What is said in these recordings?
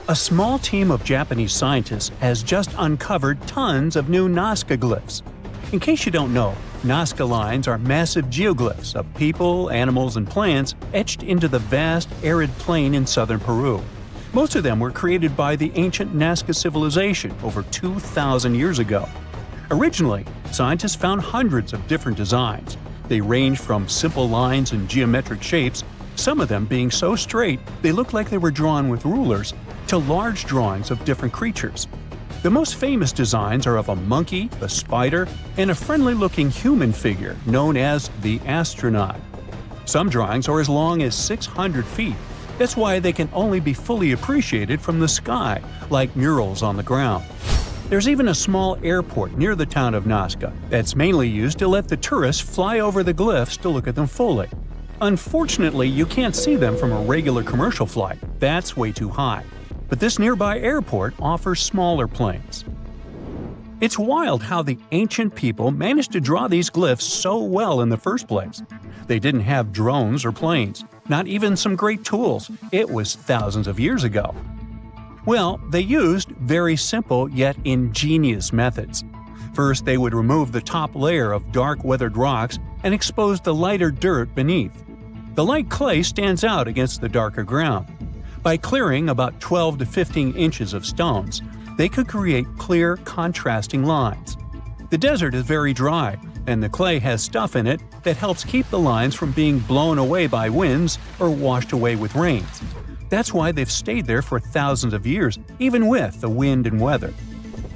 A small team of Japanese scientists has just uncovered tons of new Nazca glyphs. In case you don't know, Nazca Lines are massive geoglyphs of people, animals, and plants etched into the vast, arid plain in southern Peru. Most of them were created by the ancient Nazca civilization over 2,000 years ago. Originally, scientists found hundreds of different designs. They range from simple lines and geometric shapes, some of them being so straight they looked like they were drawn with rulers, to large drawings of different creatures. The most famous designs are of a monkey, a spider, and a friendly-looking human figure known as the astronaut. Some drawings are as long as 600 feet. That's why they can only be fully appreciated from the sky, like murals on the ground. There's even a small airport near the town of Nazca that's mainly used to let the tourists fly over the glyphs to look at them fully. Unfortunately, you can't see them from a regular commercial flight. That's way too high. But this nearby airport offers smaller planes. It's wild how the ancient people managed to draw these glyphs so well in the first place. They didn't have drones or planes, not even some great tools. It was thousands of years ago. Well, they used very simple yet ingenious methods. First, they would remove the top layer of dark weathered rocks and expose the lighter dirt beneath. The light clay stands out against the darker ground. By clearing about 12 to 15 inches of stones, they could create clear, contrasting lines. The desert is very dry, and the clay has stuff in it that helps keep the lines from being blown away by winds or washed away with rains. That's why they've stayed there for thousands of years, even with the wind and weather.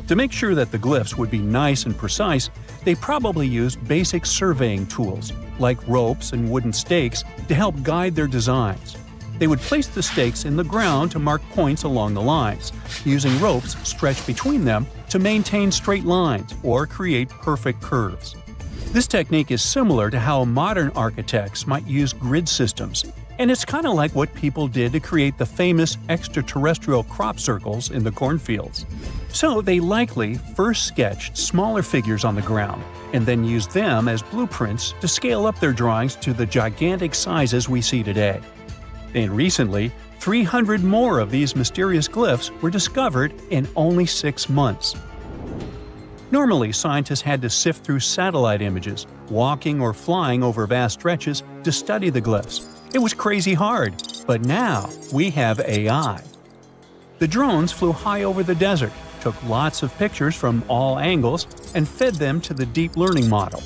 To make sure that the glyphs would be nice and precise, they probably used basic surveying tools, like ropes and wooden stakes, to help guide their designs. They would place the stakes in the ground to mark points along the lines, using ropes stretched between them to maintain straight lines or create perfect curves. This technique is similar to how modern architects might use grid systems, and it's kind of like what people did to create the famous extraterrestrial crop circles in the cornfields. So they likely first sketched smaller figures on the ground, and then used them as blueprints to scale up their drawings to the gigantic sizes we see today. And recently, 300 more of these mysterious glyphs were discovered in only 6 months. Normally, scientists had to sift through satellite images, walking or flying over vast stretches to study the glyphs. It was crazy hard, but now we have AI. The drones flew high over the desert, took lots of pictures from all angles, and fed them to the deep learning model.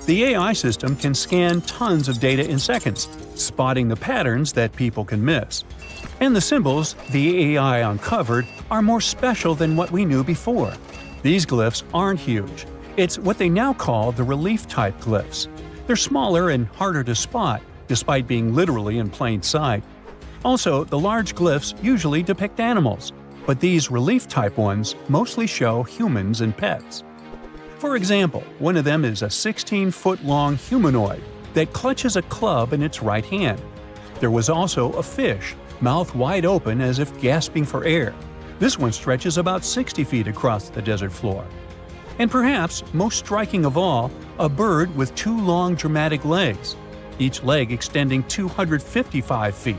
The AI system can scan tons of data in seconds, spotting the patterns that people can miss. And the symbols the AI uncovered are more special than what we knew before. These glyphs aren't huge. It's what they now call the relief-type glyphs. They're smaller and harder to spot, despite being literally in plain sight. Also, the large glyphs usually depict animals, but these relief-type ones mostly show humans and pets. For example, one of them is a 16-foot-long humanoid that clutches a club in its right hand. There was also a fish, mouth wide open as if gasping for air. This one stretches about 60 feet across the desert floor. And perhaps, most striking of all, a bird with 2 long dramatic legs, each leg extending 255 feet.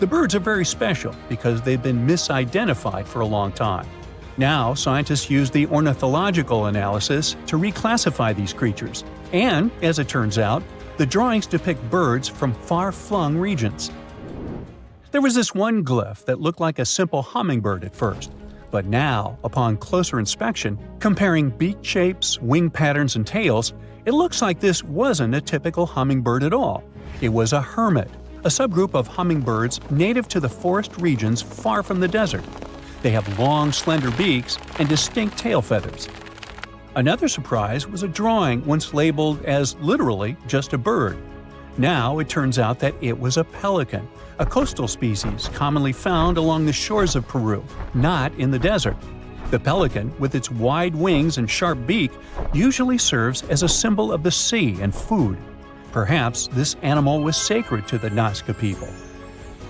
The birds are very special because they've been misidentified for a long time. Now, scientists use the ornithological analysis to reclassify these creatures, and, as it turns out, the drawings depict birds from far-flung regions. There was this one glyph that looked like a simple hummingbird at first, but now, upon closer inspection, comparing beak shapes, wing patterns, and tails, it looks like this wasn't a typical hummingbird at all. It was a hermit, a subgroup of hummingbirds native to the forest regions far from the desert. They have long, slender beaks and distinct tail feathers. Another surprise was a drawing once labeled as literally just a bird. Now it turns out that it was a pelican, a coastal species commonly found along the shores of Peru, not in the desert. The pelican, with its wide wings and sharp beak, usually serves as a symbol of the sea and food. Perhaps this animal was sacred to the Nazca people.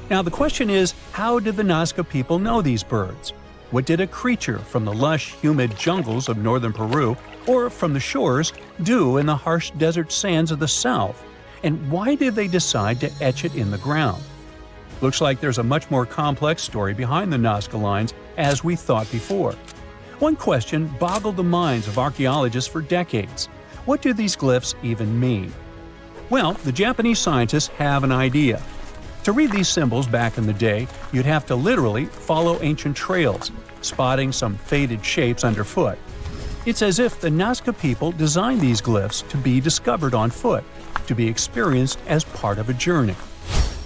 Now the question is, how did the Nazca people know these birds? What did a creature from the lush, humid jungles of northern Peru or from the shores do in the harsh desert sands of the south? And why did they decide to etch it in the ground? Looks like there's a much more complex story behind the Nazca Lines as we thought before. One question boggled the minds of archaeologists for decades. What do these glyphs even mean? Well, the Japanese scientists have an idea. To read these symbols back in the day, you'd have to literally follow ancient trails, spotting some faded shapes underfoot. It's as if the Nazca people designed these glyphs to be discovered on foot, to be experienced as part of a journey.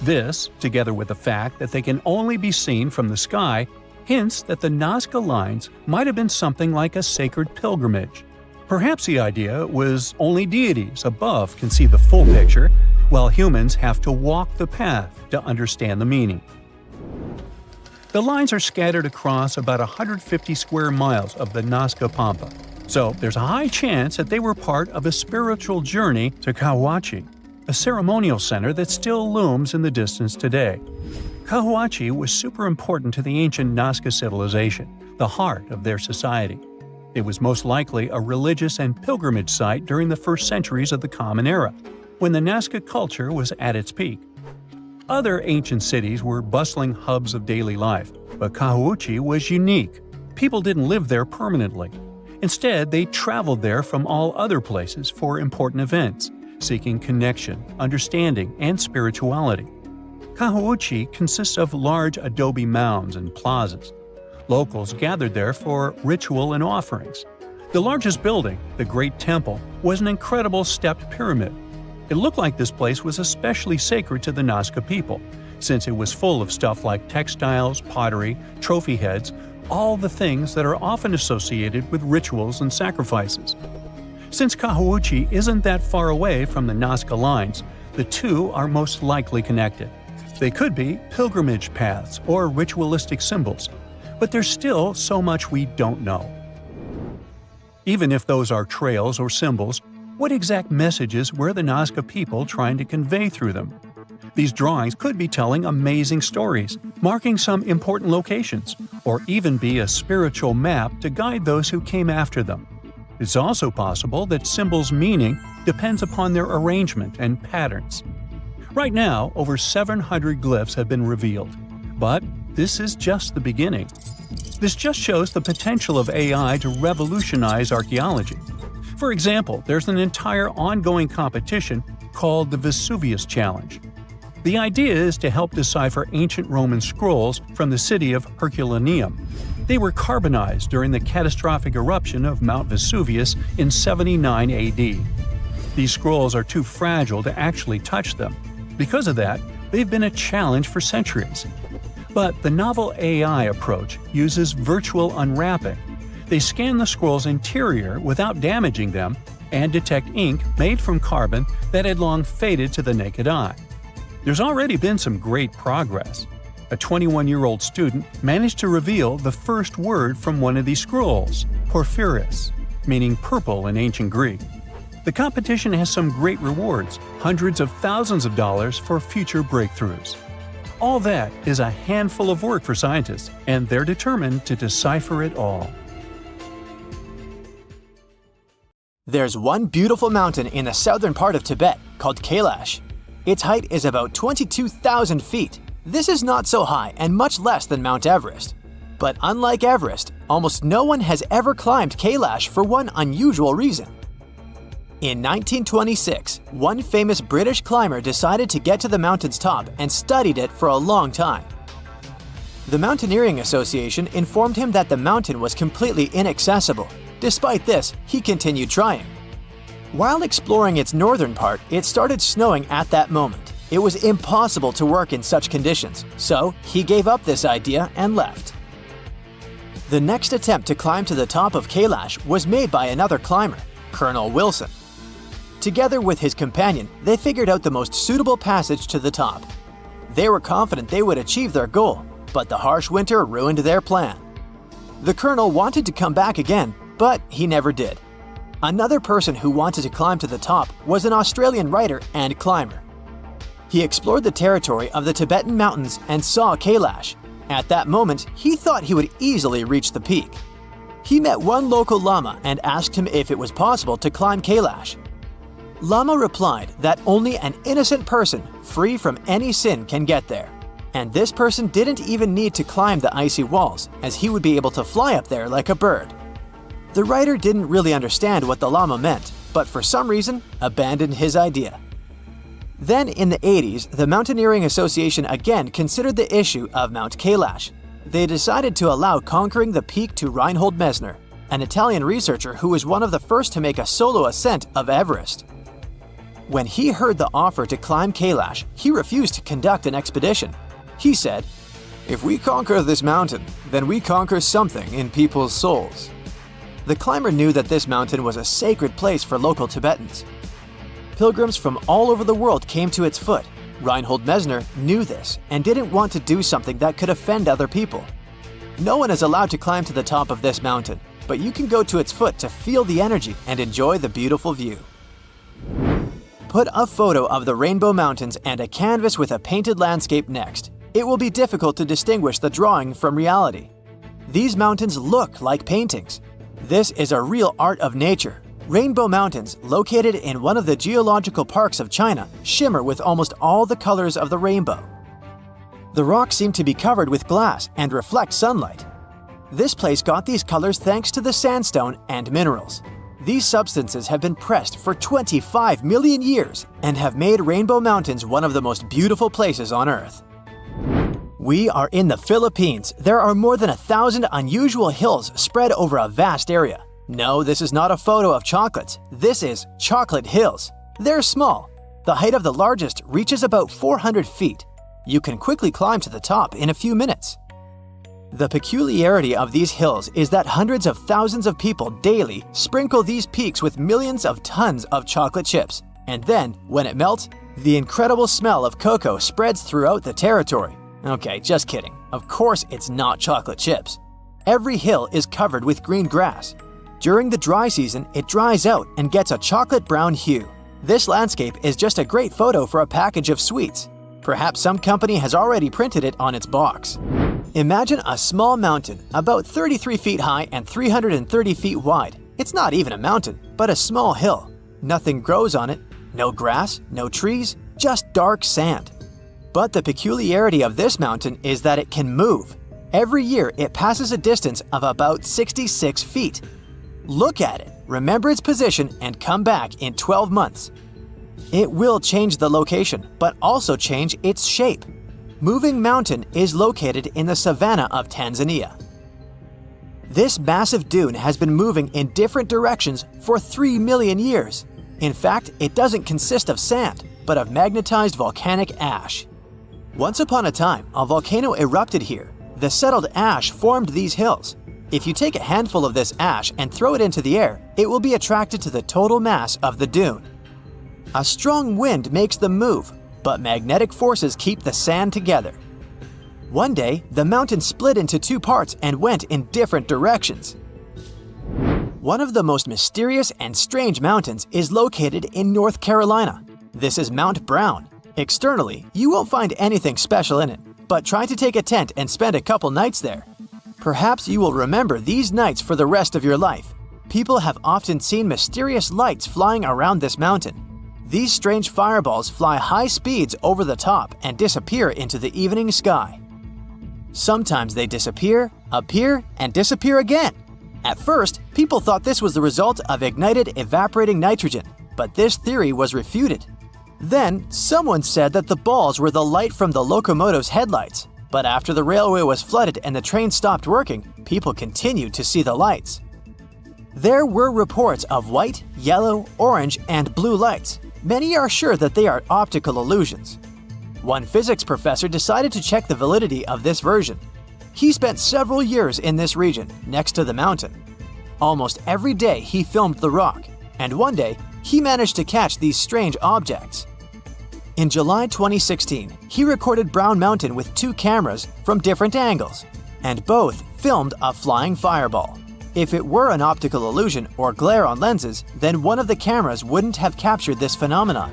This, together with the fact that they can only be seen from the sky, hints that the Nazca Lines might have been something like a sacred pilgrimage. Perhaps the idea was only deities above can see the full picture, while humans have to walk the path to understand the meaning. The lines are scattered across about 150 square miles of the Nazca Pampa, so there's a high chance that they were part of a spiritual journey to Cahuachi, a ceremonial center that still looms in the distance today. Cahuachi was super important to the ancient Nazca civilization, the heart of their society. It was most likely a religious and pilgrimage site during the first centuries of the Common Era, when the Nazca culture was at its peak. Other ancient cities were bustling hubs of daily life, but Cahuachi was unique. People didn't live there permanently. Instead, they traveled there from all other places for important events, seeking connection, understanding, and spirituality. Cahuachi consists of large adobe mounds and plazas. Locals gathered there for ritual and offerings. The largest building, the Great Temple, was an incredible stepped pyramid. It looked like this place was especially sacred to the Nazca people, since it was full of stuff like textiles, pottery, trophy heads, all the things that are often associated with rituals and sacrifices. Since Cahuachi isn't that far away from the Nazca Lines, the two are most likely connected. They could be pilgrimage paths or ritualistic symbols, but there's still so much we don't know. Even if those are trails or symbols, what exact messages were the Nazca people trying to convey through them? These drawings could be telling amazing stories, marking some important locations, or even be a spiritual map to guide those who came after them. It's also possible that symbols' meaning depends upon their arrangement and patterns. Right now, over 700 glyphs have been revealed, but this is just the beginning. This just shows the potential of AI to revolutionize archaeology. For example, there's an entire ongoing competition called the Vesuvius Challenge. The idea is to help decipher ancient Roman scrolls from the city of Herculaneum. They were carbonized during the catastrophic eruption of Mount Vesuvius in 79 AD. These scrolls are too fragile to actually touch them. Because of that, they've been a challenge for centuries. But the novel AI approach uses virtual unwrapping. They scan the scroll's interior without damaging them and detect ink made from carbon that had long faded to the naked eye. There's already been some great progress. A 21-year-old student managed to reveal the first word from one of these scrolls, porphyris, meaning purple in ancient Greek. The competition has some great rewards, hundreds of thousands of dollars for future breakthroughs. All that is a handful of work for scientists, and they're determined to decipher it all. There's one beautiful mountain in the southern part of Tibet called Kailash. Its height is about 22,000 feet. This is not so high and much less than Mount Everest. But unlike Everest, almost no one has ever climbed Kailash for one unusual reason. In 1926, one famous British climber decided to get to the mountain's top and studied it for a long time. The Mountaineering Association informed him that the mountain was completely inaccessible. Despite this, he continued trying. While exploring its northern part, it started snowing at that moment. It was impossible to work in such conditions, so he gave up this idea and left. The next attempt to climb to the top of Kailash was made by another climber, Colonel Wilson. Together with his companion, they figured out the most suitable passage to the top. They were confident they would achieve their goal, but the harsh winter ruined their plan. The colonel wanted to come back again, but he never did. Another person who wanted to climb to the top was an Australian writer and climber. He explored the territory of the Tibetan mountains and saw Kailash. At that moment, he thought he would easily reach the peak. He met one local lama and asked him if it was possible to climb Kailash. Lama replied that only an innocent person, free from any sin, can get there. And this person didn't even need to climb the icy walls, as he would be able to fly up there like a bird. The writer didn't really understand what the llama meant, but for some reason abandoned his idea. Then in the 80s, the Mountaineering Association again considered the issue of Mount Kailash. They decided to allow conquering the peak to Reinhold Messner, an Italian researcher who was one of the first to make a solo ascent of Everest. When he heard the offer to climb Kailash, he refused to conduct an expedition. He said, "If we conquer this mountain, then we conquer something in people's souls." The climber knew that this mountain was a sacred place for local Tibetans. Pilgrims from all over the world came to its foot. Reinhold Messner knew this and didn't want to do something that could offend other people. No one is allowed to climb to the top of this mountain, but you can go to its foot to feel the energy and enjoy the beautiful view. Put a photo of the Rainbow Mountains and a canvas with a painted landscape next. It will be difficult to distinguish the drawing from reality. These mountains look like paintings. This is a real art of nature. Rainbow Mountains, located in one of the geological parks of China, shimmer with almost all the colors of the rainbow. The rocks seem to be covered with glass and reflect sunlight. This place got these colors thanks to the sandstone and minerals. These substances have been pressed for 25 million years and have made Rainbow Mountains one of the most beautiful places on Earth. We are in the Philippines. There are more than 1,000 unusual hills spread over a vast area. No, this is not a photo of chocolates. This is chocolate hills. They're small. The height of the largest reaches about 400 feet. You can quickly climb to the top in a few minutes. The peculiarity of these hills is that hundreds of thousands of people daily sprinkle these peaks with millions of tons of chocolate chips. And then, when it melts, the incredible smell of cocoa spreads throughout the territory. Okay, just kidding. Of course it's not chocolate chips. Every hill is covered with green grass. During the dry season, it dries out and gets a chocolate brown hue. This landscape is just a great photo for a package of sweets. Perhaps some company has already printed it on its box. Imagine a small mountain, about 33 feet high and 330 feet wide. It's not even a mountain, but a small hill. Nothing grows on it. No grass, no trees, just dark sand. But the peculiarity of this mountain is that it can move. Every year, it passes a distance of about 66 feet. Look at it, remember its position, and come back in 12 months. It will change the location, but also change its shape. Moving Mountain is located in the savanna of Tanzania. This massive dune has been moving in different directions for 3 million years. In fact, it doesn't consist of sand, but of magnetized volcanic ash. Once upon a time, a volcano erupted here. The settled ash formed these hills. If you take a handful of this ash and throw it into the air, it will be attracted to the total mass of the dune. A strong wind makes them move, but magnetic forces keep the sand together. One day, the mountain split into two parts and went in different directions. One of the most mysterious and strange mountains is located in North Carolina. This is Mount Brown. Externally, you won't find anything special in it, but try to take a tent and spend a couple nights there. Perhaps you will remember these nights for the rest of your life. People have often seen mysterious lights flying around this mountain. These strange fireballs fly high speeds over the top and disappear into the evening sky. Sometimes they disappear, appear, and disappear again. At first, people thought this was the result of ignited evaporating nitrogen, but this theory was refuted. Then, someone said that the balls were the light from the locomotive's headlights, but after the railway was flooded and the train stopped working, people continued to see the lights. There were reports of white, yellow, orange, and blue lights. Many are sure that they are optical illusions. One physics professor decided to check the validity of this version. He spent several years in this region, next to the mountain. Almost every day he filmed the rock, and one day he managed to catch these strange objects. In July 2016, he recorded Brown Mountain with two cameras from different angles, and both filmed a flying fireball. If it were an optical illusion or glare on lenses, then one of the cameras wouldn't have captured this phenomenon.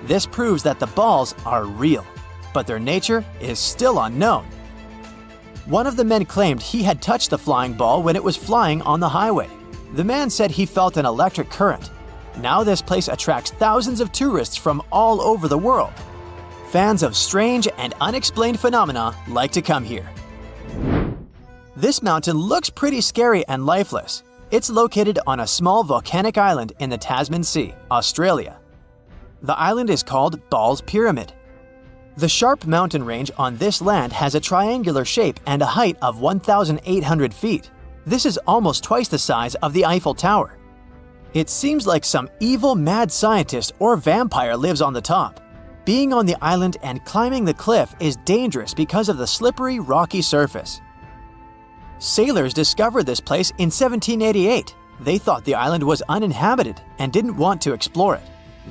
This proves that the balls are real, but their nature is still unknown. One of the men claimed he had touched the flying ball when it was flying on the highway. The man said he felt an electric current. Now this place attracts thousands of tourists from all over the world. Fans of strange and unexplained phenomena like to come here. This mountain looks pretty scary and lifeless. It's located on a small volcanic island in the Tasman Sea, Australia. The island is called Ball's Pyramid. The sharp mountain range on this land has a triangular shape and a height of 1,800 feet. This is almost twice the size of the Eiffel Tower. It seems like some evil mad scientist or vampire lives on the top. Being on the island and climbing the cliff is dangerous because of the slippery, rocky surface. Sailors discovered this place in 1788. They thought the island was uninhabited and didn't want to explore it.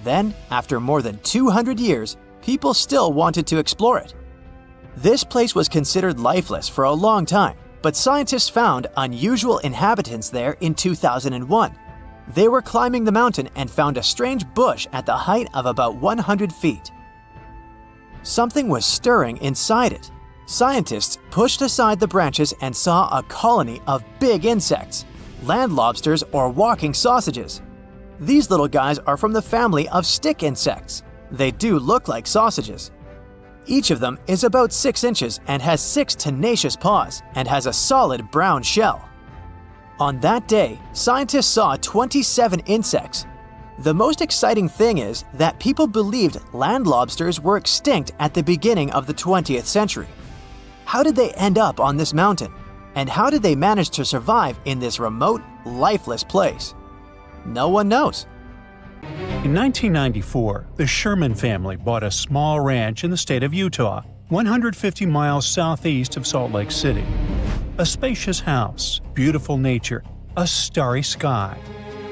Then, after more than 200 years, people still wanted to explore it. This place was considered lifeless for a long time, but scientists found unusual inhabitants there in 2001. They were climbing the mountain and found a strange bush at the height of about 100 feet. Something was stirring inside it. Scientists pushed aside the branches and saw a colony of big insects, land lobsters or walking sausages. These little guys are from the family of stick insects. They do look like sausages. Each of them is about 6 inches and has 6 tenacious paws and has a solid brown shell. On that day, scientists saw 27 insects. The most exciting thing is that people believed land lobsters were extinct at the beginning of the 20th century. How did they end up on this mountain? And how did they manage to survive in this remote, lifeless place? No one knows. In 1994, the Sherman family bought a small ranch in the state of Utah, 150 miles southeast of Salt Lake City. A spacious house, beautiful nature, a starry sky.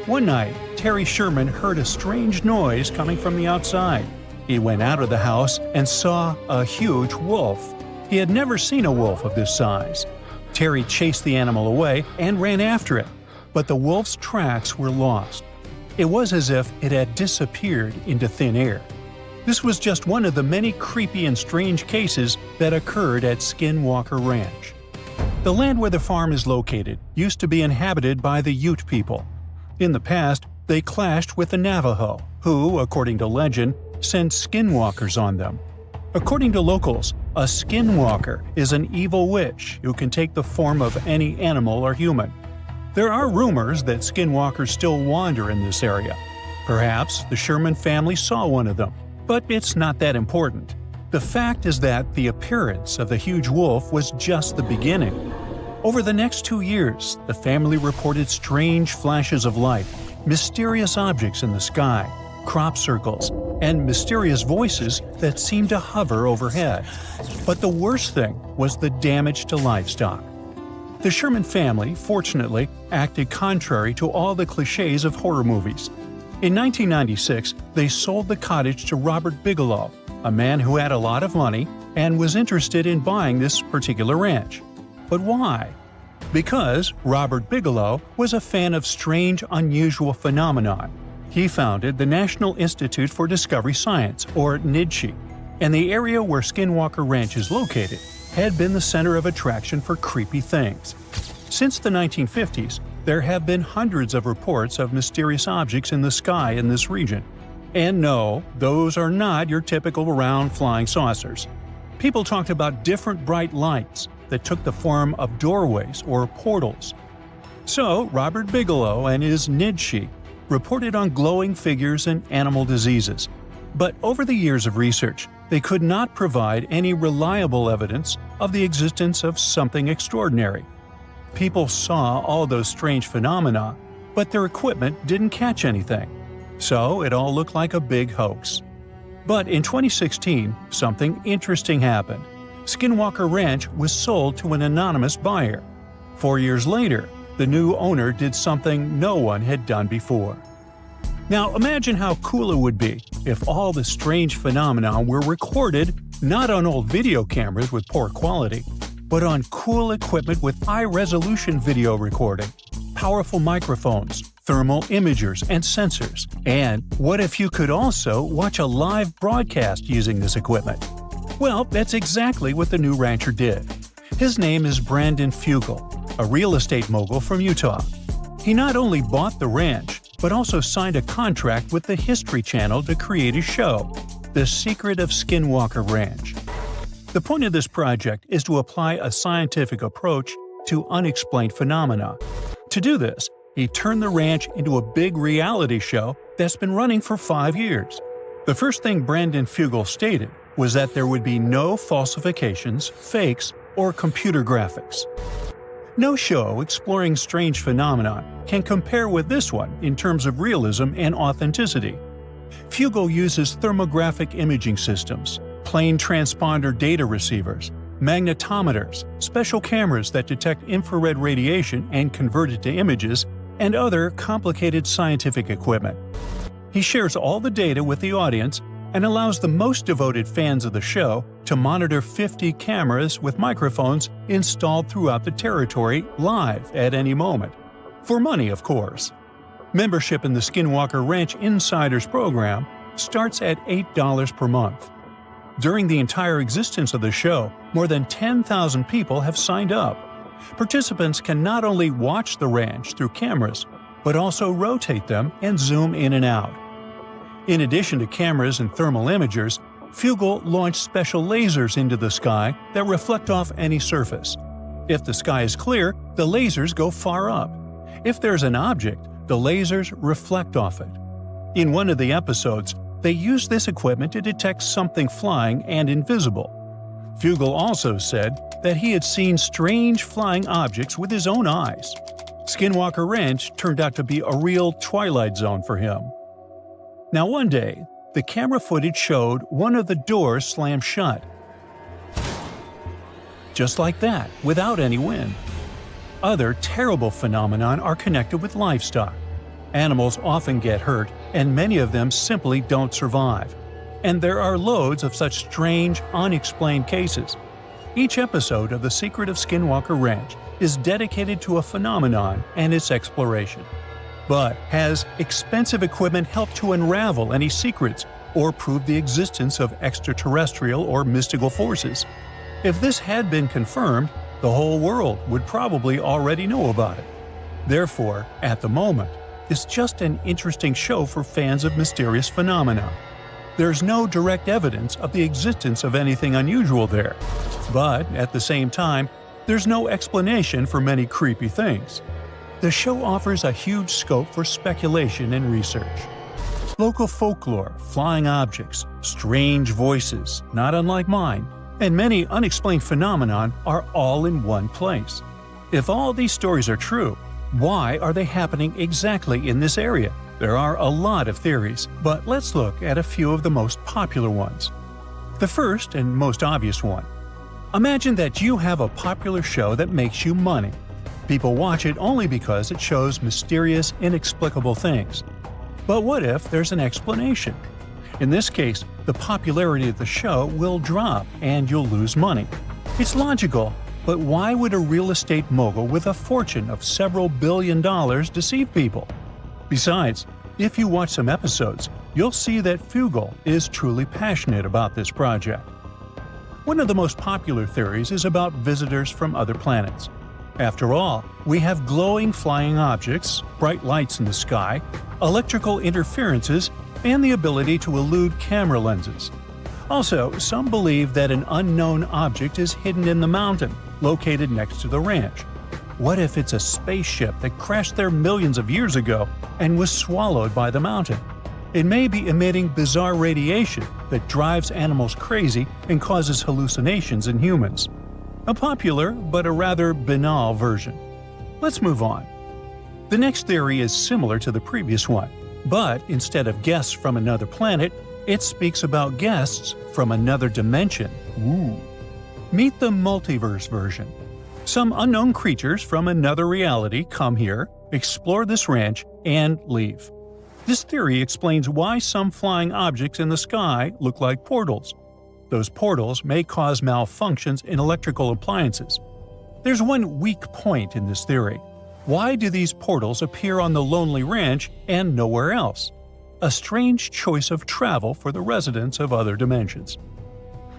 One night, Terry Sherman heard a strange noise coming from the outside. He went out of the house and saw a huge wolf. He had never seen a wolf of this size. Terry chased the animal away and ran after it, but the wolf's tracks were lost. It was as if it had disappeared into thin air. This was just one of the many creepy and strange cases that occurred at Skinwalker Ranch. The land where the farm is located used to be inhabited by the Ute people. In the past, they clashed with the Navajo, who, according to legend, sent skinwalkers on them. According to locals, a skinwalker is an evil witch who can take the form of any animal or human. There are rumors that skinwalkers still wander in this area. Perhaps the Sherman family saw one of them, but it's not that important. The fact is that the appearance of the huge wolf was just the beginning. Over the next 2 years, the family reported strange flashes of light, mysterious objects in the sky, crop circles, and mysterious voices that seemed to hover overhead. But the worst thing was the damage to livestock. The Sherman family, fortunately, acted contrary to all the cliches of horror movies. In 1996, they sold the cottage to Robert Bigelow, a man who had a lot of money and was interested in buying this particular ranch. But why? Because Robert Bigelow was a fan of strange, unusual phenomenon. He founded the National Institute for Discovery Science, or NIDSI, and the area where Skinwalker Ranch is located had been the center of attraction for creepy things. Since the 1950s, there have been hundreds of reports of mysterious objects in the sky in this region. And no, those are not your typical round flying saucers. People talked about different bright lights that took the form of doorways or portals. So, Robert Bigelow and his NIDSI reported on glowing figures and animal diseases. But over the years of research, they could not provide any reliable evidence of the existence of something extraordinary. People saw all those strange phenomena, but their equipment didn't catch anything. So it all looked like a big hoax. But in 2016, something interesting happened. Skinwalker Ranch was sold to an anonymous buyer. 4 years later, the new owner did something no one had done before. Now imagine how cool it would be if all the strange phenomena were recorded not on old video cameras with poor quality, but on cool equipment with high-resolution video recording, powerful microphones, thermal imagers, and sensors. And what if you could also watch a live broadcast using this equipment? Well, that's exactly what the new rancher did. His name is Brandon Fugel, a real estate mogul from Utah. He not only bought the ranch, but also signed a contract with the History Channel to create a show. The Secret of Skinwalker Ranch. The point of this project is to apply a scientific approach to unexplained phenomena. To do this, he turned the ranch into a big reality show that's been running for 5 years. The first thing Brandon Fugel stated was that there would be no falsifications, fakes, or computer graphics. No show exploring strange phenomena can compare with this one in terms of realism and authenticity. Fugel uses thermographic imaging systems, plane transponder data receivers, magnetometers, special cameras that detect infrared radiation and convert it to images, and other complicated scientific equipment. He shares all the data with the audience and allows the most devoted fans of the show to monitor 50 cameras with microphones installed throughout the territory live at any moment. For money, of course. Membership in the Skinwalker Ranch Insiders program starts at $8 per month. During the entire existence of the show, more than 10,000 people have signed up. Participants can not only watch the ranch through cameras, but also rotate them and zoom in and out. In addition to cameras and thermal imagers, Fugel launched special lasers into the sky that reflect off any surface. If the sky is clear, the lasers go far up. If there's an object, the lasers reflect off it. In one of the episodes, they used this equipment to detect something flying and invisible. Fugel also said that he had seen strange flying objects with his own eyes. Skinwalker Ranch turned out to be a real twilight zone for him. Now one day, the camera footage showed one of the doors slam shut. Just like that, without any wind. Other terrible phenomena are connected with livestock. Animals often get hurt, and many of them simply don't survive. And there are loads of such strange, unexplained cases. Each episode of The Secret of Skinwalker Ranch is dedicated to a phenomenon and its exploration. But has expensive equipment helped to unravel any secrets or prove the existence of extraterrestrial or mystical forces? If this had been confirmed, the whole world would probably already know about it. Therefore, at the moment, it's just an interesting show for fans of mysterious phenomena. There's no direct evidence of the existence of anything unusual there. But, at the same time, there's no explanation for many creepy things. The show offers a huge scope for speculation and research. Local folklore, flying objects, strange voices, not unlike mine, and many unexplained phenomena are all in one place. If all these stories are true, why are they happening exactly in this area? There are a lot of theories, but let's look at a few of the most popular ones. The first and most obvious one. Imagine that you have a popular show that makes you money. People watch it only because it shows mysterious, inexplicable things. But what if there's an explanation? In this case, the popularity of the show will drop and you'll lose money. It's logical, but why would a real estate mogul with a fortune of several $billion deceive people? Besides, if you watch some episodes, you'll see that Fugel is truly passionate about this project. One of the most popular theories is about visitors from other planets. After all, we have glowing flying objects, bright lights in the sky, electrical interferences, and the ability to elude camera lenses. Also, some believe that an unknown object is hidden in the mountain, located next to the ranch. What if it's a spaceship that crashed there millions of years ago and was swallowed by the mountain? It may be emitting bizarre radiation that drives animals crazy and causes hallucinations in humans. A popular, but a rather banal version. Let's move on. The next theory is similar to the previous one, but instead of guests from another planet, it speaks about guests from another dimension. Ooh. Meet the multiverse version. Some unknown creatures from another reality come here, explore this ranch, and leave. This theory explains why some flying objects in the sky look like portals. Those portals may cause malfunctions in electrical appliances. There's one weak point in this theory. Why do these portals appear on the lonely ranch and nowhere else? A strange choice of travel for the residents of other dimensions.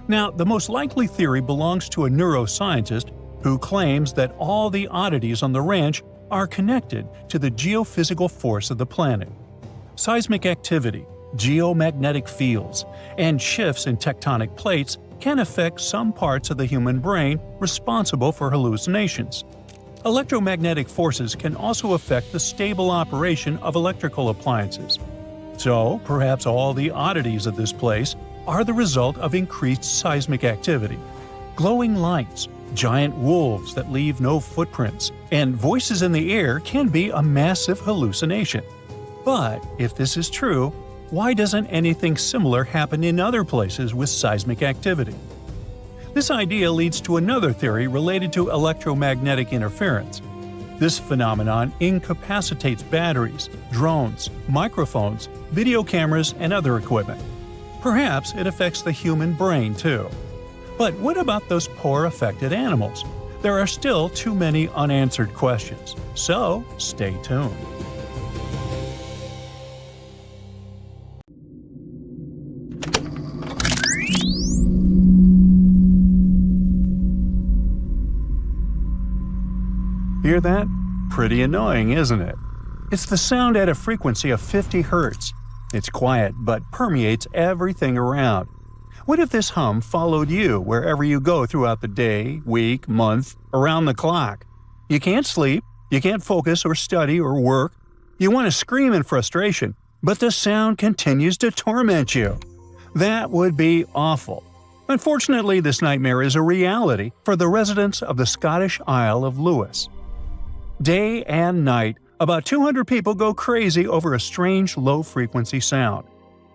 Now, the most likely theory belongs to a neuroscientist who claims that all the oddities on the ranch are connected to the geophysical force of the planet. Seismic activity, geomagnetic fields, and shifts in tectonic plates can affect some parts of the human brain responsible for hallucinations. Electromagnetic forces can also affect the stable operation of electrical appliances. So, perhaps all the oddities of this place are the result of increased seismic activity. Glowing lights, giant wolves that leave no footprints, and voices in the air can be a massive hallucination. But if this is true, why doesn't anything similar happen in other places with seismic activity? This idea leads to another theory related to electromagnetic interference. This phenomenon incapacitates batteries, drones, microphones, video cameras, and other equipment. Perhaps it affects the human brain too. But what about those poor affected animals? There are still too many unanswered questions, so stay tuned. Hear that? Pretty annoying, isn't it? It's the sound at a frequency of 50 Hz. It's quiet but permeates everything around. What if this hum followed you wherever you go throughout the day, week, month, around the clock? You can't sleep, you can't focus or study or work. You want to scream in frustration, but the sound continues to torment you. That would be awful. Unfortunately, this nightmare is a reality for the residents of the Scottish Isle of Lewis. Day and night, about 200 people go crazy over a strange low-frequency sound.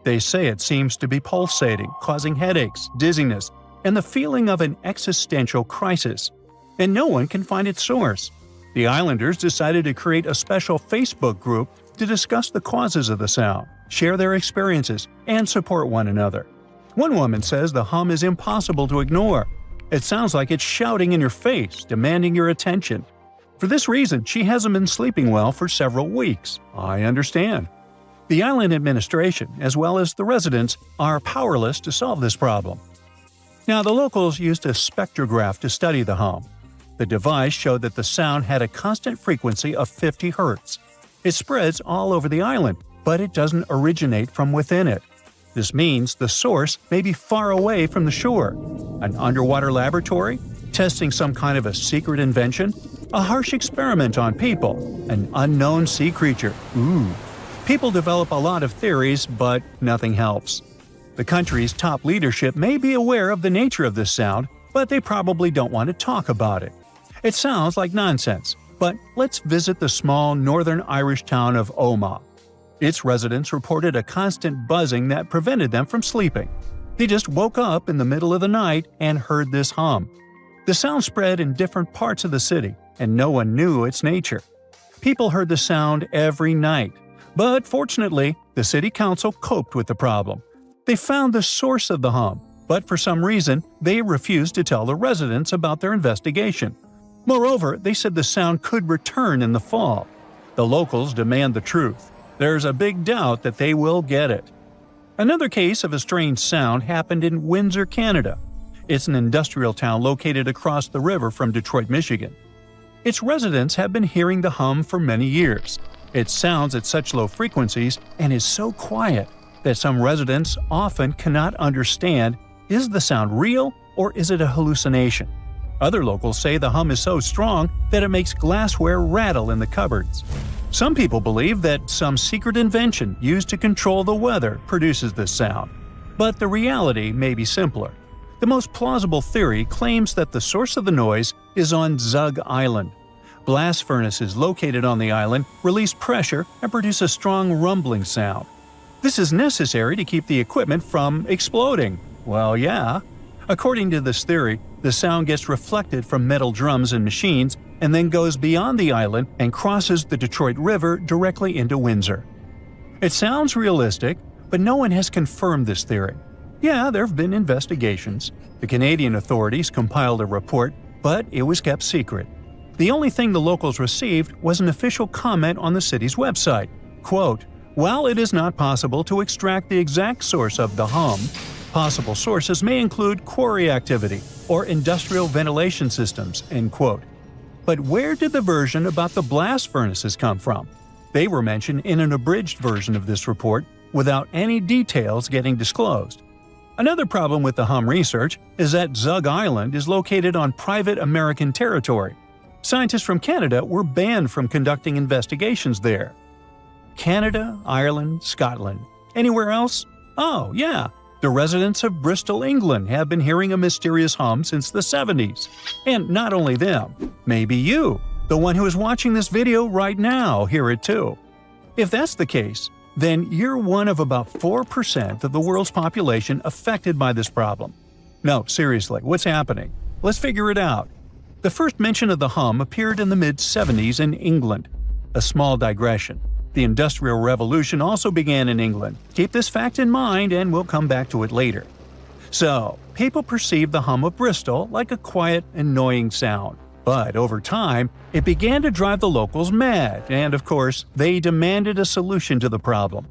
They say it seems to be pulsating, causing headaches, dizziness, and the feeling of an existential crisis. And no one can find its source. The islanders decided to create a special Facebook group to discuss the causes of the sound, share their experiences, and support one another. One woman says the hum is impossible to ignore. It sounds like it's shouting in your face, demanding your attention. For this reason, she hasn't been sleeping well for several weeks. I understand. The island administration, as well as the residents, are powerless to solve this problem. Now, the locals used a spectrograph to study the hum. The device showed that the sound had a constant frequency of 50 Hz. It spreads all over the island, but it doesn't originate from within it. This means the source may be far away from the shore. An underwater laboratory? Testing some kind of a secret invention? A harsh experiment on people? An unknown sea creature? Ooh. People develop a lot of theories, but nothing helps. The country's top leadership may be aware of the nature of this sound, but they probably don't want to talk about it. It sounds like nonsense, but let's visit the small northern Irish town of Omagh. Its residents reported a constant buzzing that prevented them from sleeping. They just woke up in the middle of the night and heard this hum. The sound spread in different parts of the city, and no one knew its nature. People heard the sound every night, but fortunately, the city council coped with the problem. They found the source of the hum, but for some reason, they refused to tell the residents about their investigation. Moreover, they said the sound could return in the fall. The locals demand the truth. There's a big doubt that they will get it. Another case of a strange sound happened in Windsor, Canada. It's an industrial town located across the river from Detroit, Michigan. Its residents have been hearing the hum for many years. It sounds at such low frequencies and is so quiet that some residents often cannot understand, is the sound real or is it a hallucination? Other locals say the hum is so strong that it makes glassware rattle in the cupboards. Some people believe that some secret invention used to control the weather produces this sound. But the reality may be simpler. The most plausible theory claims that the source of the noise is on Zug Island. Blast furnaces located on the island release pressure and produce a strong rumbling sound. This is necessary to keep the equipment from exploding. Well, yeah. According to this theory, the sound gets reflected from metal drums and machines and then goes beyond the island and crosses the Detroit River directly into Windsor. It sounds realistic, but no one has confirmed this theory. Yeah, there have been investigations. The Canadian authorities compiled a report, but it was kept secret. The only thing the locals received was an official comment on the city's website. Quote, "While it is not possible to extract the exact source of the hum, possible sources may include quarry activity or industrial ventilation systems." End quote. But where did the version about the blast furnaces come from? They were mentioned in an abridged version of this report, without any details getting disclosed. Another problem with the hum research is that Zug Island is located on private American territory. Scientists from Canada were banned from conducting investigations there. Canada, Ireland, Scotland. Anywhere else? Oh, yeah. The residents of Bristol, England have been hearing a mysterious hum since the 70s. And not only them, maybe you, the one who is watching this video right now, hear it too. If that's the case, then you're one of about 4% of the world's population affected by this problem. No, seriously, what's happening? Let's figure it out. The first mention of the hum appeared in the mid-70s in England. A small digression. The Industrial Revolution also began in England. Keep this fact in mind and we'll come back to it later. So, people perceived the hum of Bristol like a quiet, annoying sound. But over time, it began to drive the locals mad, and of course, they demanded a solution to the problem.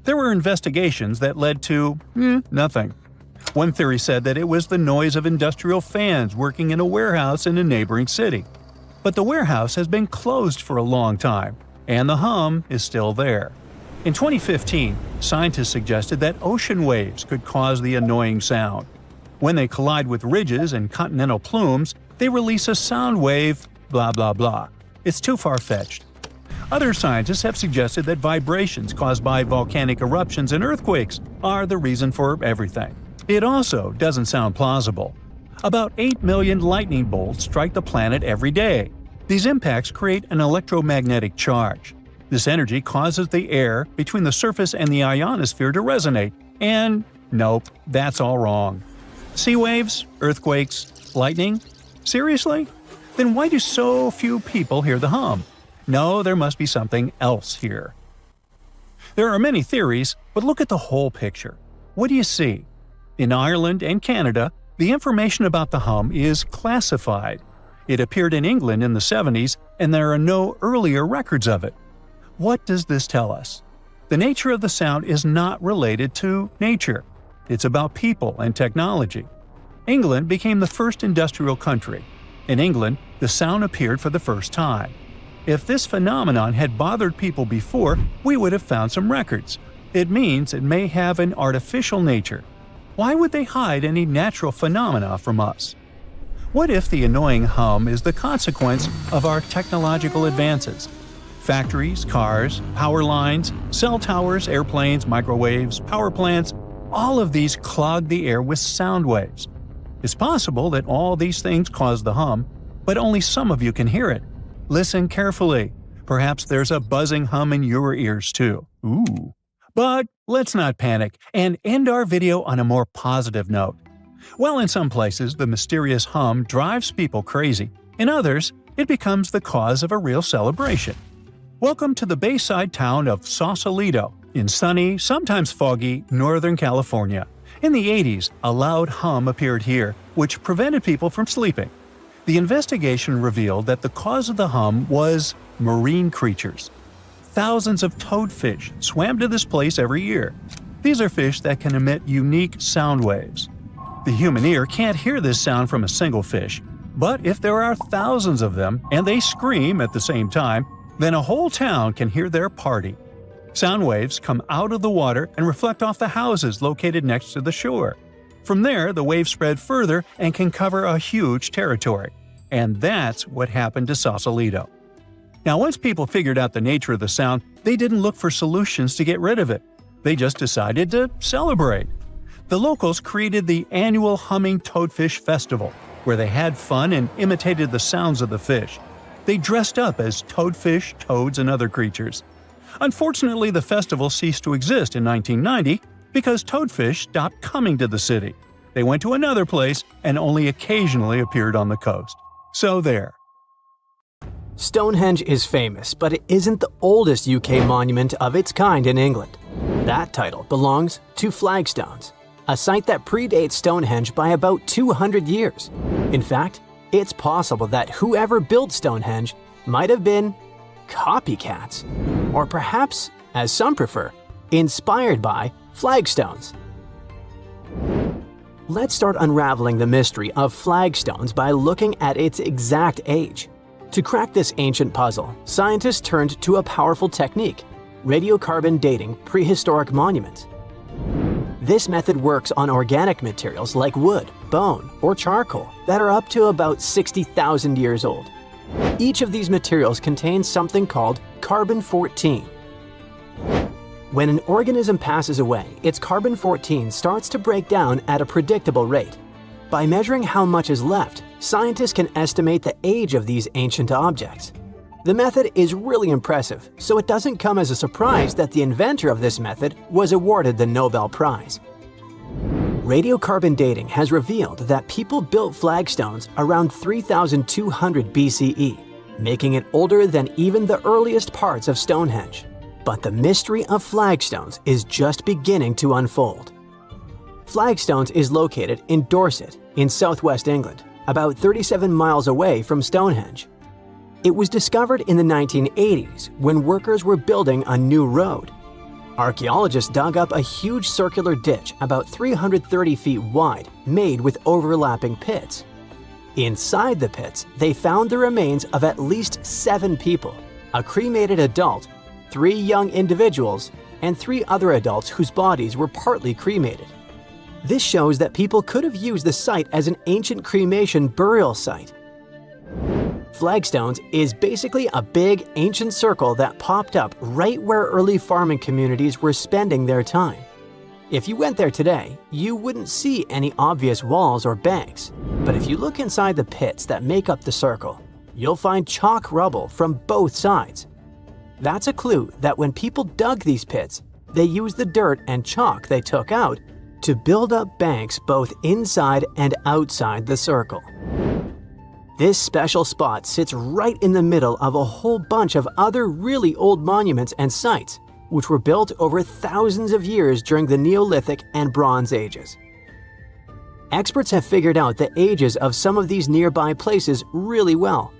There were investigations that led to nothing. One theory said that it was the noise of industrial fans working in a warehouse in a neighboring city. But the warehouse has been closed for a long time, and the hum is still there. In 2015, scientists suggested that ocean waves could cause the annoying sound. When they collide with ridges and continental plumes, they release a sound wave, blah blah blah. It's too far-fetched. Other scientists have suggested that vibrations caused by volcanic eruptions and earthquakes are the reason for everything. It also doesn't sound plausible. About 8 million lightning bolts strike the planet every day. These impacts create an electromagnetic charge. This energy causes the air between the surface and the ionosphere to resonate, and nope, that's all wrong. Sea waves, earthquakes, lightning? Seriously? Then why do so few people hear the hum? No, there must be something else here. There are many theories, but look at the whole picture. What do you see? In Ireland and Canada, the information about the hum is classified. It appeared in England in the 70s, and there are no earlier records of it. What does this tell us? The nature of the sound is not related to nature. It's about people and technology. England became the first industrial country. In England, the sound appeared for the first time. If this phenomenon had bothered people before, we would have found some records. It means it may have an artificial nature. Why would they hide any natural phenomena from us? What if the annoying hum is the consequence of our technological advances? Factories, cars, power lines, cell towers, airplanes, microwaves, power plants, all of these clog the air with sound waves. It's possible that all these things cause the hum, but only some of you can hear it. Listen carefully. Perhaps there's a buzzing hum in your ears too. Ooh. But let's not panic and end our video on a more positive note. While in some places the mysterious hum drives people crazy, in others, it becomes the cause of a real celebration. Welcome to the bayside town of Sausalito, in sunny, sometimes foggy, Northern California. In the 80s, a loud hum appeared here, which prevented people from sleeping. The investigation revealed that the cause of the hum was marine creatures. Thousands of toadfish swam to this place every year. These are fish that can emit unique sound waves. The human ear can't hear this sound from a single fish, but if there are thousands of them and they scream at the same time, then a whole town can hear their party. Sound waves come out of the water and reflect off the houses located next to the shore. From there, the waves spread further and can cover a huge territory. And that's what happened to Sausalito. Now, once people figured out the nature of the sound, they didn't look for solutions to get rid of it. They just decided to celebrate. The locals created the annual Humming Toadfish Festival, where they had fun and imitated the sounds of the fish. They dressed up as toadfish, toads, and other creatures. Unfortunately, the festival ceased to exist in 1990 because toadfish stopped coming to the city. They went to another place and only occasionally appeared on the coast. So there. Stonehenge is famous, but it isn't the oldest UK monument of its kind in England. That title belongs to Flagstones, a site that predates Stonehenge by about 200 years. In fact, it's possible that whoever built Stonehenge might have been copycats, or perhaps, as some prefer, inspired by flagstones. Let's start unraveling the mystery of flagstones by looking at its exact age. To crack this ancient puzzle, scientists turned to a powerful technique. radiocarbon dating prehistoric monuments. This method works on organic materials like wood, bone, or charcoal that are up to about 60,000 years old. Each of these materials contains something called carbon-14. When an organism passes away, its carbon-14 starts to break down at a predictable rate. By measuring how much is left, scientists can estimate the age of these ancient objects. The method is really impressive, so it doesn't come as a surprise that the inventor of this method was awarded the Nobel Prize. Radiocarbon dating has revealed that people built flagstones around 3200 BCE, making it older than even the earliest parts of Stonehenge. But the mystery of flagstones is just beginning to unfold. Flagstones is located in Dorset, in southwest England, about 37 miles away from Stonehenge. It was discovered in the 1980s when workers were building a new road. Archaeologists dug up a huge circular ditch about 330 feet wide, made with overlapping pits. Inside the pits, they found the remains of at least 7 people, a cremated adult, 3 young individuals, and 3 other adults whose bodies were partly cremated. This shows that people could have used the site as an ancient cremation burial site. Flagstones is basically a big, ancient circle that popped up right where early farming communities were spending their time. If you went there today, you wouldn't see any obvious walls or banks. But if you look inside the pits that make up the circle, you'll find chalk rubble from both sides. That's a clue that when people dug these pits, they used the dirt and chalk they took out to build up banks both inside and outside the circle. This special spot sits right in the middle of a whole bunch of other really old monuments and sites, which were built over thousands of years during the Neolithic and Bronze Ages. Experts have figured out the ages of some of these nearby places really well.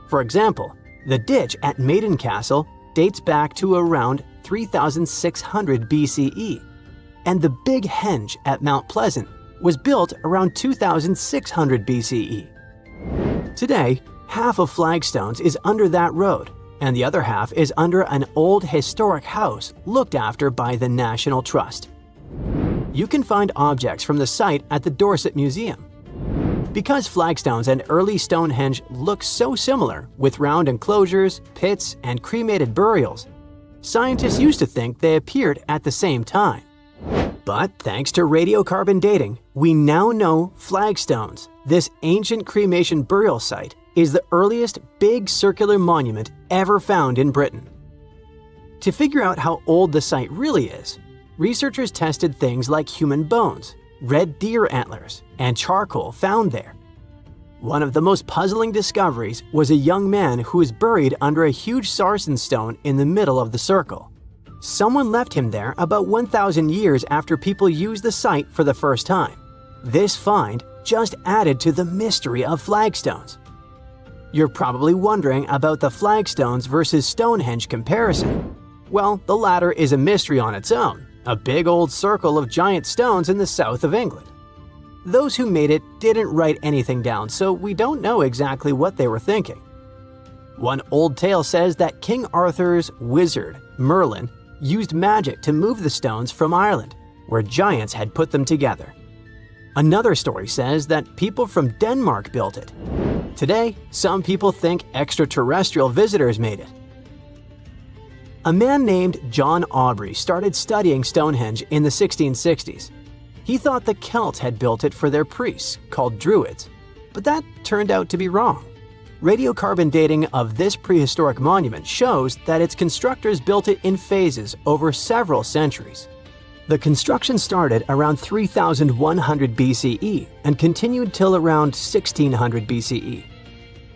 For example, the ditch at Maiden Castle dates back to around 3600 BCE, and the Big Henge at Mount Pleasant was built around 2600 BCE. Today, half of Flagstones is under that road, and the other half is under an old historic house looked after by the National Trust. You can find objects from the site at the Dorset Museum. Because flagstones and early Stonehenge look so similar, with round enclosures, pits, and cremated burials, scientists used to think they appeared at the same time. But thanks to radiocarbon dating, we now know flagstones, this ancient cremation burial site, is the earliest big circular monument ever found in Britain. To figure out how old the site really is, researchers tested things like human bones, red deer antlers, and charcoal found there. One of the most puzzling discoveries was a young man who was buried under a huge sarsen stone in the middle of the circle. Someone left him there about 1,000 years after people used the site for the first time. This find just added to the mystery of flagstones. You're probably wondering about the flagstones versus Stonehenge comparison. Well, the latter is a mystery on its own, a big old circle of giant stones in the south of England. Those who made it didn't write anything down, so we don't know exactly what they were thinking. One old tale says that King Arthur's wizard, Merlin, used magic to move the stones from Ireland, where giants had put them together. Another story says that people from Denmark built it. Today, some people think extraterrestrial visitors made it. A man named John Aubrey started studying Stonehenge in the 1660s. He thought the Celts had built it for their priests, called Druids, but that turned out to be wrong. Radiocarbon dating of this prehistoric monument shows that its constructors built it in phases over several centuries. The construction started around 3100 BCE and continued till around 1600 BCE.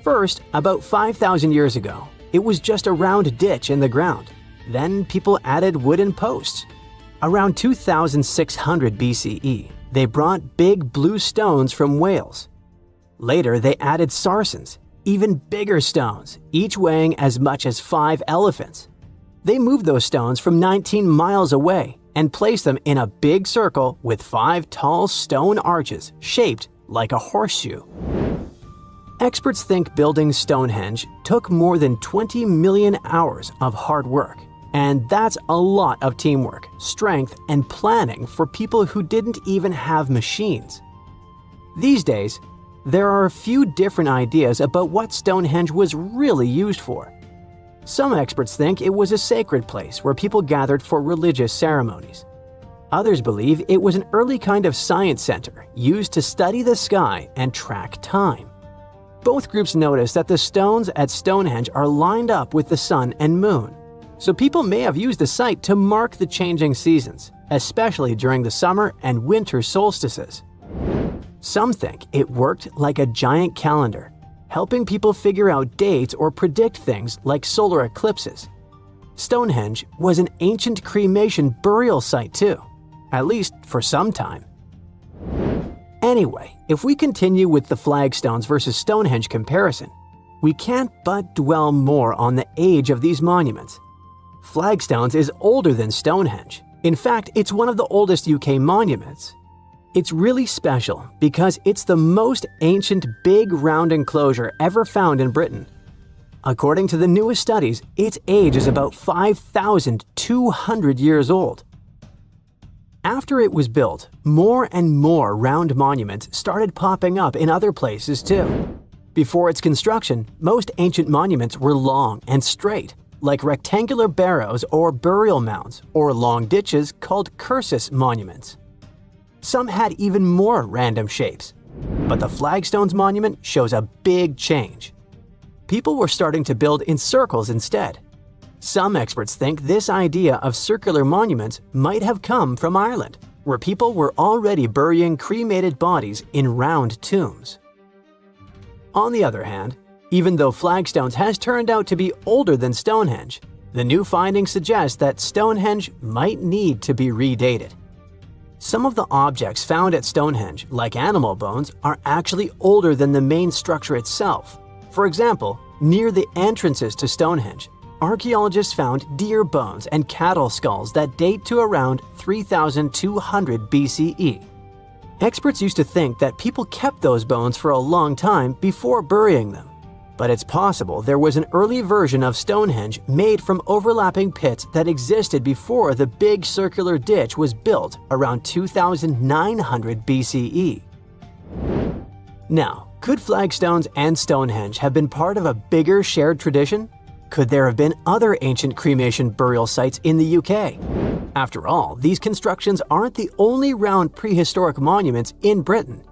First, about 5,000 years ago, it was just a round ditch in the ground. Then people added wooden posts. Around 2600 BCE, they brought big blue stones from Wales. Later, they added sarsens, even bigger stones, each weighing as much as 5 elephants. They moved those stones from 19 miles away and placed them in a big circle with 5 tall stone arches shaped like a horseshoe. Experts think building Stonehenge took more than 20 million hours of hard work. And that's a lot of teamwork, strength, and planning for people who didn't even have machines. These days, there are a few different ideas about what Stonehenge was really used for. Some experts think it was a sacred place where people gathered for religious ceremonies. Others believe it was an early kind of science center used to study the sky and track time. Both groups notice that the stones at Stonehenge are lined up with the sun and moon, so people may have used the site to mark the changing seasons, especially during the summer and winter solstices. Some think it worked like a giant calendar, helping people figure out dates or predict things like solar eclipses. Stonehenge was an ancient cremation burial site too, at least for some time. Anyway, if we continue with the flagstones versus Stonehenge comparison, we can't but dwell more on the age of these monuments. Flagstones is older than Stonehenge. In fact, it's one of the oldest UK monuments. It's really special because it's the most ancient big round enclosure ever found in Britain. According to the newest studies, its age is about 5,200 years old. After it was built, more and more round monuments started popping up in other places too. Before its construction, most ancient monuments were long and straight, like rectangular barrows or burial mounds, or long ditches called cursus monuments. Some had even more random shapes, but the Flagstones monument shows a big change. People were starting to build in circles instead. Some experts think this idea of circular monuments might have come from Ireland, where people were already burying cremated bodies in round tombs. On the other hand, even though Flagstones has turned out to be older than Stonehenge, the new findings suggest that Stonehenge might need to be redated. Some of the objects found at Stonehenge, like animal bones, are actually older than the main structure itself. For example, near the entrances to Stonehenge, archaeologists found deer bones and cattle skulls that date to around 3,200 BCE. Experts used to think that people kept those bones for a long time before burying them. But it's possible there was an early version of Stonehenge made from overlapping pits that existed before the big circular ditch was built around 2,900 BCE. Now, could Flagstones and Stonehenge have been part of a bigger shared tradition? Could there have been other ancient cremation burial sites in the UK? After all, these constructions aren't the only round prehistoric monuments in Britain.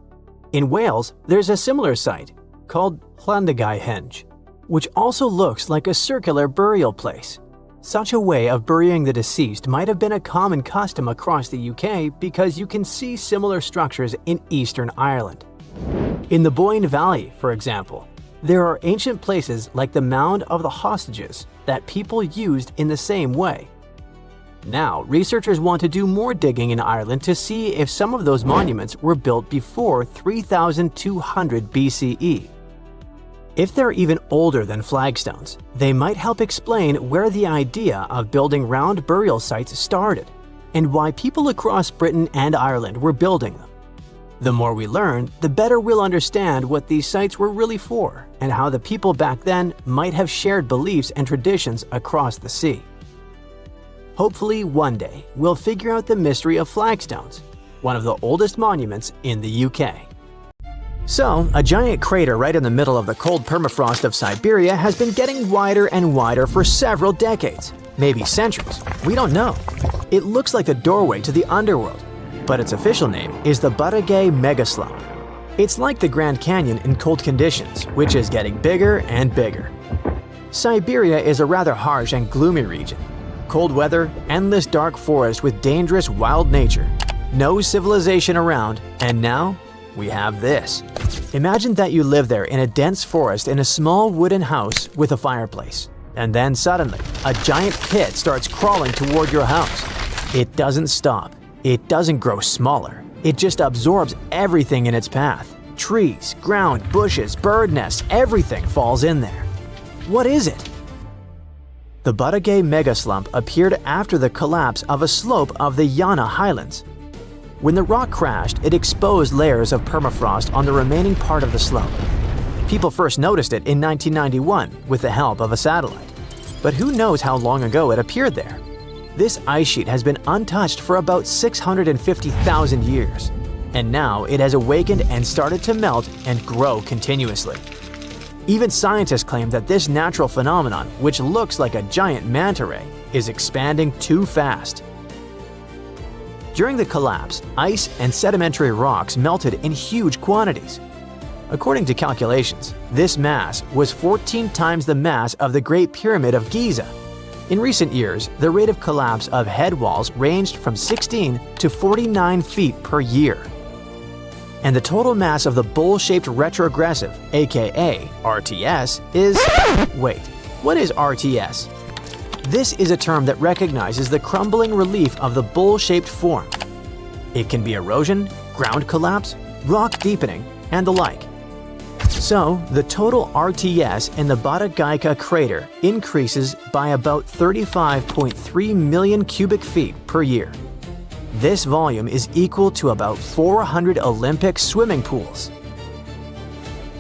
In Wales, there's a similar site called Llandegaihenge, which also looks like a circular burial place. Such a way of burying the deceased might have been a common custom across the UK because you can see similar structures in Eastern Ireland. In the Boyne Valley, for example, there are ancient places like the Mound of the Hostages that people used in the same way. Now, researchers want to do more digging in Ireland to see if some of those monuments were built before 3,200 BCE. If they're even older than flagstones, they might help explain where the idea of building round burial sites started and why people across Britain and Ireland were building them. The more we learn, the better we'll understand what these sites were really for and how the people back then might have shared beliefs and traditions across the sea. Hopefully, one day, we'll figure out the mystery of flagstones, one of the oldest monuments in the UK. So, a giant crater right in the middle of the cold permafrost of Siberia has been getting wider and wider for several decades, maybe centuries. We don't know. It looks like the doorway to the underworld, but its official name is the Buttigieg Megaslump. It's like the Grand Canyon in cold conditions, which is getting bigger and bigger. Siberia is a rather harsh and gloomy region. Cold weather, endless dark forest with dangerous wild nature, no civilization around, and now we have this. Imagine that you live there in a dense forest in a small wooden house with a fireplace, and then suddenly, a giant pit starts crawling toward your house. It doesn't stop. It doesn't grow smaller. It just absorbs everything in its path. Trees, ground, bushes, bird nests, everything falls in there. What is it? The Buttigieg Megaslump appeared after the collapse of a slope of the Yana Highlands. When the rock crashed, it exposed layers of permafrost on the remaining part of the slope. People first noticed it in 1991 with the help of a satellite. but who knows how long ago it appeared there. This ice sheet has been untouched for about 650,000 years, and now it has awakened and started to melt and grow continuously. Even scientists claim that this natural phenomenon, which looks like a giant manta ray, is expanding too fast. During the collapse, ice and sedimentary rocks melted in huge quantities. According to calculations, this mass was 14 times the mass of the Great Pyramid of Giza. In recent years, the rate of collapse of head walls ranged from 16 to 49 feet per year. And the total mass of the bowl-shaped retrogressive, aka RTS, is… Wait, what is RTS? This is a term that recognizes the crumbling relief of the bowl-shaped form. It can be erosion, ground collapse, rock deepening, and the like. So, the total RTS in the Bata Ghaika crater increases by about 35.3 million cubic feet per year. This volume is equal to about 400 Olympic swimming pools.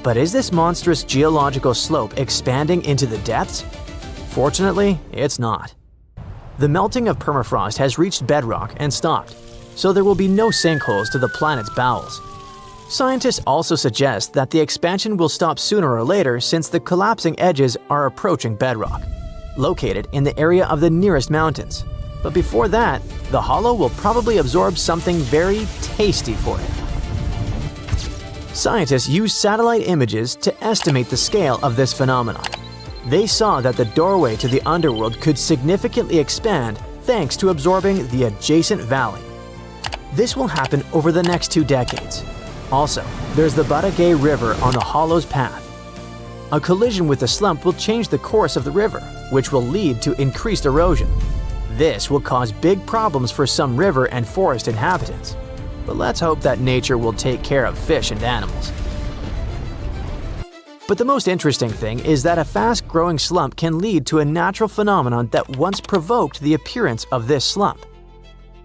But is this monstrous geological slope expanding into the depths? Fortunately, it's not. The melting of permafrost has reached bedrock and stopped, so there will be no sinkholes to the planet's bowels. Scientists also suggest that the expansion will stop sooner or later since the collapsing edges are approaching bedrock, located in the area of the nearest mountains. But before that, the hollow will probably absorb something very tasty for it. Scientists used satellite images to estimate the scale of this phenomenon. They saw that the doorway to the underworld could significantly expand thanks to absorbing the adjacent valley. This will happen over the next 2 decades. Also, there's the Bata River on the hollow's path. A collision with the slump will change the course of the river, which will lead to increased erosion. This will cause big problems for some river and forest inhabitants. But let's hope that nature will take care of fish and animals. But the most interesting thing is that a fast-growing slump can lead to a natural phenomenon that once provoked the appearance of this slump.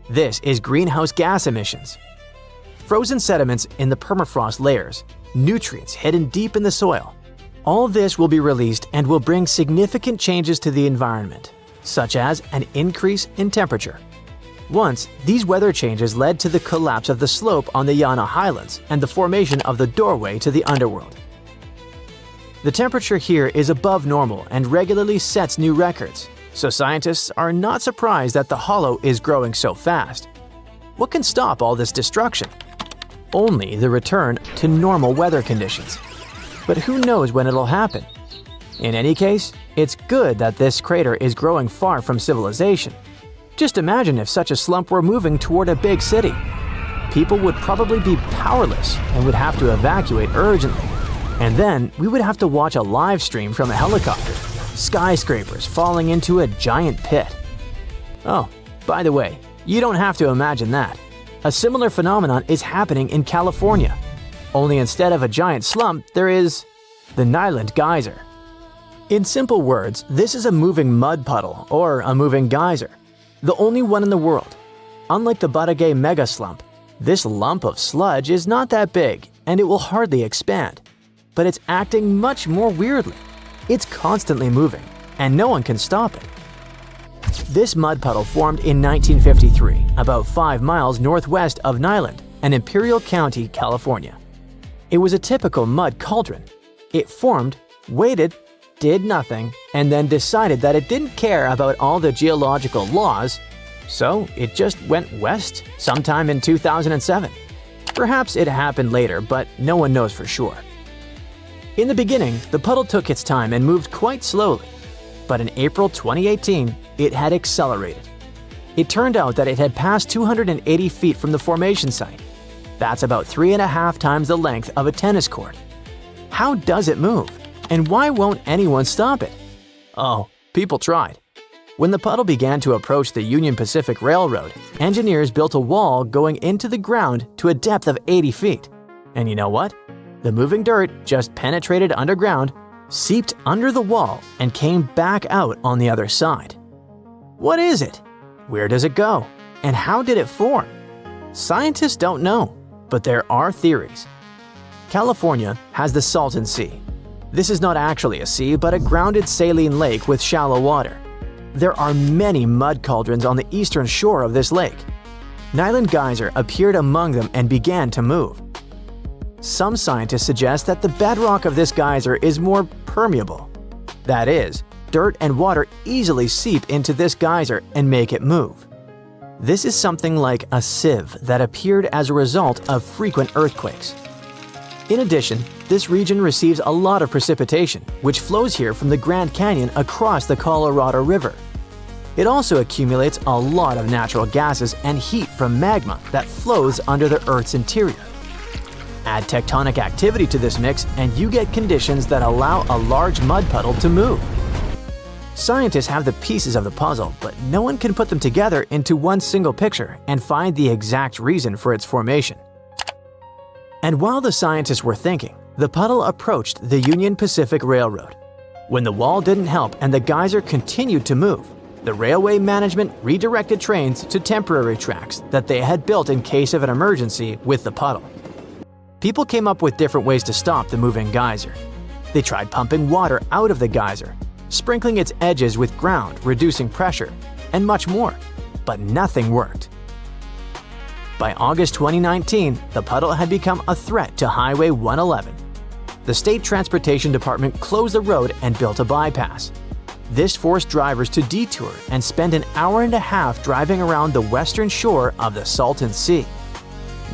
This is greenhouse gas emissions. Frozen sediments in the permafrost layers, nutrients hidden deep in the soil. All this will be released and will bring significant changes to the environment, such as an increase in temperature. Once, these weather changes led to the collapse of the slope on the Yana Highlands and the formation of the doorway to the underworld. The temperature here is above normal and regularly sets new records, so scientists are not surprised that the hollow is growing so fast. What can stop all this destruction? Only the return to normal weather conditions. But who knows when it'll happen? In any case, it's good that this crater is growing far from civilization. Just imagine if such a slump were moving toward a big city. People would probably be powerless and would have to evacuate urgently. And then we would have to watch a live stream from a helicopter, skyscrapers falling into a giant pit. Oh, by the way, you don't have to imagine that. A similar phenomenon is happening in California. Only instead of a giant slump, there is the Nyland Geyser. In simple words, this is a moving mud puddle or a moving geyser, the only one in the world. Unlike the Bata mega slump, this lump of sludge is not that big and it will hardly expand. But it's acting much more weirdly. It's constantly moving, and no one can stop it. This mud puddle formed in 1953, about 5 miles northwest of Nyland, an Imperial County, California. It was a typical mud cauldron. It formed, waited, did nothing, and then decided that it didn't care about all the geological laws, so it just went west sometime in 2007. Perhaps it happened later, but no one knows for sure. In the beginning, the puddle took its time and moved quite slowly, but in April 2018, it had accelerated. It turned out that it had passed 280 feet from the formation site. That's about 3.5 times the length of a tennis court. How does it move? And why won't anyone stop it? Oh, people tried. When the puddle began to approach the Union Pacific Railroad, engineers built a wall going into the ground to a depth of 80 feet. And you know what? The moving dirt just penetrated underground, seeped under the wall, and came back out on the other side. What is it? Where does it go? And how did it form? Scientists don't know, but there are theories. California has the Salton Sea. This is not actually a sea, but a grounded saline lake with shallow water. There are many mud cauldrons on the eastern shore of this lake. Nyland Geyser appeared among them and began to move. Some scientists suggest that the bedrock of this geyser is more permeable. That is, dirt and water easily seep into this geyser and make it move. This is something like a sieve that appeared as a result of frequent earthquakes. In addition, this region receives a lot of precipitation, which flows here from the Grand Canyon across the Colorado River. It also accumulates a lot of natural gases and heat from magma that flows under the Earth's interior. Add tectonic activity to this mix and you get conditions that allow a large mud puddle to move. Scientists have the pieces of the puzzle, but no one can put them together into one single picture and find the exact reason for its formation. And while the scientists were thinking, the puddle approached the Union Pacific Railroad. When the wall didn't help and the geyser continued to move, the railway management redirected trains to temporary tracks that they had built in case of an emergency with the puddle. People came up with different ways to stop the moving geyser. They tried pumping water out of the geyser, sprinkling its edges with ground, reducing pressure, and much more, but nothing worked. By August 2019, the puddle had become a threat to Highway 111. The State Transportation Department closed the road and built a bypass. This forced drivers to detour and spend an hour and a half driving around the western shore of the Salton Sea.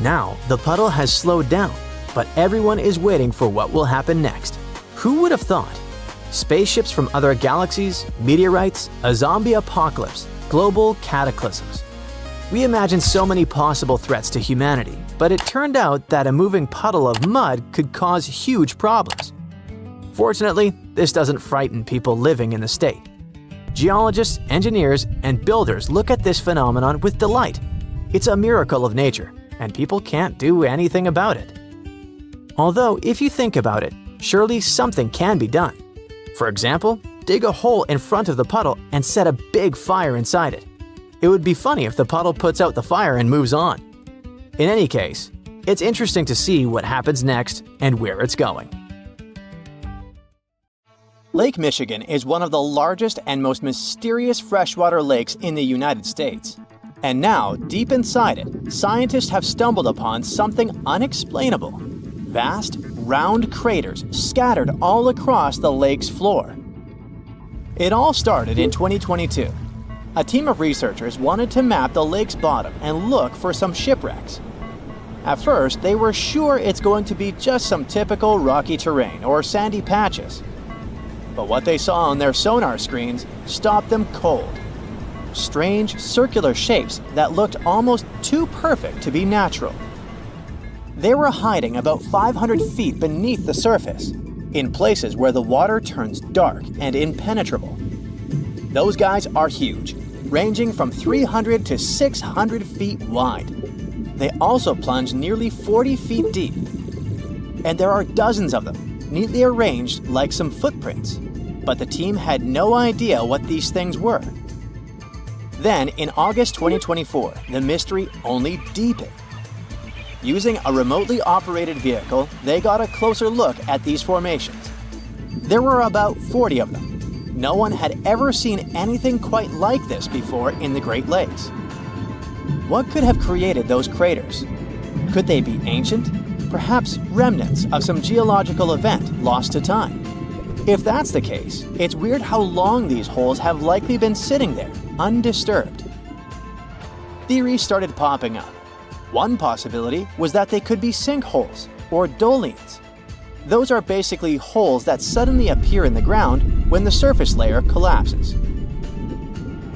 Now, the puddle has slowed down, but everyone is waiting for what will happen next. Who would have thought? Spaceships from other galaxies, meteorites, a zombie apocalypse, global cataclysms. We imagined so many possible threats to humanity, but it turned out that a moving puddle of mud could cause huge problems. Fortunately, this doesn't frighten people living in the state. Geologists, engineers, and builders look at this phenomenon with delight. It's a miracle of nature, and people can't do anything about it. Although, if you think about it, surely something can be done. For example, dig a hole in front of the puddle and set a big fire inside it. It would be funny if the puddle puts out the fire and moves on. In any case, it's interesting to see what happens next and where it's going. Lake Michigan is one of the largest and most mysterious freshwater lakes in the United States. And now, deep inside it, scientists have stumbled upon something unexplainable. Vast, round craters scattered all across the lake's floor. It all started in 2022. A team of researchers wanted to map the lake's bottom and look for some shipwrecks. At first, they were sure it's going to be just some typical rocky terrain or sandy patches. But what they saw on their sonar screens stopped them cold. Strange, circular shapes that looked almost too perfect to be natural. They were hiding about 500 feet beneath the surface, in places where the water turns dark and impenetrable. Those guys are huge, ranging from 300 to 600 feet wide. They also plunge nearly 40 feet deep. And there are dozens of them, neatly arranged like some footprints. But the team had no idea what these things were. Then, in August 2024, the mystery only deepened. Using a remotely operated vehicle, they got a closer look at these formations. There were about 40 of them. No one had ever seen anything quite like this before in the Great Lakes. What could have created those craters? Could they be ancient? Perhaps remnants of some geological event lost to time? If that's the case, it's weird how long these holes have likely been sitting there, undisturbed. Theories started popping up. One possibility was that they could be sinkholes, or dolines. Those are basically holes that suddenly appear in the ground when the surface layer collapses.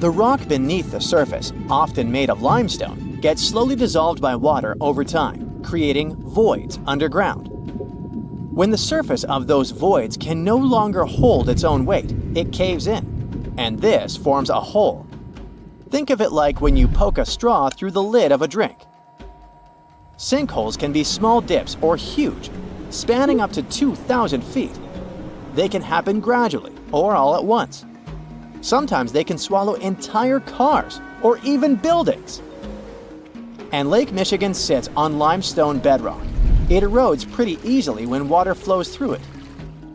The rock beneath the surface, often made of limestone, gets slowly dissolved by water over time, creating voids underground. When the surface of those voids can no longer hold its own weight, it caves in, and this forms a hole. Think of it like when you poke a straw through the lid of a drink. Sinkholes can be small dips or huge, spanning up to 2,000 feet. They can happen gradually or all at once. Sometimes they can swallow entire cars or even buildings. And Lake Michigan sits on limestone bedrock. It erodes pretty easily when water flows through it.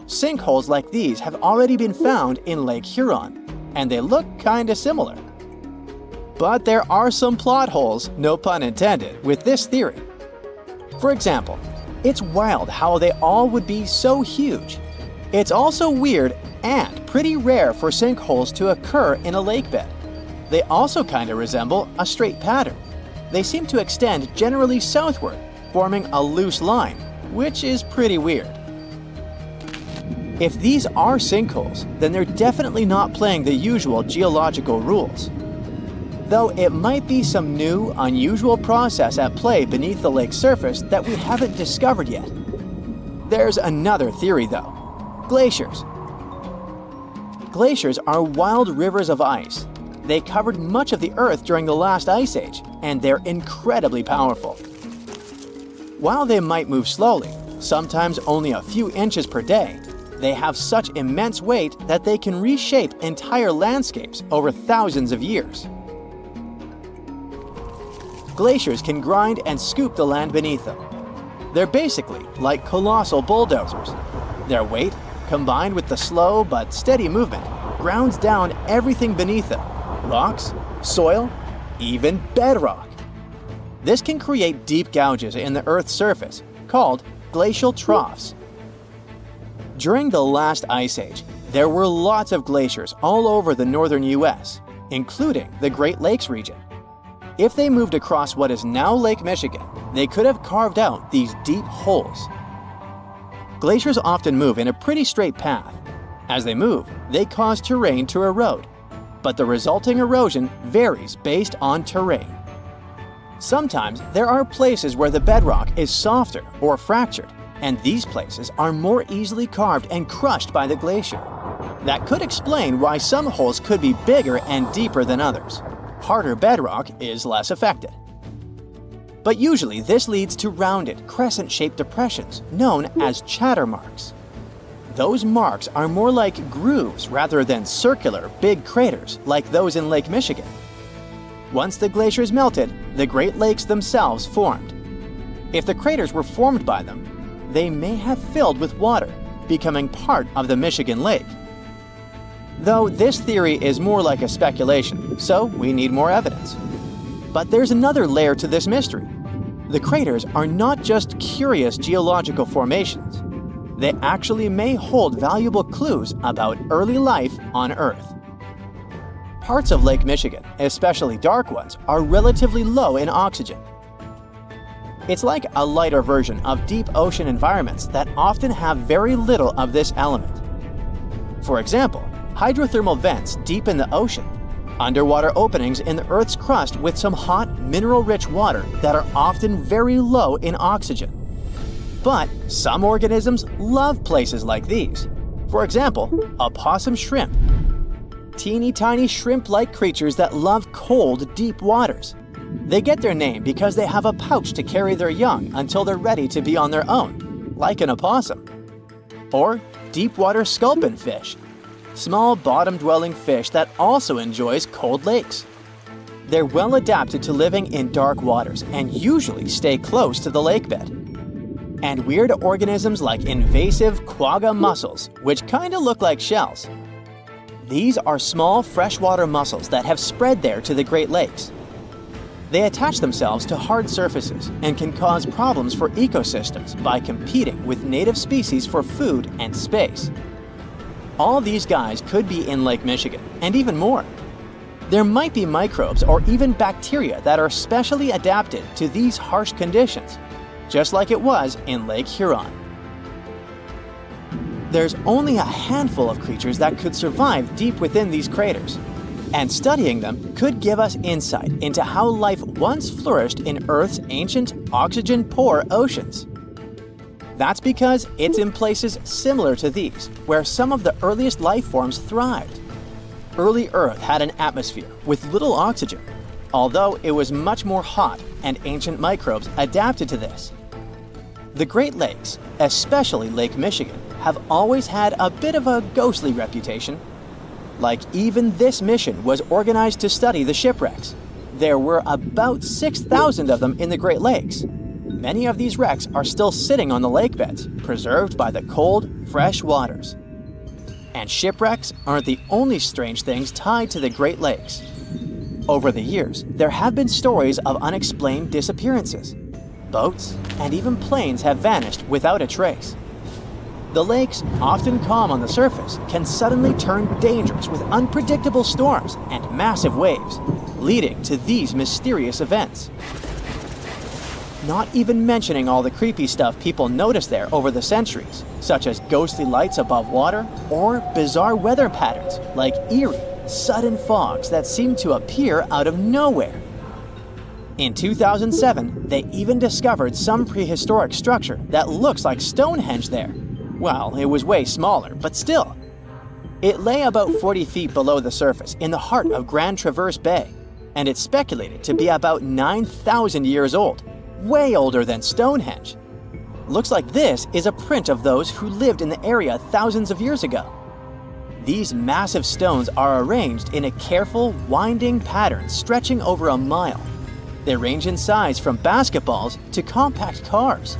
sinkholes like these have already been found in Lake Huron, and they look kinda similar. But there are some plot holes, no pun intended, with this theory. For example, it's wild how they all would be so huge. It's also weird and pretty rare for sinkholes to occur in a lake bed. They also kinda resemble a straight pattern. They seem to extend generally southward, forming a loose line, which is pretty weird. If these are sinkholes, then they're definitely not playing the usual geological rules. Though it might be some new, unusual process at play beneath the lake's surface that we haven't discovered yet. There's another theory though. Glaciers. Glaciers are wild rivers of ice. They covered much of the Earth during the last ice age, and they're incredibly powerful. While they might move slowly, sometimes only a few inches per day, they have such immense weight that they can reshape entire landscapes over thousands of years. Glaciers can grind and scoop the land beneath them. They're basically like colossal bulldozers. Their weight, combined with the slow but steady movement, grounds down everything beneath them: rocks, soil, even bedrock. This can create deep gouges in the Earth's surface, called glacial troughs. During the last ice age, there were lots of glaciers all over the northern US, including the Great Lakes region. If they moved across what is now Lake Michigan, they could have carved out these deep holes. Glaciers often move in a pretty straight path. As they move, they cause terrain to erode, but the resulting erosion varies based on terrain. Sometimes there are places where the bedrock is softer or fractured, and these places are more easily carved and crushed by the glacier. That could explain why some holes could be bigger and deeper than others. Harder bedrock is less affected. But usually this leads to rounded, crescent-shaped depressions known as chatter marks. Those marks are more like grooves rather than circular, big craters like those in Lake Michigan. Once the glaciers melted, the Great Lakes themselves formed. If the craters were formed by them, they may have filled with water, becoming part of the Michigan Lake. Though this theory is more like a speculation, so we need more evidence. But there's another layer to this mystery. The craters are not just curious geological formations. They actually may hold valuable clues about early life on Earth. Parts of Lake Michigan, especially dark ones, are relatively low in oxygen. It's like a lighter version of deep ocean environments that often have very little of this element. For example, hydrothermal vents deep in the ocean, underwater openings in the Earth's crust with some hot, mineral-rich water that are often very low in oxygen. But some organisms love places like these. For example, opossum shrimp. Teeny tiny shrimp-like creatures that love cold, deep waters. They get their name because they have a pouch to carry their young until they're ready to be on their own, like an opossum. Or deep-water sculpin fish, small bottom-dwelling fish that also enjoys cold lakes. They're well adapted to living in dark waters and usually stay close to the lake bed. And weird organisms like invasive quagga mussels, which kinda look like shells. These are small freshwater mussels that have spread there to the Great Lakes. They attach themselves to hard surfaces and can cause problems for ecosystems by competing with native species for food and space. All these guys could be in Lake Michigan, and even more. There might be microbes or even bacteria that are specially adapted to these harsh conditions, just like it was in Lake Huron. There's only a handful of creatures that could survive deep within these craters, and studying them could give us insight into how life once flourished in Earth's ancient, oxygen-poor oceans. That's because it's in places similar to these, where some of the earliest life forms thrived. Early Earth had an atmosphere with little oxygen, although it was much more hot, and ancient microbes adapted to this. The Great Lakes, especially Lake Michigan, have always had a bit of a ghostly reputation. Like even this mission was organized to study the shipwrecks. There were about 6,000 of them in the Great Lakes. Many of these wrecks are still sitting on the lake beds, preserved by the cold, fresh waters. And shipwrecks aren't the only strange things tied to the Great Lakes. Over the years, there have been stories of unexplained disappearances. Boats and even planes have vanished without a trace. The lakes, often calm on the surface, can suddenly turn dangerous with unpredictable storms and massive waves, leading to these mysterious events. Not even mentioning all the creepy stuff people notice there over the centuries, such as ghostly lights above water or bizarre weather patterns like eerie, sudden fogs that seem to appear out of nowhere. In 2007, they even discovered some prehistoric structure that looks like Stonehenge there. Well, it was way smaller, but still. It lay about 40 feet below the surface in the heart of Grand Traverse Bay, and it's speculated to be about 9,000 years old, way older than Stonehenge. Looks like this is a print of those who lived in the area thousands of years ago. These massive stones are arranged in a careful, winding pattern stretching over a mile. They range in size from basketballs to compact cars.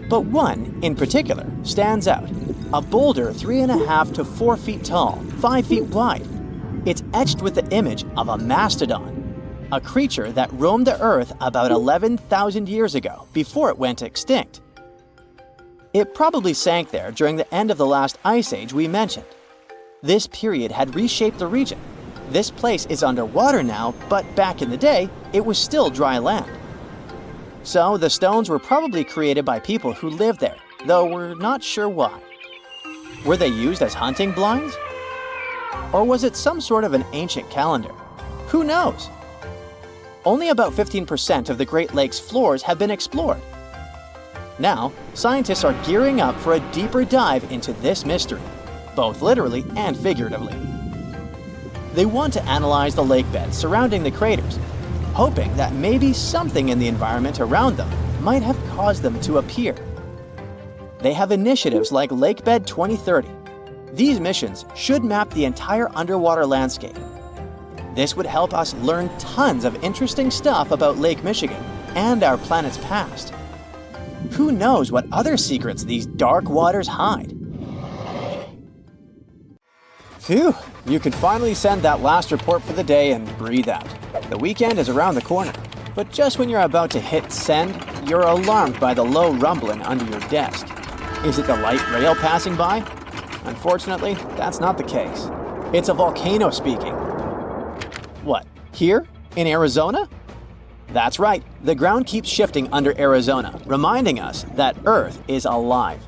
But one, in particular, stands out. A boulder 3.5 to 4 feet tall, 5 feet wide. It's etched with the image of a mastodon, a creature that roamed the Earth about 11,000 years ago before it went extinct. It probably sank there during the end of the last ice age we mentioned. This period had reshaped the region. This place is underwater now, but back in the day, it was still dry land. So the stones were probably created by people who lived there, though we're not sure why. Were they used as hunting blinds? Or was it some sort of an ancient calendar? Who knows? Only about 15% of the Great Lakes floors have been explored. Now, scientists are gearing up for a deeper dive into this mystery, both literally and figuratively. They want to analyze the lake beds surrounding the craters, hoping that maybe something in the environment around them might have caused them to appear. They have initiatives like Lakebed 2030. These missions should map the entire underwater landscape. This would help us learn tons of interesting stuff about Lake Michigan and our planet's past. Who knows what other secrets these dark waters hide? Phew, you can finally send that last report for the day and breathe out. The weekend is around the corner, but just when you're about to hit send, you're alarmed by the low rumbling under your desk. Is it the light rail passing by? Unfortunately, that's not the case. It's a volcano speaking. What, here? In Arizona? That's right, the ground keeps shifting under Arizona, reminding us that Earth is alive.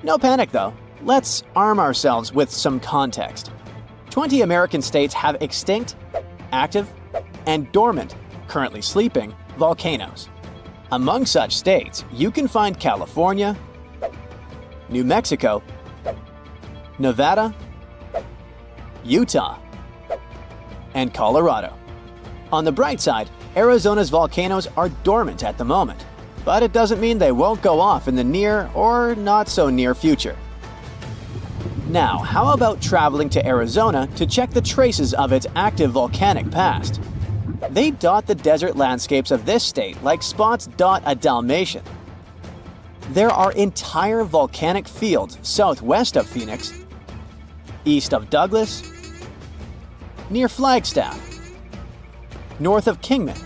No panic though. Let's arm ourselves with some context. 20 American states have extinct, active, and dormant, currently sleeping, volcanoes. Among such states, you can find California, New Mexico, Nevada, Utah, and Colorado. On the bright side, Arizona's volcanoes are dormant at the moment, but it doesn't mean they won't go off in the near or not so near future. Now, how about traveling to Arizona to check the traces of its active volcanic past? They dot the desert landscapes of this state like spots dot a Dalmatian. There are entire volcanic fields southwest of Phoenix, east of Douglas, near Flagstaff, north of Kingman,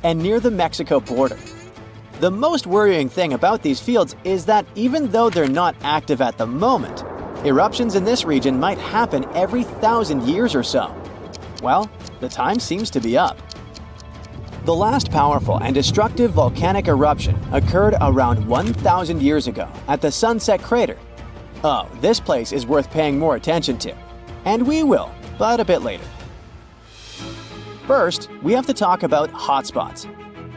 and near the Mexico border. The most worrying thing about these fields is that even though they're not active at the moment, eruptions in this region might happen every 1,000 years or so. Well, the time seems to be up. The last powerful and destructive volcanic eruption occurred around 1,000 years ago at the Sunset Crater. Oh, this place is worth paying more attention to. And we will, but a bit later. First, we have to talk about hotspots.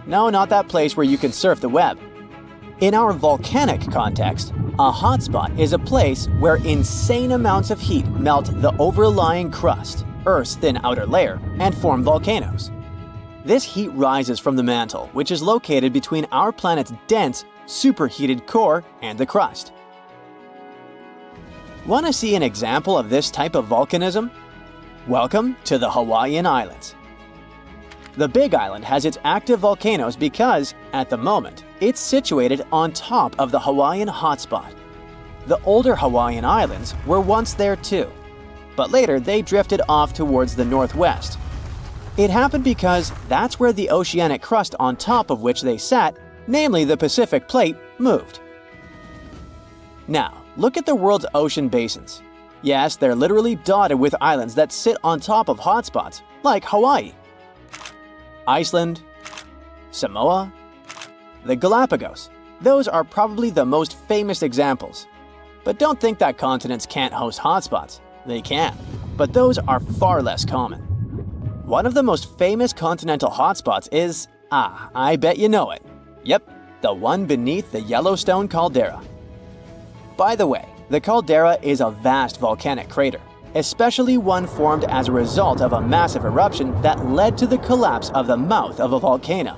No, not that place where you can surf the web. In our volcanic context, a hotspot is a place where insane amounts of heat melt the overlying crust, Earth's thin outer layer, and form volcanoes. This heat rises from the mantle, which is located between our planet's dense, superheated core and the crust. Want to see an example of this type of volcanism? Welcome to the Hawaiian Islands. The Big Island has its active volcanoes because, at the moment, it's situated on top of the Hawaiian hotspot. The older Hawaiian islands were once there too, but later they drifted off towards the northwest. It happened because that's where the oceanic crust on top of which they sat, namely the Pacific Plate, moved. Now, look at the world's ocean basins. Yes, they're literally dotted with islands that sit on top of hotspots, like Hawaii, Iceland, Samoa, the Galapagos. Those are probably the most famous examples. But don't think that continents can't host hotspots. They can, but those are far less common. One of the most famous continental hotspots is, I bet you know it. Yep, the one beneath the Yellowstone caldera. By the way, the caldera is a vast volcanic crater, especially one formed as a result of a massive eruption that led to the collapse of the mouth of a volcano.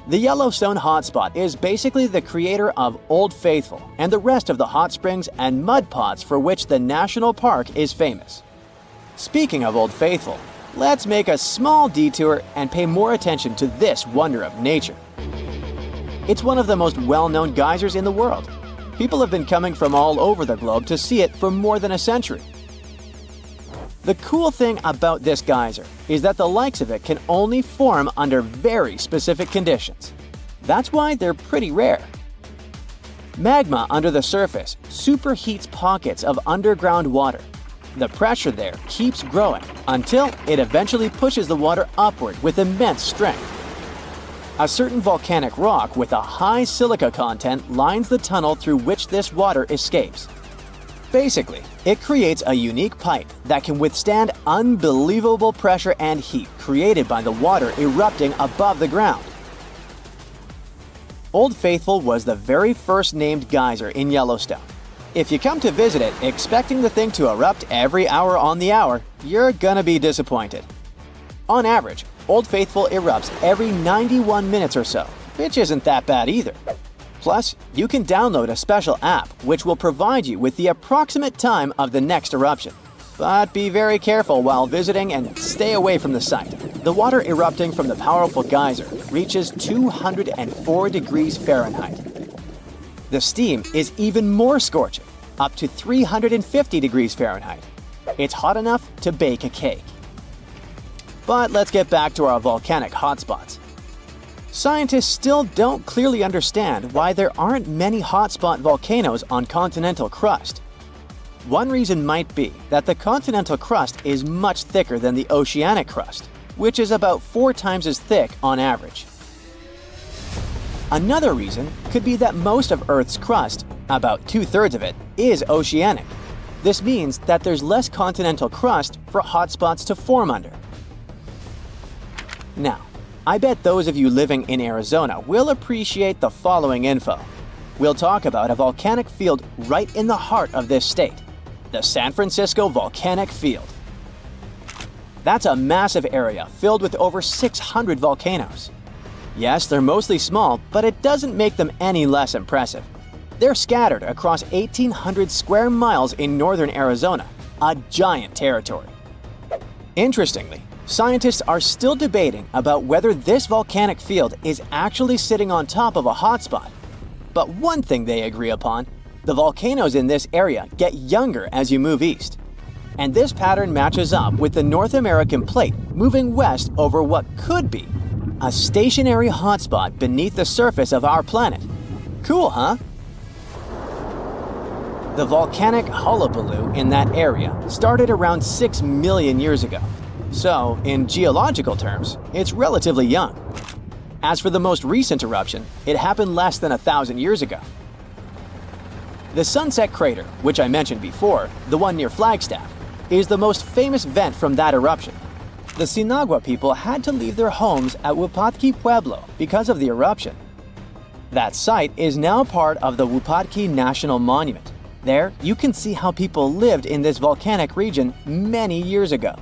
The Yellowstone hotspot is basically the creator of Old Faithful and the rest of the hot springs and mud pots for which the national park is famous. Speaking of Old Faithful, let's make a small detour and pay more attention to this wonder of nature. It's one of the most well-known geysers in the world. People have been coming from all over the globe to see it for more than a century. The cool thing about this geyser is that the likes of it can only form under very specific conditions. That's why they're pretty rare. Magma under the surface superheats pockets of underground water. The pressure there keeps growing until it eventually pushes the water upward with immense strength. A certain volcanic rock with a high silica content lines the tunnel through which this water escapes. Basically, it creates a unique pipe that can withstand unbelievable pressure and heat created by the water erupting above the ground. Old Faithful was the very first named geyser in Yellowstone. If you come to visit it expecting the thing to erupt every hour on the hour, you're gonna be disappointed. On average, Old Faithful erupts every 91 minutes or so, which isn't that bad either. Plus, you can download a special app which will provide you with the approximate time of the next eruption. But be very careful while visiting and stay away from the site. The water erupting from the powerful geyser reaches 204 degrees Fahrenheit. The steam is even more scorching, up to 350 degrees Fahrenheit. It's hot enough to bake a cake. But let's get back to our volcanic hotspots. Scientists still don't clearly understand why there aren't many hotspot volcanoes on continental crust. One reason might be that the continental crust is much thicker than the oceanic crust, which is about 4 times as thick on average. Another reason could be that most of Earth's crust, about 2/3 of it, is oceanic. This means that there's less continental crust for hotspots to form under. Now, I bet those of you living in Arizona will appreciate the following info. We'll talk about a volcanic field right in the heart of this state, the San Francisco Volcanic Field. That's a massive area filled with over 600 volcanoes. Yes, they're mostly small, but it doesn't make them any less impressive. They're scattered across 1,800 square miles in northern Arizona, a giant territory. Interestingly, scientists are still debating about whether this volcanic field is actually sitting on top of a hotspot. But one thing they agree upon, the volcanoes in this area get younger as you move east. And this pattern matches up with the North American plate moving west over what could be a stationary hotspot beneath the surface of our planet. Cool, huh? The volcanic hullabaloo in that area started around 6 million years ago. So, in geological terms, it's relatively young. As for the most recent eruption, it happened less than 1,000 years ago. The Sunset Crater, which I mentioned before, the one near Flagstaff, is the most famous vent from that eruption. The Sinagua people had to leave their homes at Wupatki Pueblo because of the eruption. That site is now part of the Wupatki National Monument. There, you can see how people lived in this volcanic region many years ago.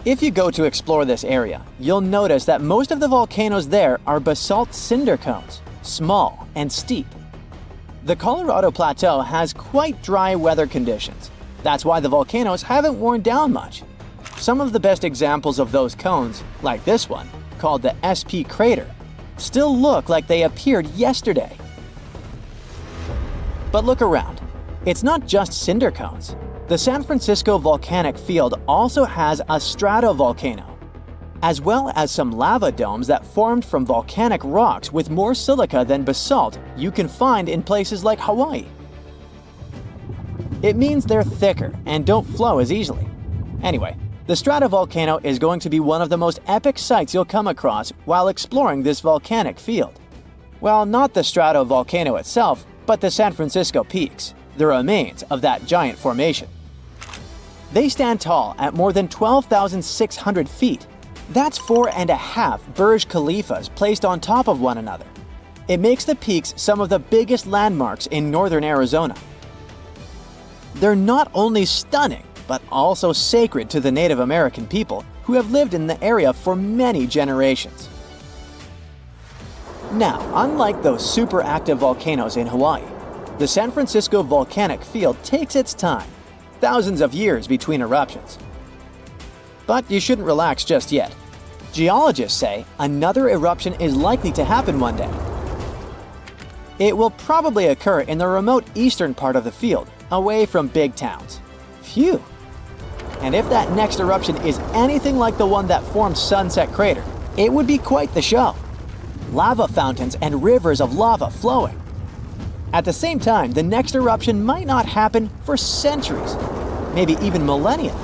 If you go to explore this area, you'll notice that most of the volcanoes there are basalt cinder cones, small and steep. The Colorado Plateau has quite dry weather conditions. That's why the volcanoes haven't worn down much. Some of the best examples of those cones, like this one, called the SP crater, still look like they appeared yesterday. But look around. It's not just cinder cones. The San Francisco volcanic field also has a stratovolcano, as well as some lava domes that formed from volcanic rocks with more silica than basalt you can find in places like Hawaii. It means they're thicker and don't flow as easily. Anyway, the stratovolcano is going to be one of the most epic sights you'll come across while exploring this volcanic field. Well, not the stratovolcano itself, but the San Francisco peaks, the remains of that giant formation. They stand tall at more than 12,600 feet. That's 4.5 Burj Khalifas placed on top of one another. It makes the peaks some of the biggest landmarks in northern Arizona. They're not only stunning, but also sacred to the Native American people who have lived in the area for many generations. Now, unlike those super active volcanoes in Hawaii, the San Francisco volcanic field takes its time, thousands of years between eruptions. But you shouldn't relax just yet. Geologists say another eruption is likely to happen one day. It will probably occur in the remote eastern part of the field, away from big towns. Phew! And if that next eruption is anything like the one that formed Sunset Crater, it would be quite the show. Lava fountains and rivers of lava flowing. At the same time, the next eruption might not happen for centuries, maybe even millennia.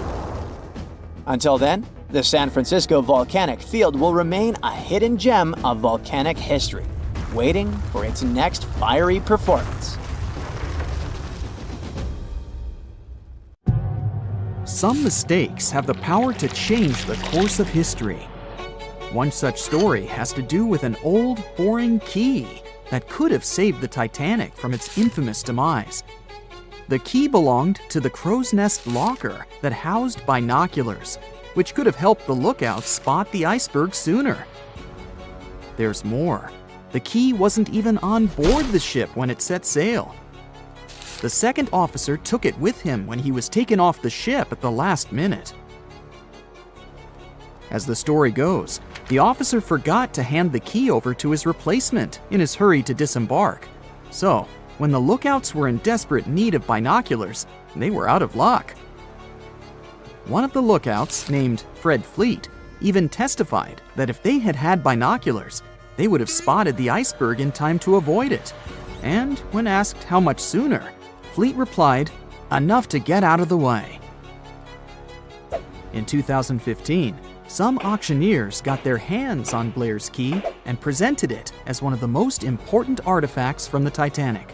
Until then, the San Francisco volcanic field will remain a hidden gem of volcanic history, waiting for its next fiery performance. Some mistakes have the power to change the course of history. One such story has to do with an old, boring key that could have saved the Titanic from its infamous demise. The key belonged to the crow's nest locker that housed binoculars, which could have helped the lookouts spot the iceberg sooner. There's more. The key wasn't even on board the ship when it set sail. The second officer took it with him when he was taken off the ship at the last minute. As the story goes, the officer forgot to hand the key over to his replacement in his hurry to disembark. So, when the lookouts were in desperate need of binoculars, they were out of luck. One of the lookouts, named Fred Fleet, even testified that if they had had binoculars, they would have spotted the iceberg in time to avoid it. And when asked how much sooner, Fleet replied, "Enough to get out of the way." In 2015, some auctioneers got their hands on Blair's key and presented it as one of the most important artifacts from the Titanic.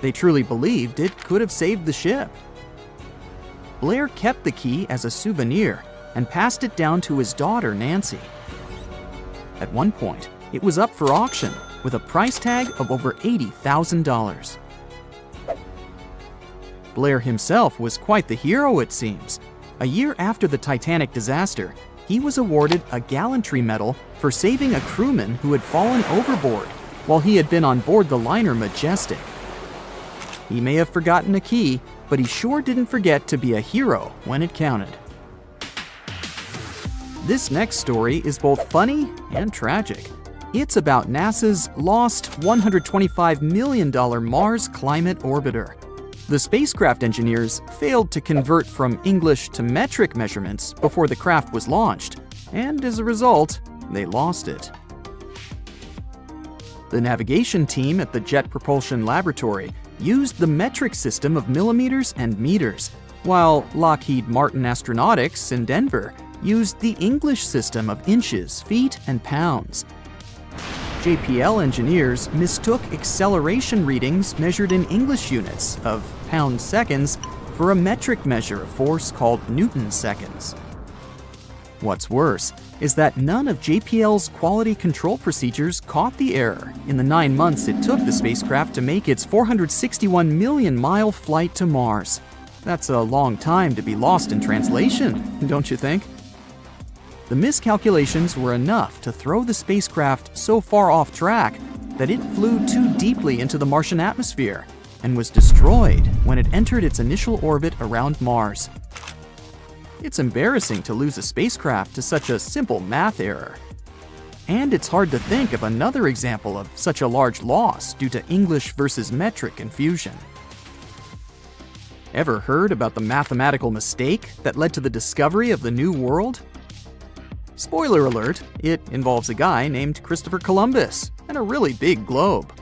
They truly believed it could have saved the ship. Blair kept the key as a souvenir and passed it down to his daughter, Nancy. At one point, it was up for auction with a price tag of over $80,000. Blair himself was quite the hero, it seems. A year after the Titanic disaster, he was awarded a gallantry medal for saving a crewman who had fallen overboard while he had been on board the liner Majestic. He may have forgotten a key, but he sure didn't forget to be a hero when it counted. This next story is both funny and tragic. It's about NASA's lost $125 million Mars Climate Orbiter. The spacecraft engineers failed to convert from English to metric measurements before the craft was launched, and as a result, they lost it. The navigation team at the Jet Propulsion Laboratory used the metric system of millimeters and meters, while Lockheed Martin Astronautics in Denver used the English system of inches, feet, and pounds. JPL engineers mistook acceleration readings measured in English units of pound-seconds for a metric measure of force called Newton-seconds. What's worse is that none of JPL's quality control procedures caught the error in the 9 months it took the spacecraft to make its 461 million-mile flight to Mars. That's a long time to be lost in translation, don't you think? The miscalculations were enough to throw the spacecraft so far off track that it flew too deeply into the Martian atmosphere and was destroyed when it entered its initial orbit around Mars. It's embarrassing to lose a spacecraft to such a simple math error. And it's hard to think of another example of such a large loss due to English versus metric confusion. Ever heard about the mathematical mistake that led to the discovery of the New World? Spoiler alert, it involves a guy named Christopher Columbus and a really big globe.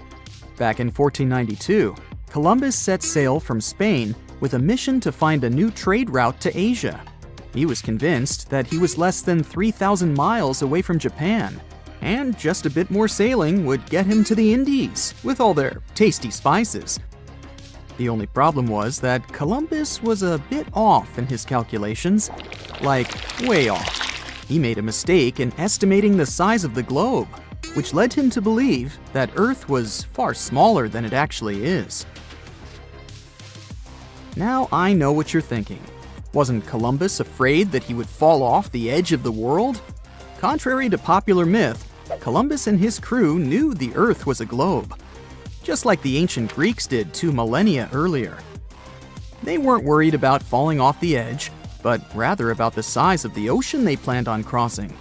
Back in 1492, Columbus set sail from Spain with a mission to find a new trade route to Asia. He was convinced that he was less than 3,000 miles away from Japan, and just a bit more sailing would get him to the Indies with all their tasty spices. The only problem was that Columbus was a bit off in his calculations, like way off. He made a mistake in estimating the size of the globe, which led him to believe that Earth was far smaller than it actually is. Now I know what you're thinking. Wasn't Columbus afraid that he would fall off the edge of the world? Contrary to popular myth, Columbus and his crew knew the Earth was a globe, just like the ancient Greeks did 2 millennia earlier. They weren't worried about falling off the edge, but rather about the size of the ocean they planned on crossing.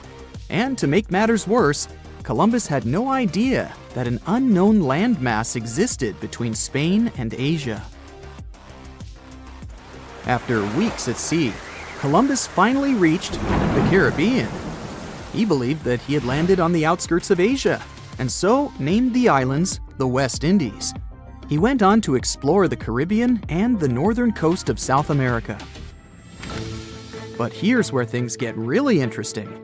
And to make matters worse, Columbus had no idea that an unknown landmass existed between Spain and Asia. After weeks at sea, Columbus finally reached the Caribbean. He believed that he had landed on the outskirts of Asia, and so named the islands the West Indies. He went on to explore the Caribbean and the northern coast of South America. But here's where things get really interesting.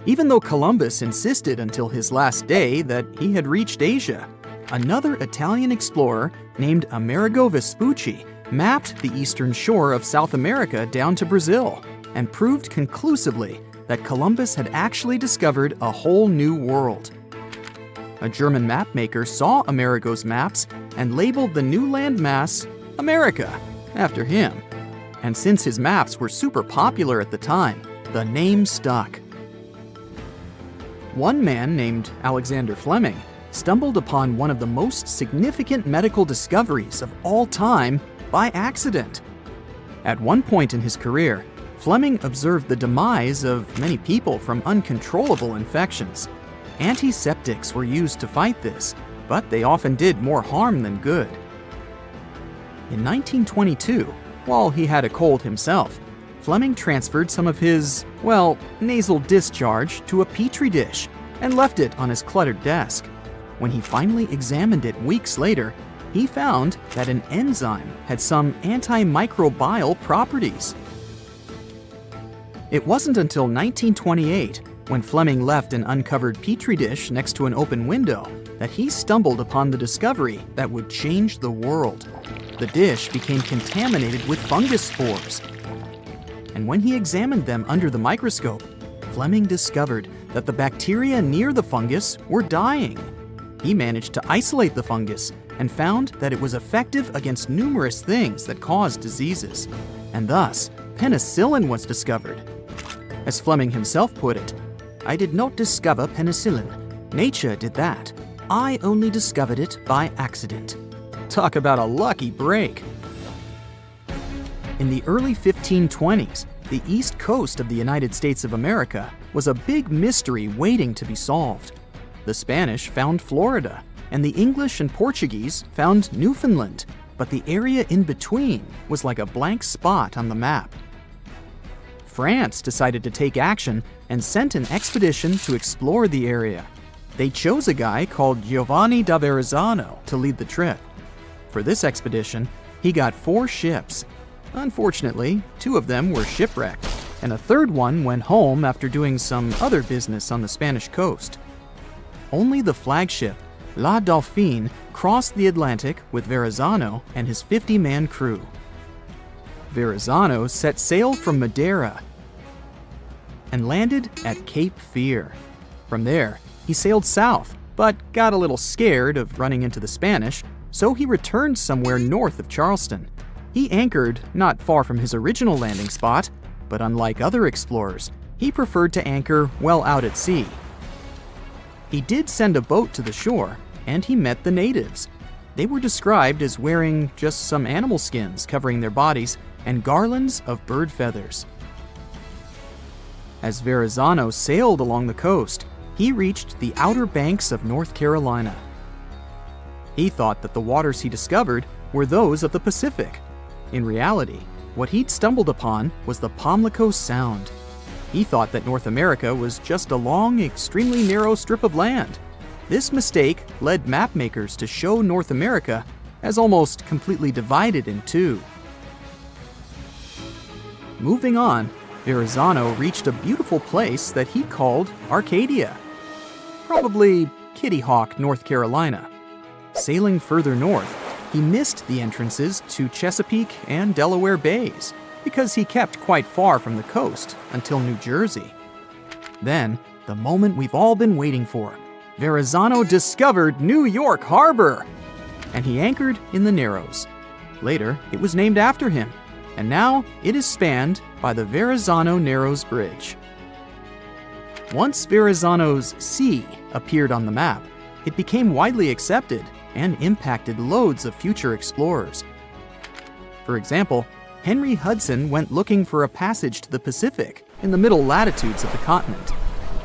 Even though Columbus insisted until his last day that he had reached Asia, another Italian explorer named Amerigo Vespucci mapped the eastern shore of South America down to Brazil and proved conclusively that Columbus had actually discovered a whole new world. A German mapmaker saw Amerigo's maps and labeled the new landmass America after him. And since his maps were super popular at the time, the name stuck. One man named Alexander Fleming stumbled upon one of the most significant medical discoveries of all time by accident. At one point in his career, Fleming observed the demise of many people from uncontrollable infections. Antiseptics were used to fight this, but they often did more harm than good. In 1922, while he had a cold himself, Fleming transferred some of his, nasal discharge to a petri dish and left it on his cluttered desk. When he finally examined it weeks later, he found that an enzyme had some antimicrobial properties. It wasn't until 1928, when Fleming left an uncovered petri dish next to an open window, that he stumbled upon the discovery that would change the world. The dish became contaminated with fungus spores. And when he examined them under the microscope, Fleming discovered that the bacteria near the fungus were dying. He managed to isolate the fungus and found that it was effective against numerous things that caused diseases. And thus, penicillin was discovered. As Fleming himself put it, "I did not discover penicillin. Nature did that. I only discovered it by accident." Talk about a lucky break. In the early 1520s, the east coast of the United States of America was a big mystery waiting to be solved. The Spanish found Florida, and the English and Portuguese found Newfoundland, but the area in between was like a blank spot on the map. France decided to take action and sent an expedition to explore the area. They chose a guy called Giovanni da Verrazzano to lead the trip. For this expedition, he got 4 ships. Unfortunately, 2 of them were shipwrecked, and a third one went home after doing some other business on the Spanish coast. Only the flagship, La Dauphine, crossed the Atlantic with Verrazzano and his 50-man crew. Verrazzano set sail from Madeira and landed at Cape Fear. From there, he sailed south, but got a little scared of running into the Spanish, so he returned somewhere north of Charleston. He anchored not far from his original landing spot, but unlike other explorers, he preferred to anchor well out at sea. He did send a boat to the shore, and he met the natives. They were described as wearing just some animal skins covering their bodies and garlands of bird feathers. As Verrazano sailed along the coast, he reached the outer banks of North Carolina. He thought that the waters he discovered were those of the Pacific. In reality, what he'd stumbled upon was the Pamlico Sound. He thought that North America was just a long, extremely narrow strip of land. This mistake led mapmakers to show North America as almost completely divided in two. Moving on, Verrazano reached a beautiful place that he called Arcadia. Probably Kitty Hawk, North Carolina. Sailing further north, he missed the entrances to Chesapeake and Delaware Bays because he kept quite far from the coast until New Jersey. Then, the moment we've all been waiting for, Verrazano discovered New York Harbor, and he anchored in the Narrows. Later, it was named after him, and now it is spanned by the Verrazano Narrows Bridge. Once Verrazano's sea appeared on the map, it became widely accepted and impacted loads of future explorers. For example, Henry Hudson went looking for a passage to the Pacific in the middle latitudes of the continent.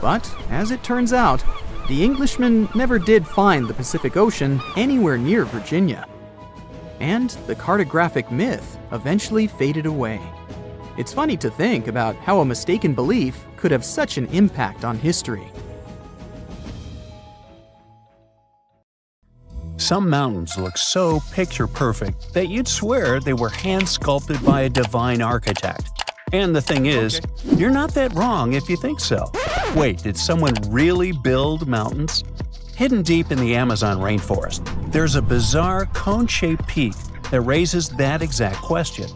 But, as it turns out, the Englishman never did find the Pacific Ocean anywhere near Virginia. And the cartographic myth eventually faded away. It's funny to think about how a mistaken belief could have such an impact on history. Some mountains look so picture-perfect that you'd swear they were hand-sculpted by a divine architect. And the thing is, you're not that wrong if you think so. Wait, did someone really build mountains? Hidden deep in the Amazon rainforest, there's a bizarre cone-shaped peak that raises that exact question.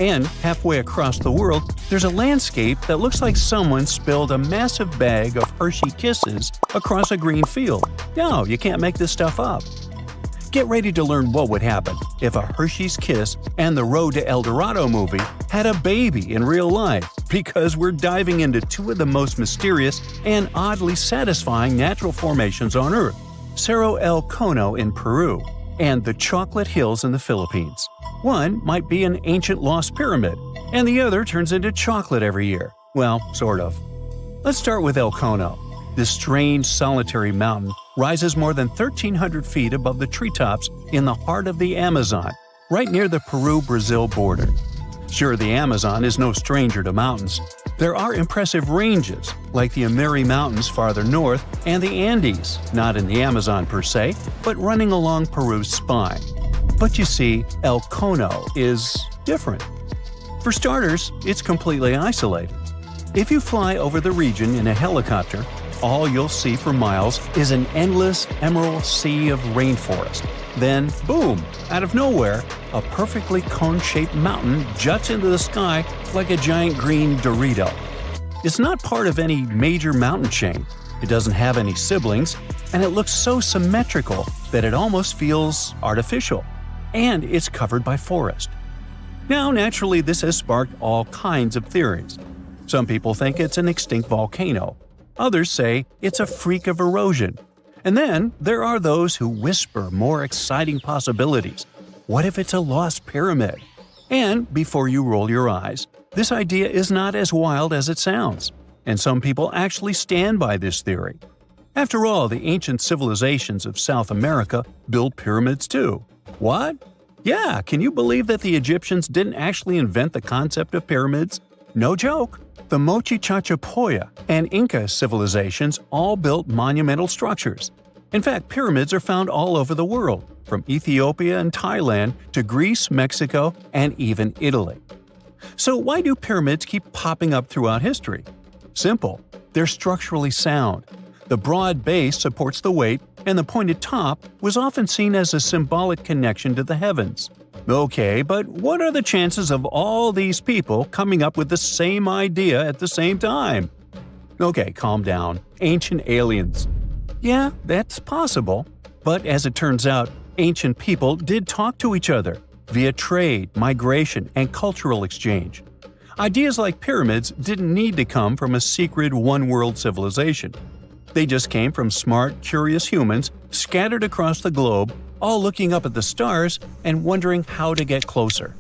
And halfway across the world, there's a landscape that looks like someone spilled a massive bag of Hershey Kisses across a green field. No, you can't make this stuff up. Get ready to learn what would happen if a Hershey's Kiss and the Road to El Dorado movie had a baby in real life, because we're diving into two of the most mysterious and oddly satisfying natural formations on Earth, Cerro El Cono in Peru and the Chocolate Hills in the Philippines. One might be an ancient lost pyramid, and the other turns into chocolate every year. Well, sort of. Let's start with El Cono. This strange, solitary mountain rises more than 1,300 feet above the treetops in the heart of the Amazon, right near the Peru-Brazil border. Sure, the Amazon is no stranger to mountains. There are impressive ranges, like the Ameri Mountains farther north and the Andes, not in the Amazon per se, but running along Peru's spine. But you see, El Cono is different. For starters, it's completely isolated. If you fly over the region in a helicopter, all you'll see for miles is an endless emerald sea of rainforest. Then, boom, out of nowhere, a perfectly cone-shaped mountain juts into the sky like a giant green Dorito. It's not part of any major mountain chain, it doesn't have any siblings, and it looks so symmetrical that it almost feels artificial. And it's covered by forest. Now, naturally, this has sparked all kinds of theories. Some people think it's an extinct volcano. Others say it's a freak of erosion. And then there are those who whisper more exciting possibilities. What if it's a lost pyramid? And before you roll your eyes, this idea is not as wild as it sounds. And some people actually stand by this theory. After all, the ancient civilizations of South America built pyramids too. What? Yeah, can you believe that the Egyptians didn't actually invent the concept of pyramids? No joke. The Mochichachapoya and Inca civilizations all built monumental structures. In fact, pyramids are found all over the world, from Ethiopia and Thailand to Greece, Mexico, and even Italy. So why do pyramids keep popping up throughout history? Simple. They're structurally sound. The broad base supports the weight, and the pointed top was often seen as a symbolic connection to the heavens. Okay, but what are the chances of all these people coming up with the same idea at the same time? Okay, calm down. Ancient aliens. Yeah, that's possible. But as it turns out, ancient people did talk to each other via trade, migration, and cultural exchange. Ideas like pyramids didn't need to come from a secret one-world civilization. They just came from smart, curious humans scattered across the globe, all looking up at the stars and wondering how to get closer.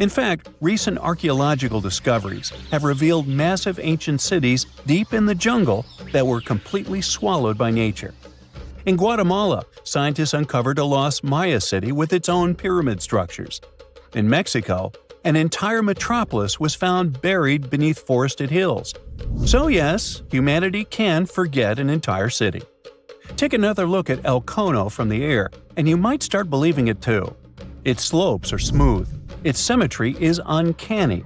In fact, recent archaeological discoveries have revealed massive ancient cities deep in the jungle that were completely swallowed by nature. In Guatemala, scientists uncovered a lost Maya city with its own pyramid structures. In Mexico, an entire metropolis was found buried beneath forested hills. So yes, humanity can forget an entire city. Take another look at El Cono from the air, and you might start believing it too. Its slopes are smooth. Its symmetry is uncanny.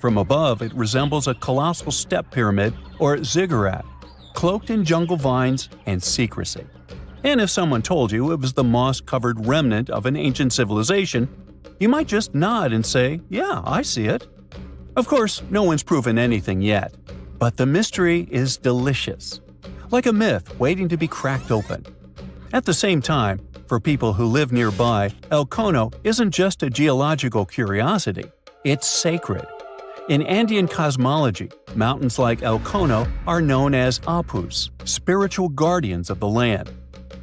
From above, it resembles a colossal step pyramid or ziggurat, cloaked in jungle vines and secrecy. And if someone told you it was the moss-covered remnant of an ancient civilization, you might just nod and say, "Yeah, I see it." Of course, no one's proven anything yet, but the mystery is delicious. Like a myth waiting to be cracked open. At the same time, for people who live nearby, El Cono isn't just a geological curiosity, it's sacred. In Andean cosmology, mountains like El Cono are known as apus, spiritual guardians of the land.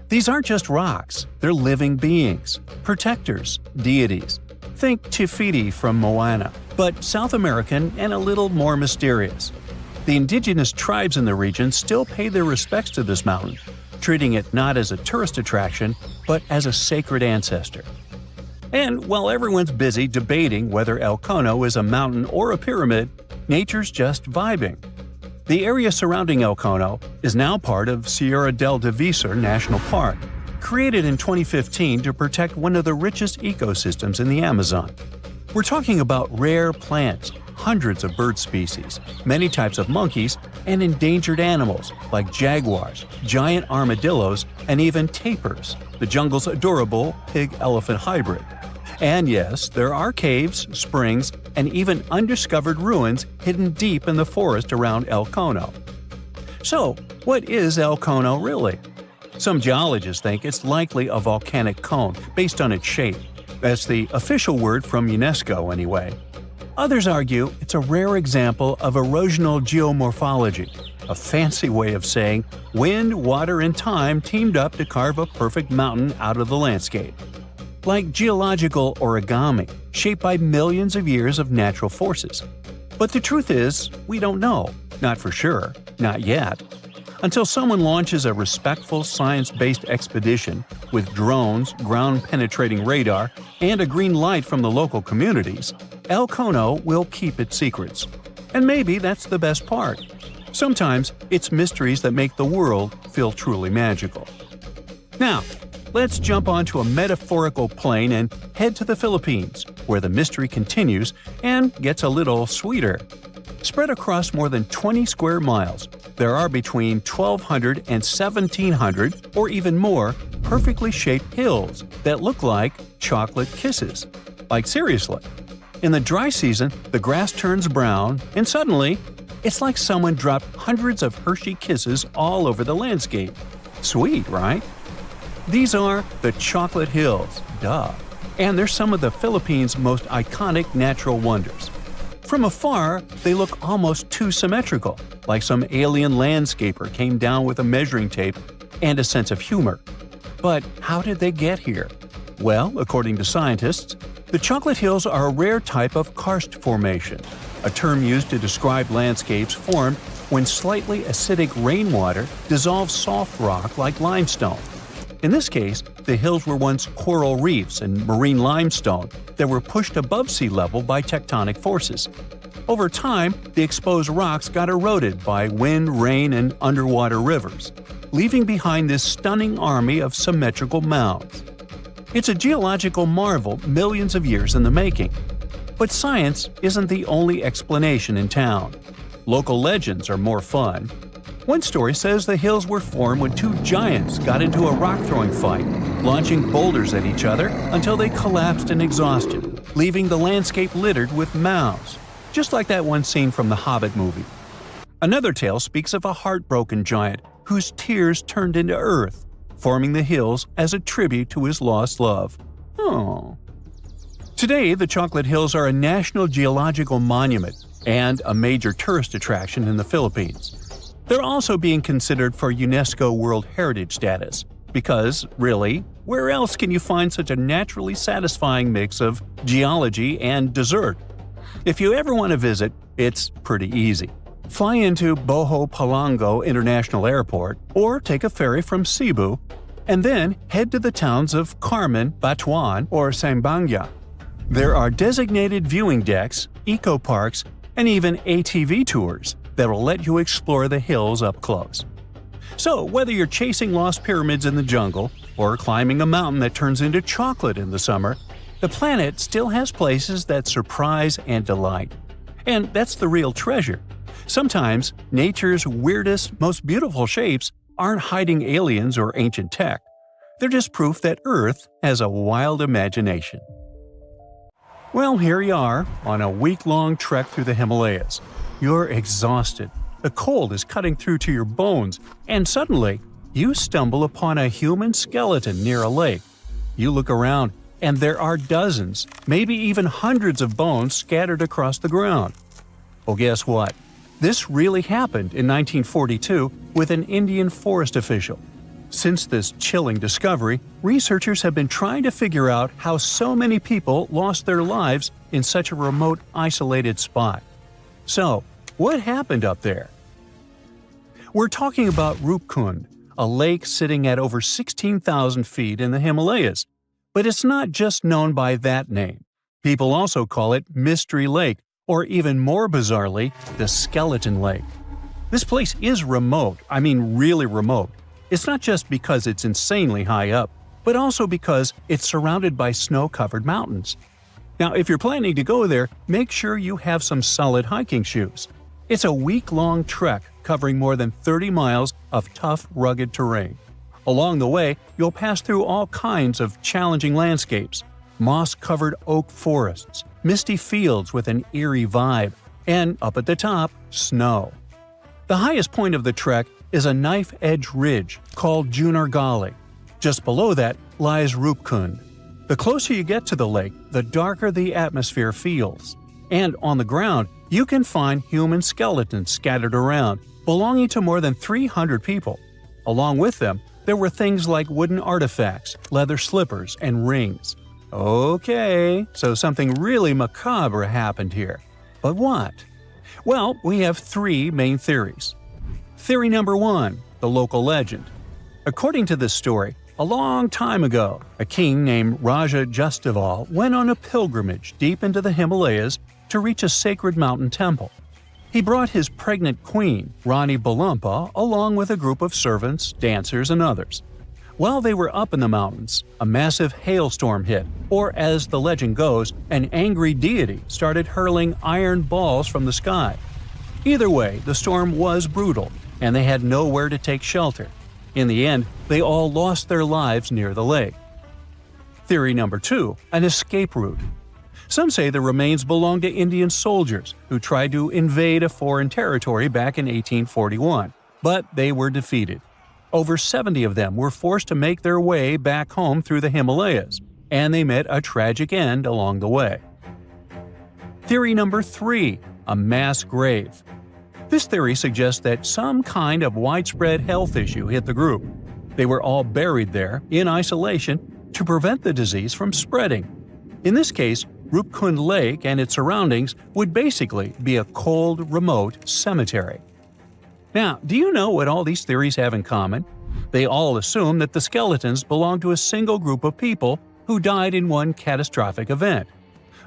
These aren't just rocks, they're living beings, protectors, deities. Think Tifiti from Moana, but South American and a little more mysterious. The indigenous tribes in the region still pay their respects to this mountain, treating it not as a tourist attraction, but as a sacred ancestor. And while everyone's busy debating whether El Cono is a mountain or a pyramid, nature's just vibing. The area surrounding El Cono is now part of Sierra del Divisor National Park, created in 2015 to protect one of the richest ecosystems in the Amazon. We're talking about rare plants, hundreds of bird species, many types of monkeys, and endangered animals like jaguars, giant armadillos, and even tapirs, the jungle's adorable pig-elephant hybrid. And yes, there are caves, springs, and even undiscovered ruins hidden deep in the forest around El Cono. So, what is El Cono really? Some geologists think it's likely a volcanic cone based on its shape. That's the official word from UNESCO anyway. Others argue it's a rare example of erosional geomorphology, a fancy way of saying wind, water, and time teamed up to carve a perfect mountain out of the landscape. Like geological origami, shaped by millions of years of natural forces. But the truth is, we don't know. Not for sure. Not yet. Until someone launches a respectful science-based expedition with drones, ground-penetrating radar, and a green light from the local communities, El Cono will keep its secrets. And maybe that's the best part. Sometimes it's mysteries that make the world feel truly magical. Now, let's jump onto a metaphorical plane and head to the Philippines, where the mystery continues and gets a little sweeter. Spread across more than 20 square miles, there are between 1,200 and 1,700, or even more, perfectly shaped hills that look like chocolate kisses. Like seriously. In the dry season, the grass turns brown, and suddenly, it's like someone dropped hundreds of Hershey kisses all over the landscape. Sweet, right? These are the Chocolate Hills, duh. And they're some of the Philippines' most iconic natural wonders. From afar, they look almost too symmetrical, like some alien landscaper came down with a measuring tape and a sense of humor. But how did they get here? Well, according to scientists, the Chocolate Hills are a rare type of karst formation, a term used to describe landscapes formed when slightly acidic rainwater dissolves soft rock like limestone. In this case, the hills were once coral reefs and marine limestone that were pushed above sea level by tectonic forces. Over time, the exposed rocks got eroded by wind, rain, and underwater rivers, leaving behind this stunning army of symmetrical mounds. It's a geological marvel millions of years in the making. But science isn't the only explanation in town. Local legends are more fun. One story says the hills were formed when two giants got into a rock-throwing fight, launching boulders at each other until they collapsed in exhaustion, leaving the landscape littered with mounds, just like that one scene from the Hobbit movie. Another tale speaks of a heartbroken giant whose tears turned into earth, forming the hills as a tribute to his lost love. Oh. Today, the Chocolate Hills are a National Geological Monument and a major tourist attraction in the Philippines. They're also being considered for UNESCO World Heritage status because, really, where else can you find such a naturally satisfying mix of geology and dessert? If you ever want to visit, it's pretty easy. Fly into Boho Palango International Airport or take a ferry from Cebu, and then head to the towns of Carmen, Batuan, or Sambanga. There are designated viewing decks, eco-parks, and even ATV tours that will let you explore the hills up close. So, whether you're chasing lost pyramids in the jungle or climbing a mountain that turns into chocolate in the summer, the planet still has places that surprise and delight. And that's the real treasure. Sometimes, nature's weirdest, most beautiful shapes aren't hiding aliens or ancient tech. They're just proof that Earth has a wild imagination. Well, here you are, on a week-long trek through the Himalayas. You're exhausted. The cold is cutting through to your bones, and suddenly, you stumble upon a human skeleton near a lake. You look around, and there are dozens, maybe even hundreds of bones scattered across the ground. Well, guess what? This really happened in 1942 with an Indian forest official. Since this chilling discovery, researchers have been trying to figure out how so many people lost their lives in such a remote, isolated spot. So, what happened up there? We're talking about Rupkund, a lake sitting at over 16,000 feet in the Himalayas. But it's not just known by that name. People also call it Mystery Lake, or even more bizarrely, the Skeleton Lake. This place is remote, I mean really remote. It's not just because it's insanely high up, but also because it's surrounded by snow-covered mountains. Now, if you're planning to go there, make sure you have some solid hiking shoes. It's a week-long trek covering more than 30 miles of tough, rugged terrain. Along the way, you'll pass through all kinds of challenging landscapes: moss-covered oak forests, misty fields with an eerie vibe, and up at the top, snow. The highest point of the trek is a knife-edge ridge called Junargali. Just below that lies Rupkund. The closer you get to the lake, the darker the atmosphere feels. And on the ground, you can find human skeletons scattered around, belonging to more than 300 people. Along with them, there were things like wooden artifacts, leather slippers, and rings. Okay, so something really macabre happened here. But what? Well, we have three main theories. Theory number 1, the local legend. According to this story, a long time ago, a king named Raja Justival went on a pilgrimage deep into the Himalayas to reach a sacred mountain temple. He brought his pregnant queen, Rani Balumpa, along with a group of servants, dancers, and others. While they were up in the mountains, a massive hailstorm hit, or as the legend goes, an angry deity started hurling iron balls from the sky. Either way, the storm was brutal, and they had nowhere to take shelter. In the end, they all lost their lives near the lake. Theory number 2, an escape route. Some say the remains belong to Indian soldiers who tried to invade a foreign territory back in 1841, but they were defeated. Over 70 of them were forced to make their way back home through the Himalayas, and they met a tragic end along the way. Theory number 3, a mass grave. This theory suggests that some kind of widespread health issue hit the group. They were all buried there, in isolation, to prevent the disease from spreading. In this case, Rupkund Lake and its surroundings would basically be a cold, remote cemetery. Now, do you know what all these theories have in common? They all assume that the skeletons belong to a single group of people who died in one catastrophic event.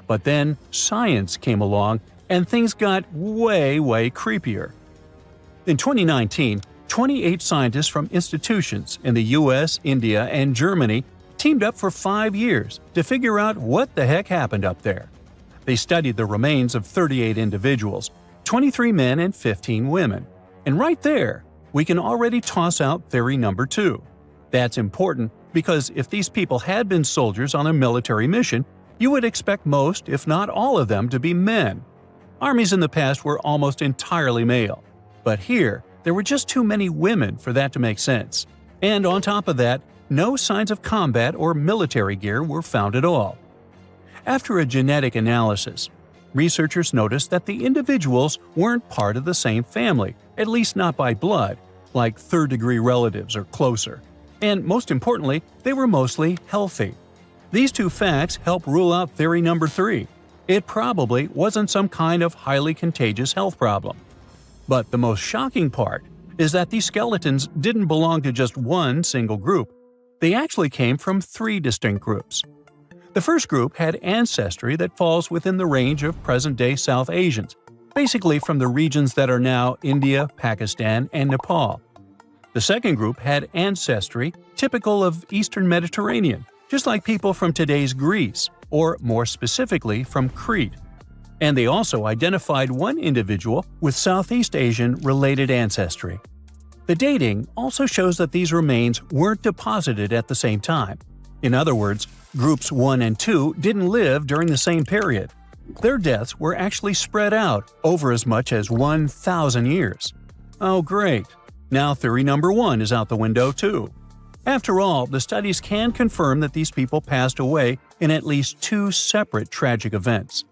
But then science came along and things got way creepier. In 2019, 28 scientists from institutions in the US, India, and Germany teamed up for 5 years to figure out what the heck happened up there. They studied the remains of 38 individuals, 23 men and 15 women. And right there, we can already toss out theory number 2. That's important because if these people had been soldiers on a military mission, you would expect most, if not all of them, to be men. Armies in the past were almost entirely male. But here, there were just too many women for that to make sense. And on top of that, no signs of combat or military gear were found at all. After a genetic analysis, researchers noticed that the individuals weren't part of the same family, at least not by blood, like third-degree relatives or closer. And most importantly, they were mostly healthy. These two facts help rule out theory number 3. It probably wasn't some kind of highly contagious health problem. But the most shocking part is that these skeletons didn't belong to just one single group. They actually came from 3 distinct groups. The first group had ancestry that falls within the range of present-day South Asians, basically from the regions that are now India, Pakistan, and Nepal. The second group had ancestry typical of Eastern Mediterranean, just like people from today's Greece, or more specifically from Crete. And they also identified one individual with Southeast Asian-related ancestry. The dating also shows that these remains weren't deposited at the same time. In other words, groups 1 and 2 didn't live during the same period. Their deaths were actually spread out over as much as 1,000 years. Oh great! Now theory number 1 is out the window too. After all, the studies can confirm that these people passed away in at least 2 separate tragic events.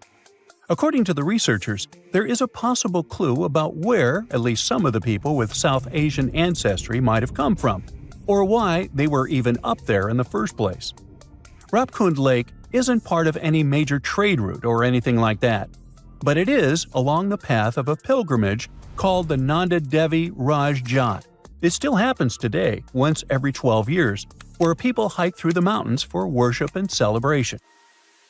According to the researchers, there is a possible clue about where at least some of the people with South Asian ancestry might have come from, or why they were even up there in the first place. Rapkund Lake isn't part of any major trade route or anything like that, but it is along the path of a pilgrimage called the Nanda Devi Raj Jat. It still happens today, once every 12 years, where people hike through the mountains for worship and celebration.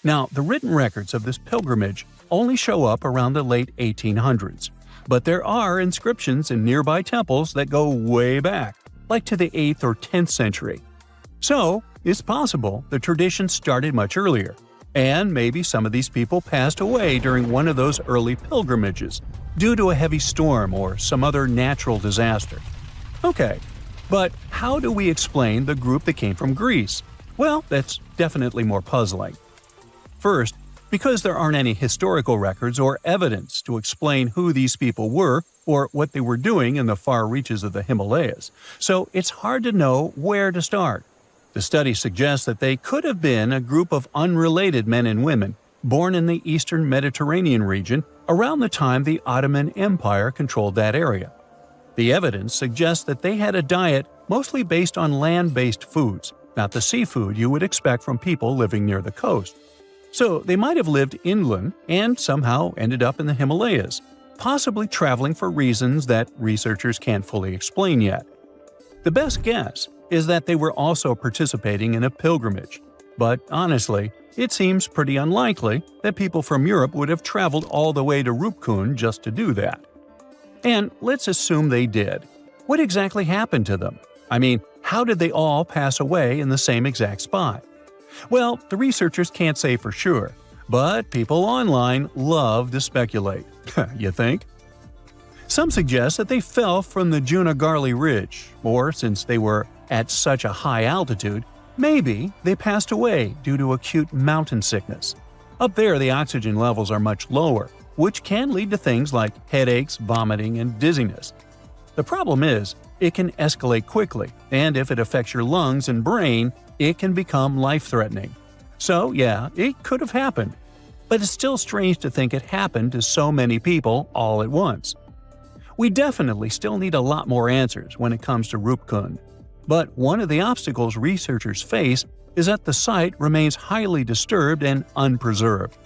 Now, the written records of this pilgrimage only show up around the late 1800s, but there are inscriptions in nearby temples that go way back, like to the 8th or 10th century. So, it's possible the tradition started much earlier, and maybe some of these people passed away during one of those early pilgrimages, due to a heavy storm or some other natural disaster. Okay, but how do we explain the group that came from Greece? Well, that's definitely more puzzling. First, because there aren't any historical records or evidence to explain who these people were or what they were doing in the far reaches of the Himalayas, so it's hard to know where to start. The study suggests that they could have been a group of unrelated men and women born in the Eastern Mediterranean region around the time the Ottoman Empire controlled that area. The evidence suggests that they had a diet mostly based on land-based foods, not the seafood you would expect from people living near the coast. So they might have lived inland and somehow ended up in the Himalayas, possibly traveling for reasons that researchers can't fully explain yet. The best guess is that they were also participating in a pilgrimage, but honestly, it seems pretty unlikely that people from Europe would have traveled all the way to Rupkund just to do that. And let's assume they did. What exactly happened to them? I mean, how did they all pass away in the same exact spot? Well, the researchers can't say for sure, but people online love to speculate. You think? Some suggest that they fell from the Junagarli Ridge, or since they were at such a high altitude, maybe they passed away due to acute mountain sickness. Up there, the oxygen levels are much lower, which can lead to things like headaches, vomiting, and dizziness. The problem is, it can escalate quickly, and if it affects your lungs and brain, it can become life-threatening. So yeah, it could have happened. But it's still strange to think it happened to so many people all at once. We definitely still need a lot more answers when it comes to Rupkund. But one of the obstacles researchers face is that the site remains highly disturbed and unpreserved.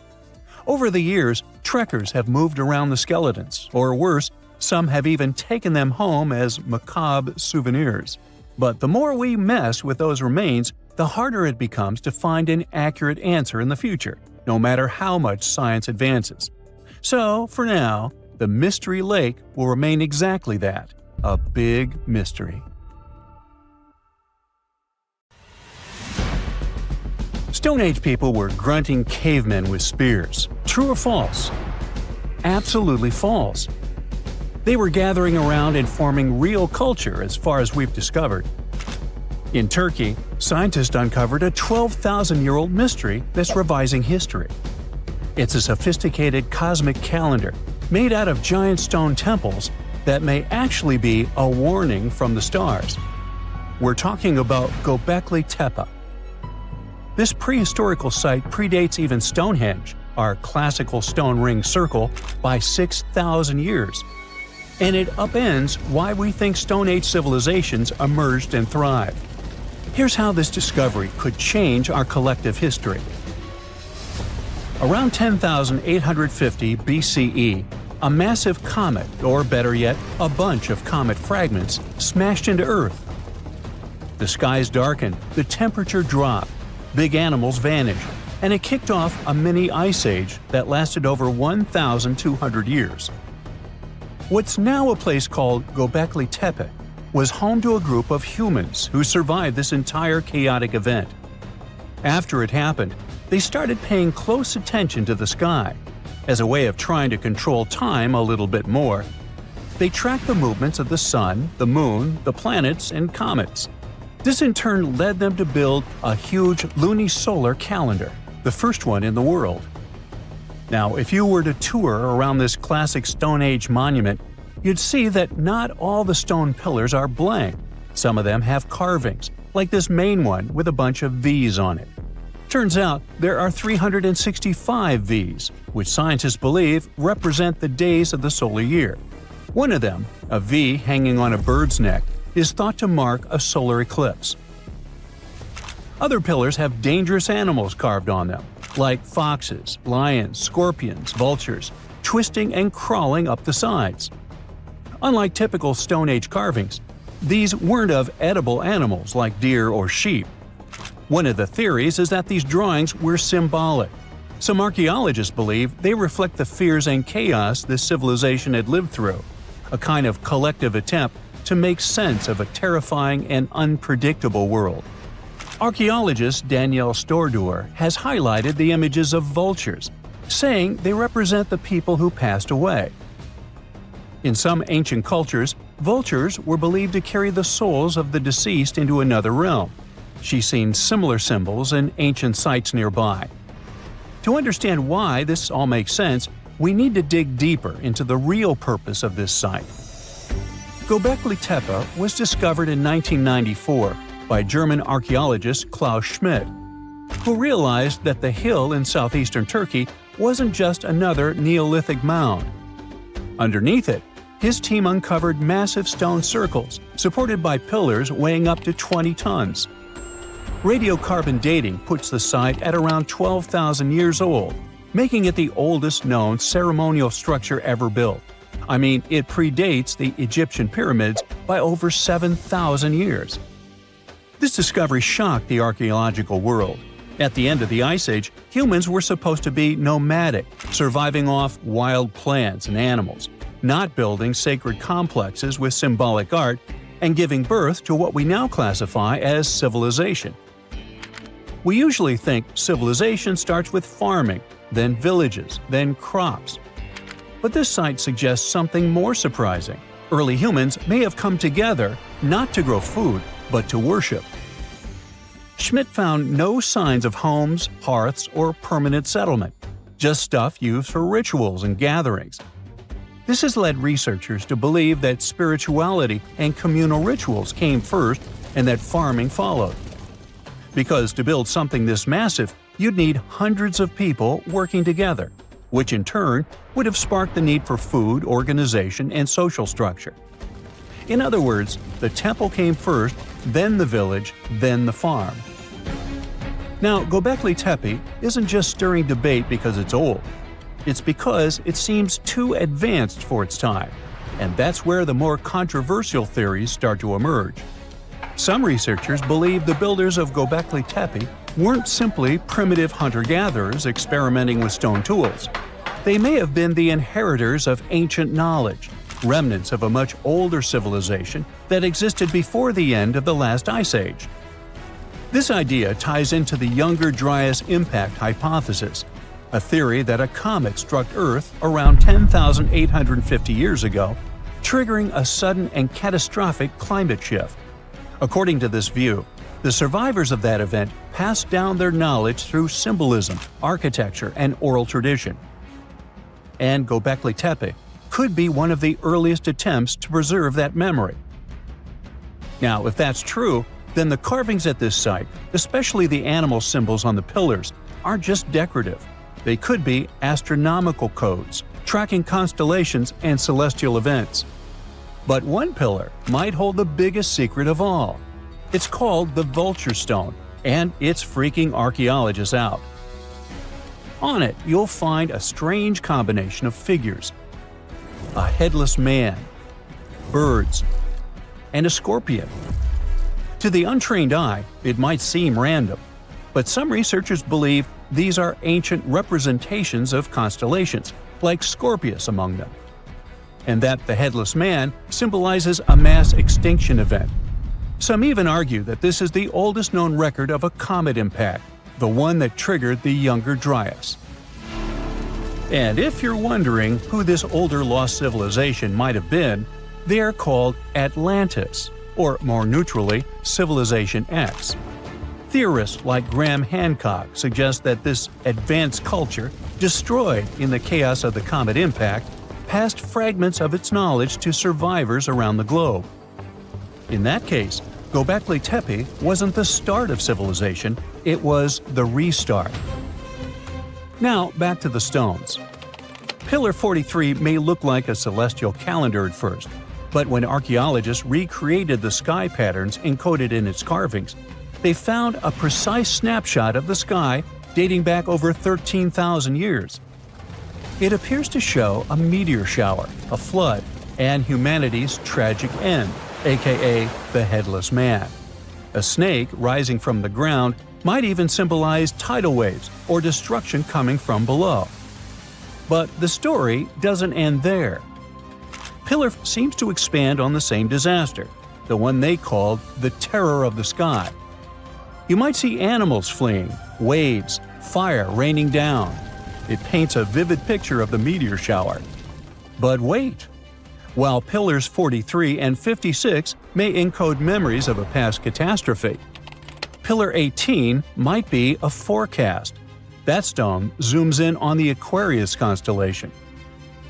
Over the years, trekkers have moved around the skeletons, or worse, some have even taken them home as macabre souvenirs. But the more we mess with those remains, the harder it becomes to find an accurate answer in the future, no matter how much science advances. So, for now, the Mystery Lake will remain exactly that, a big mystery. Stone Age people were grunting cavemen with spears. True or false? Absolutely false. They were gathering around and forming real culture as far as we've discovered. In Turkey, scientists uncovered a 12,000-year-old mystery that's revising history. It's a sophisticated cosmic calendar made out of giant stone temples that may actually be a warning from the stars. We're talking about Göbekli Tepe. This prehistorical site predates even Stonehenge, our classical stone ring circle, by 6,000 years. And it upends why we think Stone Age civilizations emerged and thrived. Here's how this discovery could change our collective history. Around 10,850 BCE, a massive comet, or better yet, a bunch of comet fragments, smashed into Earth. The skies darkened, the temperature dropped, big animals vanished, and it kicked off a mini ice age that lasted over 1,200 years. What's now a place called Göbekli Tepe was home to a group of humans who survived this entire chaotic event. After it happened, they started paying close attention to the sky. As a way of trying to control time a little bit more, they tracked the movements of the sun, the moon, the planets, and comets. This in turn led them to build a huge lunisolar calendar, the first one in the world. Now, if you were to tour around this classic Stone Age monument, you'd see that not all the stone pillars are blank. Some of them have carvings, like this main one with a bunch of V's on it. Turns out there are 365 V's, which scientists believe represent the days of the solar year. One of them, a V hanging on a bird's neck, is thought to mark a solar eclipse. Other pillars have dangerous animals carved on them, like foxes, lions, scorpions, vultures, twisting and crawling up the sides. Unlike typical Stone Age carvings, these weren't of edible animals like deer or sheep. One of the theories is that these drawings were symbolic. Some archaeologists believe they reflect the fears and chaos this civilization had lived through, a kind of collective attempt to make sense of a terrifying and unpredictable world. Archaeologist Danielle Stordour has highlighted the images of vultures, saying they represent the people who passed away. In some ancient cultures, vultures were believed to carry the souls of the deceased into another realm. She's seen similar symbols in ancient sites nearby. To understand why this all makes sense, we need to dig deeper into the real purpose of this site. Göbekli Tepe was discovered in 1994 by German archaeologist Klaus Schmidt, who realized that the hill in southeastern Turkey wasn't just another Neolithic mound. Underneath it, his team uncovered massive stone circles supported by pillars weighing up to 20 tons. Radiocarbon dating puts the site at around 12,000 years old, making it the oldest known ceremonial structure ever built. I mean, it predates the Egyptian pyramids by over 7,000 years. This discovery shocked the archaeological world. At the end of the Ice Age, humans were supposed to be nomadic, surviving off wild plants and animals, not building sacred complexes with symbolic art, and giving birth to what we now classify as civilization. We usually think civilization starts with farming, then villages, then crops. But this site suggests something more surprising. Early humans may have come together not to grow food, but to worship. Schmidt found no signs of homes, hearths, or permanent settlement, just stuff used for rituals and gatherings. This has led researchers to believe that spirituality and communal rituals came first and that farming followed. Because to build something this massive, you'd need hundreds of people working together, which in turn would have sparked the need for food, organization, and social structure. In other words, the temple came first, then the village, then the farm. Now, Göbekli Tepe isn't just stirring debate because it's old. It's because it seems too advanced for its time, and that's where the more controversial theories start to emerge. Some researchers believe the builders of Göbekli Tepe weren't simply primitive hunter-gatherers experimenting with stone tools. They may have been the inheritors of ancient knowledge, remnants of a much older civilization that existed before the end of the last ice age. This idea ties into the Younger Dryas impact hypothesis, a theory that a comet struck Earth around 10,850 years ago, triggering a sudden and catastrophic climate shift. According to this view, the survivors of that event passed down their knowledge through symbolism, architecture, and oral tradition. And Göbekli Tepe could be one of the earliest attempts to preserve that memory. Now, if that's true, then the carvings at this site, especially the animal symbols on the pillars, aren't just decorative. They could be astronomical codes, tracking constellations and celestial events. But one pillar might hold the biggest secret of all. It's called the Vulture Stone, and it's freaking archaeologists out. On it, you'll find a strange combination of figures: a headless man, birds, and a scorpion. To the untrained eye, it might seem random, but some researchers believe these are ancient representations of constellations, like Scorpius among them, and that the headless man symbolizes a mass extinction event. Some even argue that this is the oldest known record of a comet impact, the one that triggered the Younger Dryas. And if you're wondering who this older lost civilization might have been, they are called Atlantis, or more neutrally, Civilization X. Theorists like Graham Hancock suggest that this advanced culture, destroyed in the chaos of the comet impact, passed fragments of its knowledge to survivors around the globe. In that case, Göbekli Tepe wasn't the start of civilization, it was the restart. Now, back to the stones. Pillar 43 may look like a celestial calendar at first, but when archaeologists recreated the sky patterns encoded in its carvings, they found a precise snapshot of the sky dating back over 13,000 years. It appears to show a meteor shower, a flood, and humanity's tragic end, aka the Headless Man. A snake rising from the ground might even symbolize tidal waves or destruction coming from below. But the story doesn't end there. Pillar seems to expand on the same disaster, the one they called the Terror of the Sky. You might see animals fleeing, waves, fire raining down. It paints a vivid picture of the meteor shower. But wait! While Pillars 43 and 56 may encode memories of a past catastrophe, Pillar 18 might be a forecast. That stone zooms in on the Aquarius constellation.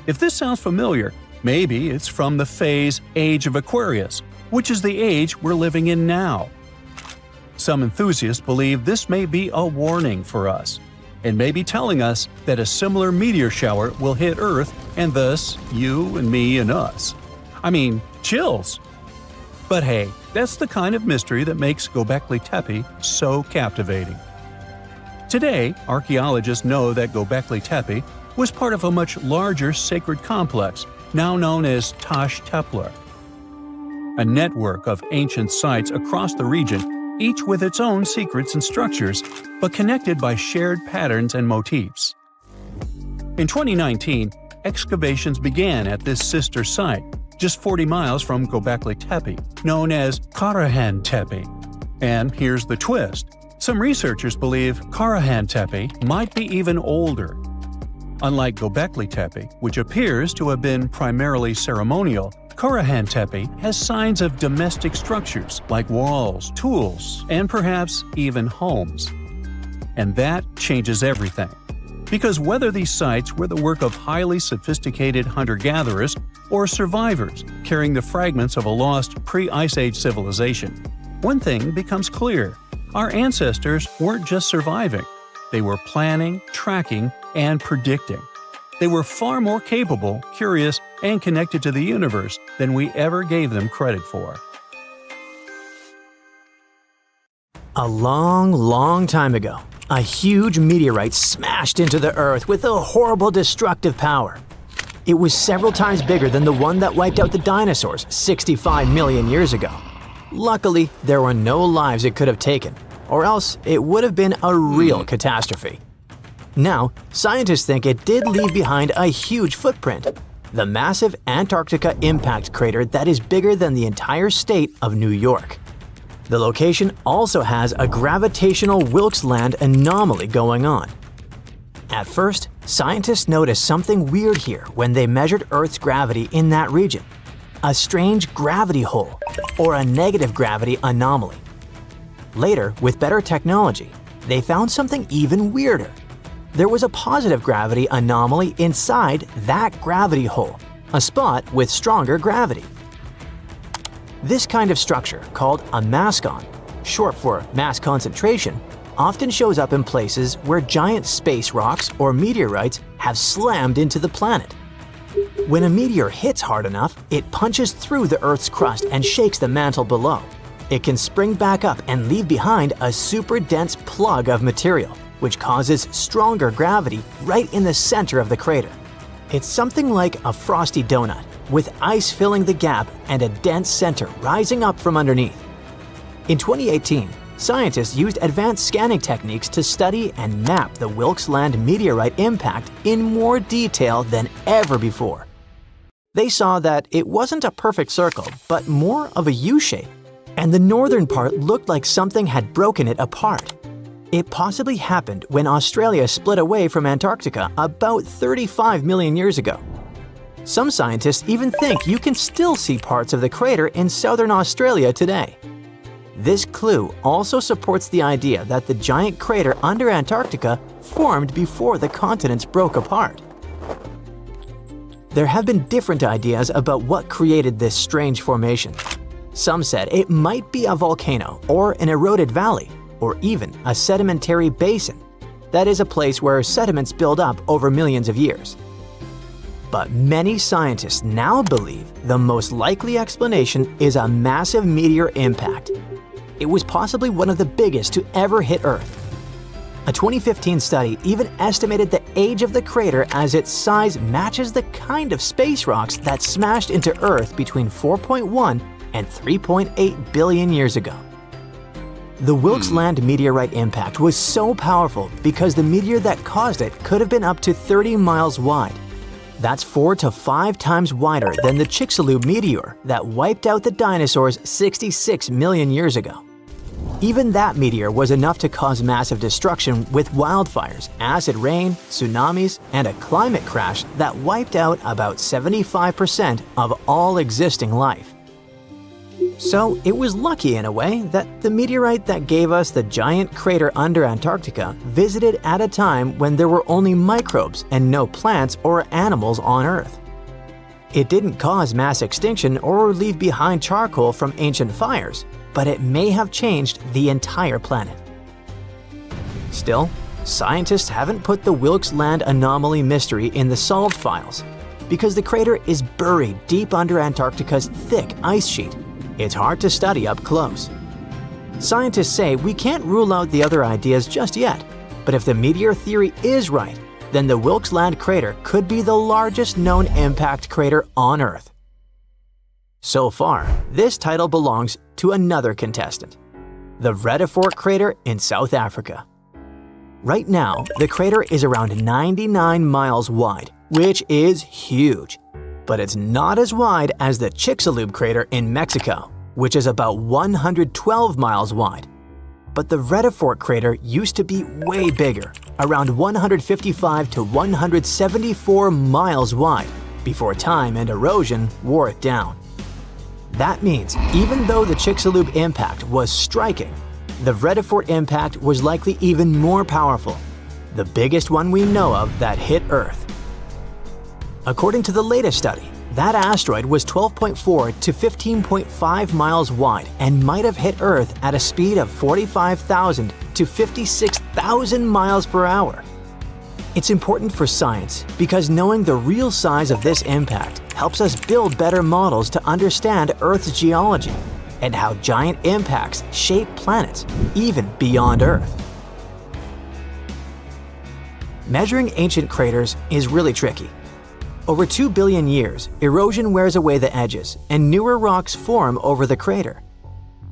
If this sounds familiar, maybe it's from the phase Age of Aquarius, which is the age we're living in now. Some enthusiasts believe this may be a warning for us, and may be telling us that a similar meteor shower will hit Earth and thus you and me and us. I mean, chills! But hey, that's the kind of mystery that makes Göbekli Tepe so captivating. Today, archaeologists know that Göbekli Tepe was part of a much larger sacred complex, now known as Taş Tepeler, a network of ancient sites across the region, each with its own secrets and structures, but connected by shared patterns and motifs. In 2019, excavations began at this sister site, just 40 miles from Göbekli Tepe, known as Karahan Tepe. And here's the twist. Some researchers believe Karahan Tepe might be even older. Unlike Göbekli Tepe, which appears to have been primarily ceremonial, Karahan Tepe has signs of domestic structures like walls, tools, and perhaps even homes. And that changes everything. Because whether these sites were the work of highly sophisticated hunter-gatherers or survivors carrying the fragments of a lost pre-Ice Age civilization, one thing becomes clear. Our ancestors weren't just surviving. They were planning, tracking, and predicting. They were far more capable, curious, and connected to the universe than we ever gave them credit for. A long, long time ago, a huge meteorite smashed into the Earth with a horrible destructive power. It was several times bigger than the one that wiped out the dinosaurs 65 million years ago. Luckily, there were no lives it could have taken, or else it would have been a real catastrophe. Now, scientists think it did leave behind a huge footprint, the massive Antarctica impact crater that is bigger than the entire state of New York. The location also has a gravitational Wilkes Land anomaly going on. At first, scientists noticed something weird here when they measured Earth's gravity in that region. A strange gravity hole, or a negative gravity anomaly. Later, with better technology, they found something even weirder. There was a positive gravity anomaly inside that gravity hole, a spot with stronger gravity. This kind of structure, called a mascon, short for mass concentration, often shows up in places where giant space rocks or meteorites have slammed into the planet. When a meteor hits hard enough, it punches through the Earth's crust and shakes the mantle below. it can spring back up and leave behind a super dense plug of material, which causes stronger gravity right in the center of the crater. It's something like a frosty donut, with ice filling the gap and a dense center rising up from underneath. In 2018, scientists used advanced scanning techniques to study and map the Wilkes Land meteorite impact in more detail than ever before. They saw that it wasn't a perfect circle, but more of a U-shape, and the northern part looked like something had broken it apart. It possibly happened when Australia split away from Antarctica about 35 million years ago. Some scientists even think you can still see parts of the crater in southern Australia today. This clue also supports the idea that the giant crater under Antarctica formed before the continents broke apart. There have been different ideas about what created this strange formation. Some said it might be a volcano or an eroded valley, or even a sedimentary basin. That is a place where sediments build up over millions of years. But many scientists now believe the most likely explanation is a massive meteor impact. It was possibly one of the biggest to ever hit Earth. A 2015 study even estimated the age of the crater as its size matches the kind of space rocks that smashed into Earth between 4.1 and 3.8 billion years ago. The Wilkes Land meteorite impact was so powerful because the meteor that caused it could have been up to 30 miles wide. That's 4 to 5 times wider than the Chicxulub meteor that wiped out the dinosaurs 66 million years ago. Even that meteor was enough to cause massive destruction with wildfires, acid rain, tsunamis, and a climate crash that wiped out about 75% of all existing life. So it was lucky in a way that the meteorite that gave us the giant crater under Antarctica visited at a time when there were only microbes and no plants or animals on Earth. It didn't cause mass extinction or leave behind charcoal from ancient fires, but it may have changed the entire planet. Still, scientists haven't put the Wilkes Land anomaly mystery in the solved files because the crater is buried deep under Antarctica's thick ice sheet. It's hard to study up close. Scientists say we can't rule out the other ideas just yet, but if the meteor theory is right, then the Wilkes Land crater could be the largest known impact crater on Earth. So far, this title belongs to another contestant, the Vredefort crater in South Africa. Right now, the crater is around 99 miles wide, which is huge. But it's not as wide as the Chicxulub crater in Mexico, which is about 112 miles wide. But the Vredefort crater used to be way bigger, around 155 to 174 miles wide, before time and erosion wore it down. That means even though the Chicxulub impact was striking, the Vredefort impact was likely even more powerful, the biggest one we know of that hit Earth. According to the latest study, that asteroid was 12.4 to 15.5 miles wide and might have hit Earth at a speed of 45,000 to 56,000 miles per hour. It's important for science because knowing the real size of this impact helps us build better models to understand Earth's geology and how giant impacts shape planets, even beyond Earth. Measuring ancient craters is really tricky. Over 2 billion years, erosion wears away the edges and newer rocks form over the crater.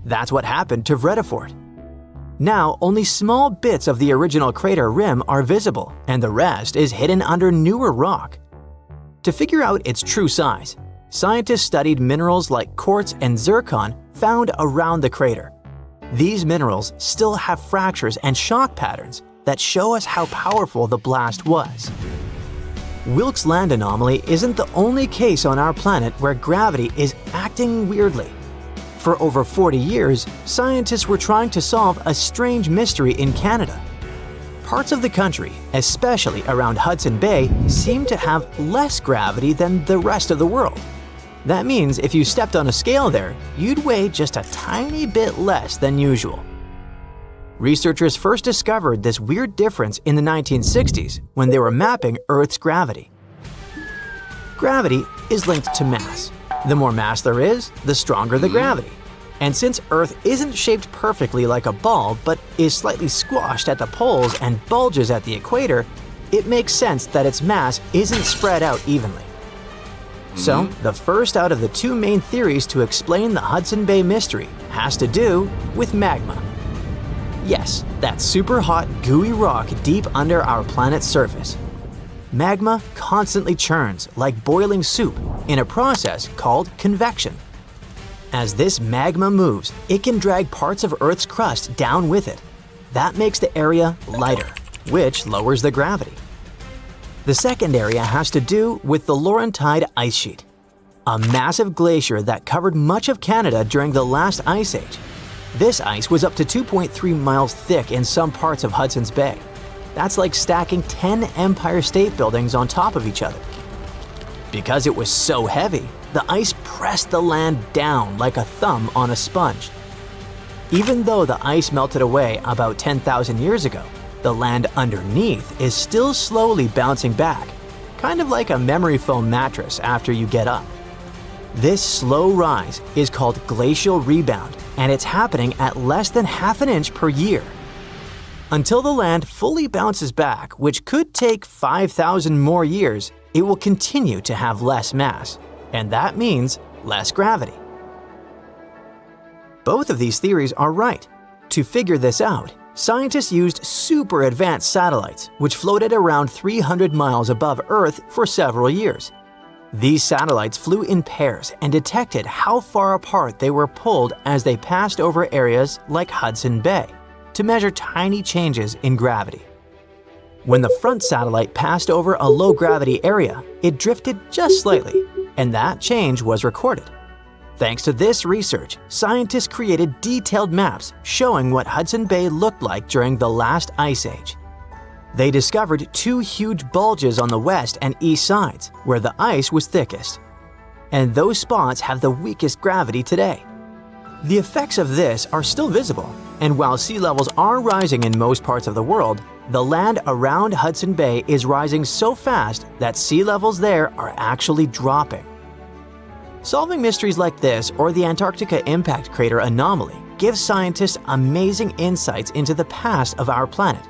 That's what happened to Vredefort. Now, only small bits of the original crater rim are visible, and the rest is hidden under newer rock. To figure out its true size, scientists studied minerals like quartz and zircon found around the crater. These minerals still have fractures and shock patterns that show us how powerful the blast was. Wilkes Land anomaly isn't the only case on our planet where gravity is acting weirdly. For over 40 years, scientists were trying to solve a strange mystery in Canada. Parts of the country, especially around Hudson Bay, seem to have less gravity than the rest of the world. That means if you stepped on a scale there, you'd weigh just a tiny bit less than usual. Researchers first discovered this weird difference in the 1960s when they were mapping Earth's gravity. Gravity is linked to mass. The more mass there is, the stronger the gravity. And since Earth isn't shaped perfectly like a ball but is slightly squashed at the poles and bulges at the equator, it makes sense that its mass isn't spread out evenly. So, the first out of the two main theories to explain the Hudson Bay mystery has to do with magma. Yes, that super hot, gooey rock deep under our planet's surface. Magma constantly churns like boiling soup in a process called convection. As this magma moves, it can drag parts of Earth's crust down with it. That makes the area lighter, which lowers the gravity. The second area has to do with the Laurentide ice sheet, a massive glacier that covered much of Canada during the last ice age. This ice was up to 2.3 miles thick in some parts of Hudson's Bay. That's like stacking 10 Empire State Buildings on top of each other. Because it was so heavy, the ice pressed the land down like a thumb on a sponge. Even though the ice melted away about 10,000 years ago, the land underneath is still slowly bouncing back, kind of like a memory foam mattress after you get up. This slow rise is called glacial rebound, and it's happening at less than half an inch per year. Until the land fully bounces back, which could take 5,000 more years, it will continue to have less mass, and that means less gravity. Both of these theories are right. To figure this out, scientists used super advanced satellites, which floated around 300 miles above Earth for several years. These satellites flew in pairs and detected how far apart they were pulled as they passed over areas like Hudson Bay to measure tiny changes in gravity. When the front satellite passed over a low-gravity area, it drifted just slightly, and that change was recorded. Thanks to this research, scientists created detailed maps showing what Hudson Bay looked like during the last ice age. They discovered two huge bulges on the west and east sides, where the ice was thickest. And those spots have the weakest gravity today. The effects of this are still visible, and while sea levels are rising in most parts of the world, the land around Hudson Bay is rising so fast that sea levels there are actually dropping. Solving mysteries like this or the Antarctica impact crater anomaly gives scientists amazing insights into the past of our planet.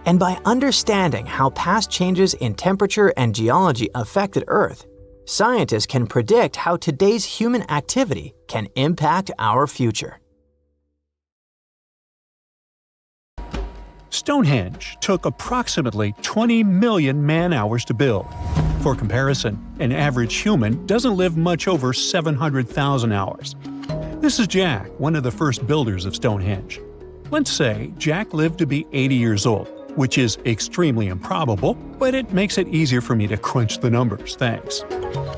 And by understanding how past changes in temperature and geology affected Earth, scientists can predict how today's human activity can impact our future. Stonehenge took approximately 20 million man-hours to build. For comparison, an average human doesn't live much over 700,000 hours. This is Jack, one of the first builders of Stonehenge. Let's say Jack lived to be 80 years old, which is extremely improbable, but it makes it easier for me to crunch the numbers, thanks.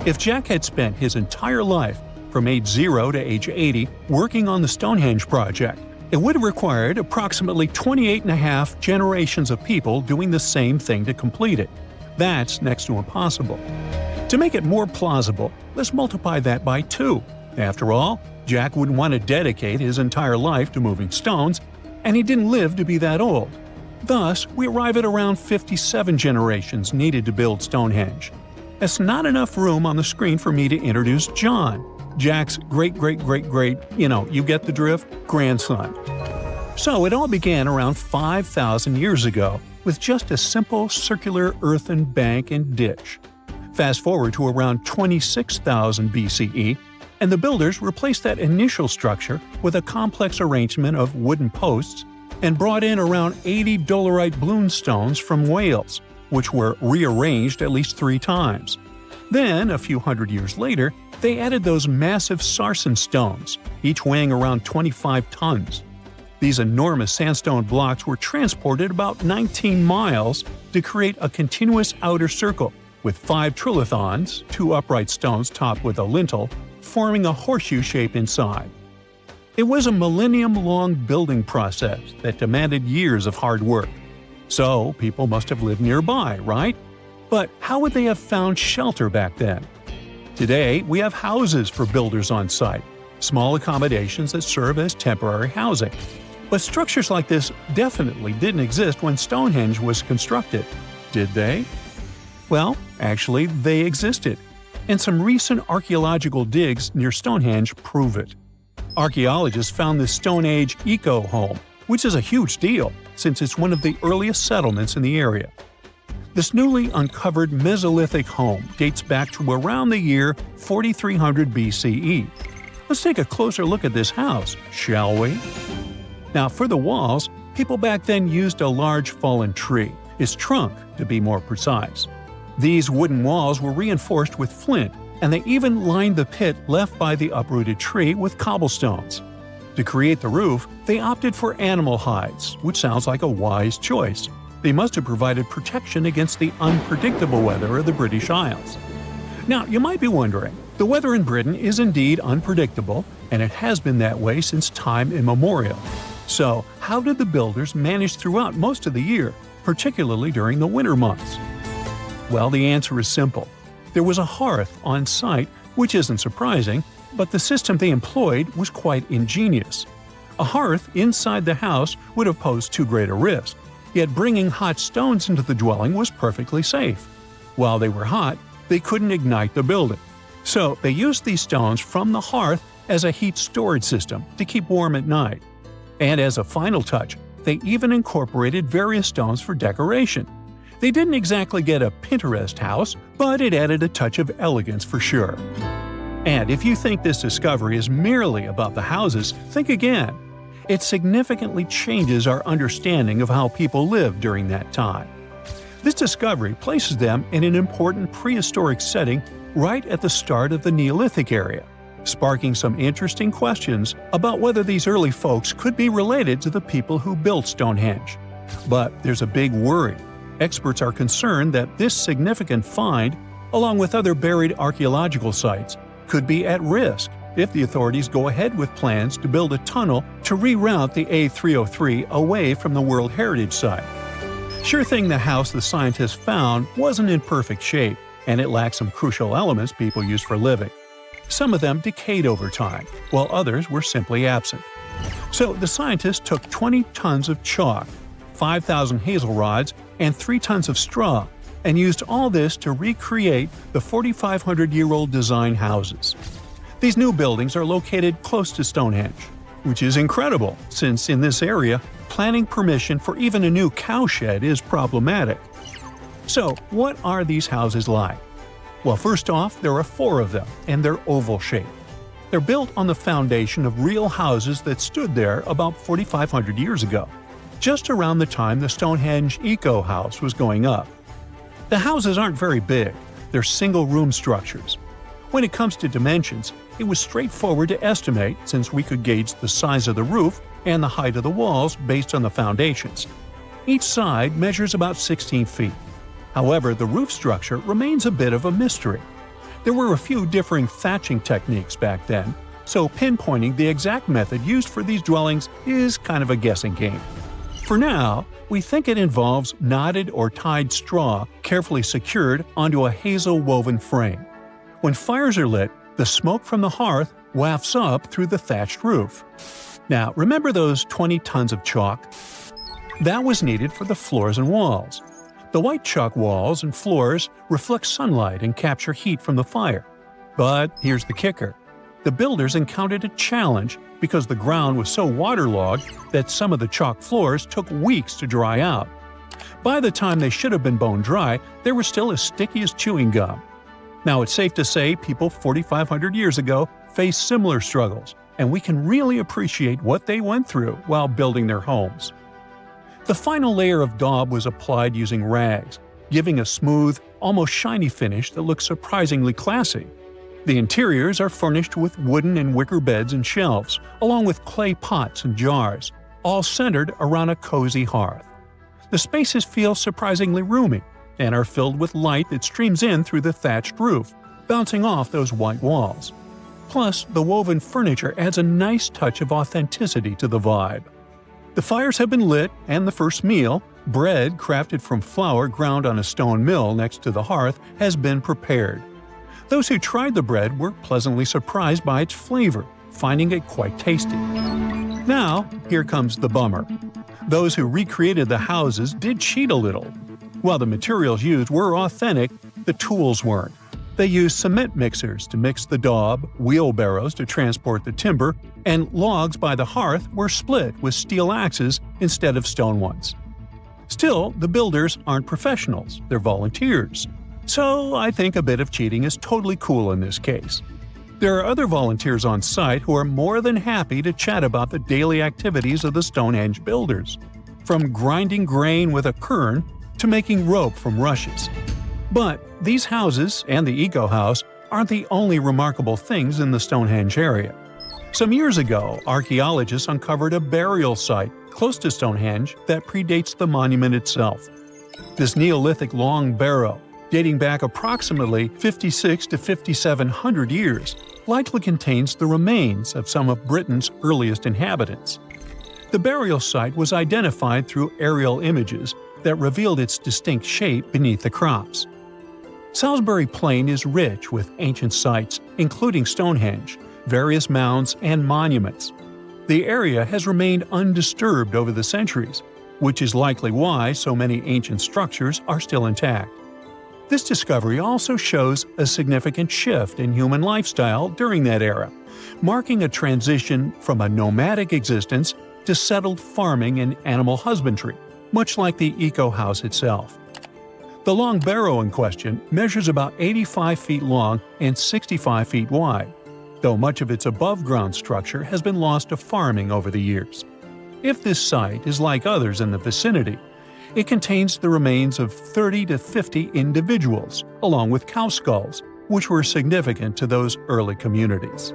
If Jack had spent his entire life, from age 0 to age 80, working on the Stonehenge project, it would have required approximately 28.5 generations of people doing the same thing to complete it. That's next to impossible. To make it more plausible, let's multiply that by 2. After all, Jack wouldn't want to dedicate his entire life to moving stones, and he didn't live to be that old. Thus, we arrive at around 57 generations needed to build Stonehenge. That's not enough room on the screen for me to introduce John, Jack's great-great-great-great, you get the drift, grandson. So it all began around 5,000 years ago with just a simple circular earthen bank and ditch. Fast forward to around 26,000 BCE, and the builders replaced that initial structure with a complex arrangement of wooden posts and brought in around 80 dolerite bloom stones from Wales, which were rearranged at least 3 times. Then, a few hundred years later, they added those massive sarsen stones, each weighing around 25 tons. These enormous sandstone blocks were transported about 19 miles to create a continuous outer circle, with 5 trilithons, 2 upright stones topped with a lintel, forming a horseshoe shape inside. It was a millennium-long building process that demanded years of hard work. So, people must have lived nearby, right? But how would they have found shelter back then? Today, we have houses for builders on site, small accommodations that serve as temporary housing. But structures like this definitely didn't exist when Stonehenge was constructed, did they? Well, actually, they existed, and some recent archaeological digs near Stonehenge prove it. Archaeologists found this Stone Age eco-home, which is a huge deal since it's one of the earliest settlements in the area. This newly uncovered Mesolithic home dates back to around the year 4300 BCE. Let's take a closer look at this house, shall we? Now, for the walls, people back then used a large fallen tree, its trunk to be more precise. These wooden walls were reinforced with flint, and they even lined the pit left by the uprooted tree with cobblestones. To create the roof, they opted for animal hides, which sounds like a wise choice. They must have provided protection against the unpredictable weather of the British Isles. Now, you might be wondering, the weather in Britain is indeed unpredictable, and it has been that way since time immemorial. So, how did the builders manage throughout most of the year, particularly during the winter months? Well, the answer is simple. There was a hearth on site, which isn't surprising, but the system they employed was quite ingenious. A hearth inside the house would have posed too great a risk, yet bringing hot stones into the dwelling was perfectly safe. While they were hot, they couldn't ignite the building. So they used these stones from the hearth as a heat storage system to keep warm at night. And as a final touch, they even incorporated various stones for decoration. They didn't exactly get a Pinterest house, but it added a touch of elegance for sure. And if you think this discovery is merely about the houses, think again. It significantly changes our understanding of how people lived during that time. This discovery places them in an important prehistoric setting right at the start of the Neolithic area, sparking some interesting questions about whether these early folks could be related to the people who built Stonehenge. But there's a big worry. Experts are concerned that this significant find, along with other buried archaeological sites, could be at risk if the authorities go ahead with plans to build a tunnel to reroute the A303 away from the World Heritage Site. Sure thing, the house the scientists found wasn't in perfect shape, and it lacked some crucial elements people use for living. Some of them decayed over time, while others were simply absent. So the scientists took 20 tons of chalk, 5,000 hazel rods, and 3 tons of straw, and used all this to recreate the 4,500-year-old design houses. These new buildings are located close to Stonehenge, which is incredible since in this area, planning permission for even a new cowshed is problematic. So, what are these houses like? Well, first off, there are 4 of them, and they're oval-shaped. They're built on the foundation of real houses that stood there about 4,500 years ago, just around the time the Stonehenge Eco House was going up. The houses aren't very big, they're single-room structures. When it comes to dimensions, it was straightforward to estimate since we could gauge the size of the roof and the height of the walls based on the foundations. Each side measures about 16 feet. However, the roof structure remains a bit of a mystery. There were a few differing thatching techniques back then, so pinpointing the exact method used for these dwellings is kind of a guessing game. For now, we think it involves knotted or tied straw carefully secured onto a hazel-woven frame. When fires are lit, the smoke from the hearth wafts up through the thatched roof. Now, remember those 20 tons of chalk? That was needed for the floors and walls. The white chalk walls and floors reflect sunlight and capture heat from the fire. But here's the kicker. The builders encountered a challenge because the ground was so waterlogged that some of the chalk floors took weeks to dry out. By the time they should have been bone dry, they were still as sticky as chewing gum. Now, it's safe to say people 4,500 years ago faced similar struggles, and we can really appreciate what they went through while building their homes. The final layer of daub was applied using rags, giving a smooth, almost shiny finish that looks surprisingly classy. The interiors are furnished with wooden and wicker beds and shelves, along with clay pots and jars, all centered around a cozy hearth. The spaces feel surprisingly roomy and are filled with light that streams in through the thatched roof, bouncing off those white walls. Plus, the woven furniture adds a nice touch of authenticity to the vibe. The fires have been lit, and the first meal, bread crafted from flour ground on a stone mill next to the hearth, has been prepared. Those who tried the bread were pleasantly surprised by its flavor, finding it quite tasty. Now, here comes the bummer. Those who recreated the houses did cheat a little. While the materials used were authentic, the tools weren't. They use cement mixers to mix the daub, wheelbarrows to transport the timber, and logs by the hearth were split with steel axes instead of stone ones. Still, the builders aren't professionals, they're volunteers. So I think a bit of cheating is totally cool in this case. There are other volunteers on site who are more than happy to chat about the daily activities of the Stonehenge builders, from grinding grain with a quern to making rope from rushes. But these houses and the Eco House aren't the only remarkable things in the Stonehenge area. Some years ago, archaeologists uncovered a burial site close to Stonehenge that predates the monument itself. This Neolithic long barrow, dating back approximately 56 to 5,700 years, likely contains the remains of some of Britain's earliest inhabitants. The burial site was identified through aerial images that revealed its distinct shape beneath the crops. Salisbury Plain is rich with ancient sites, including Stonehenge, various mounds, and monuments. The area has remained undisturbed over the centuries, which is likely why so many ancient structures are still intact. This discovery also shows a significant shift in human lifestyle during that era, marking a transition from a nomadic existence to settled farming and animal husbandry, much like the Eco House itself. The long barrow in question measures about 85 feet long and 65 feet wide, though much of its above-ground structure has been lost to farming over the years. If this site is like others in the vicinity, it contains the remains of 30 to 50 individuals, along with cow skulls, which were significant to those early communities.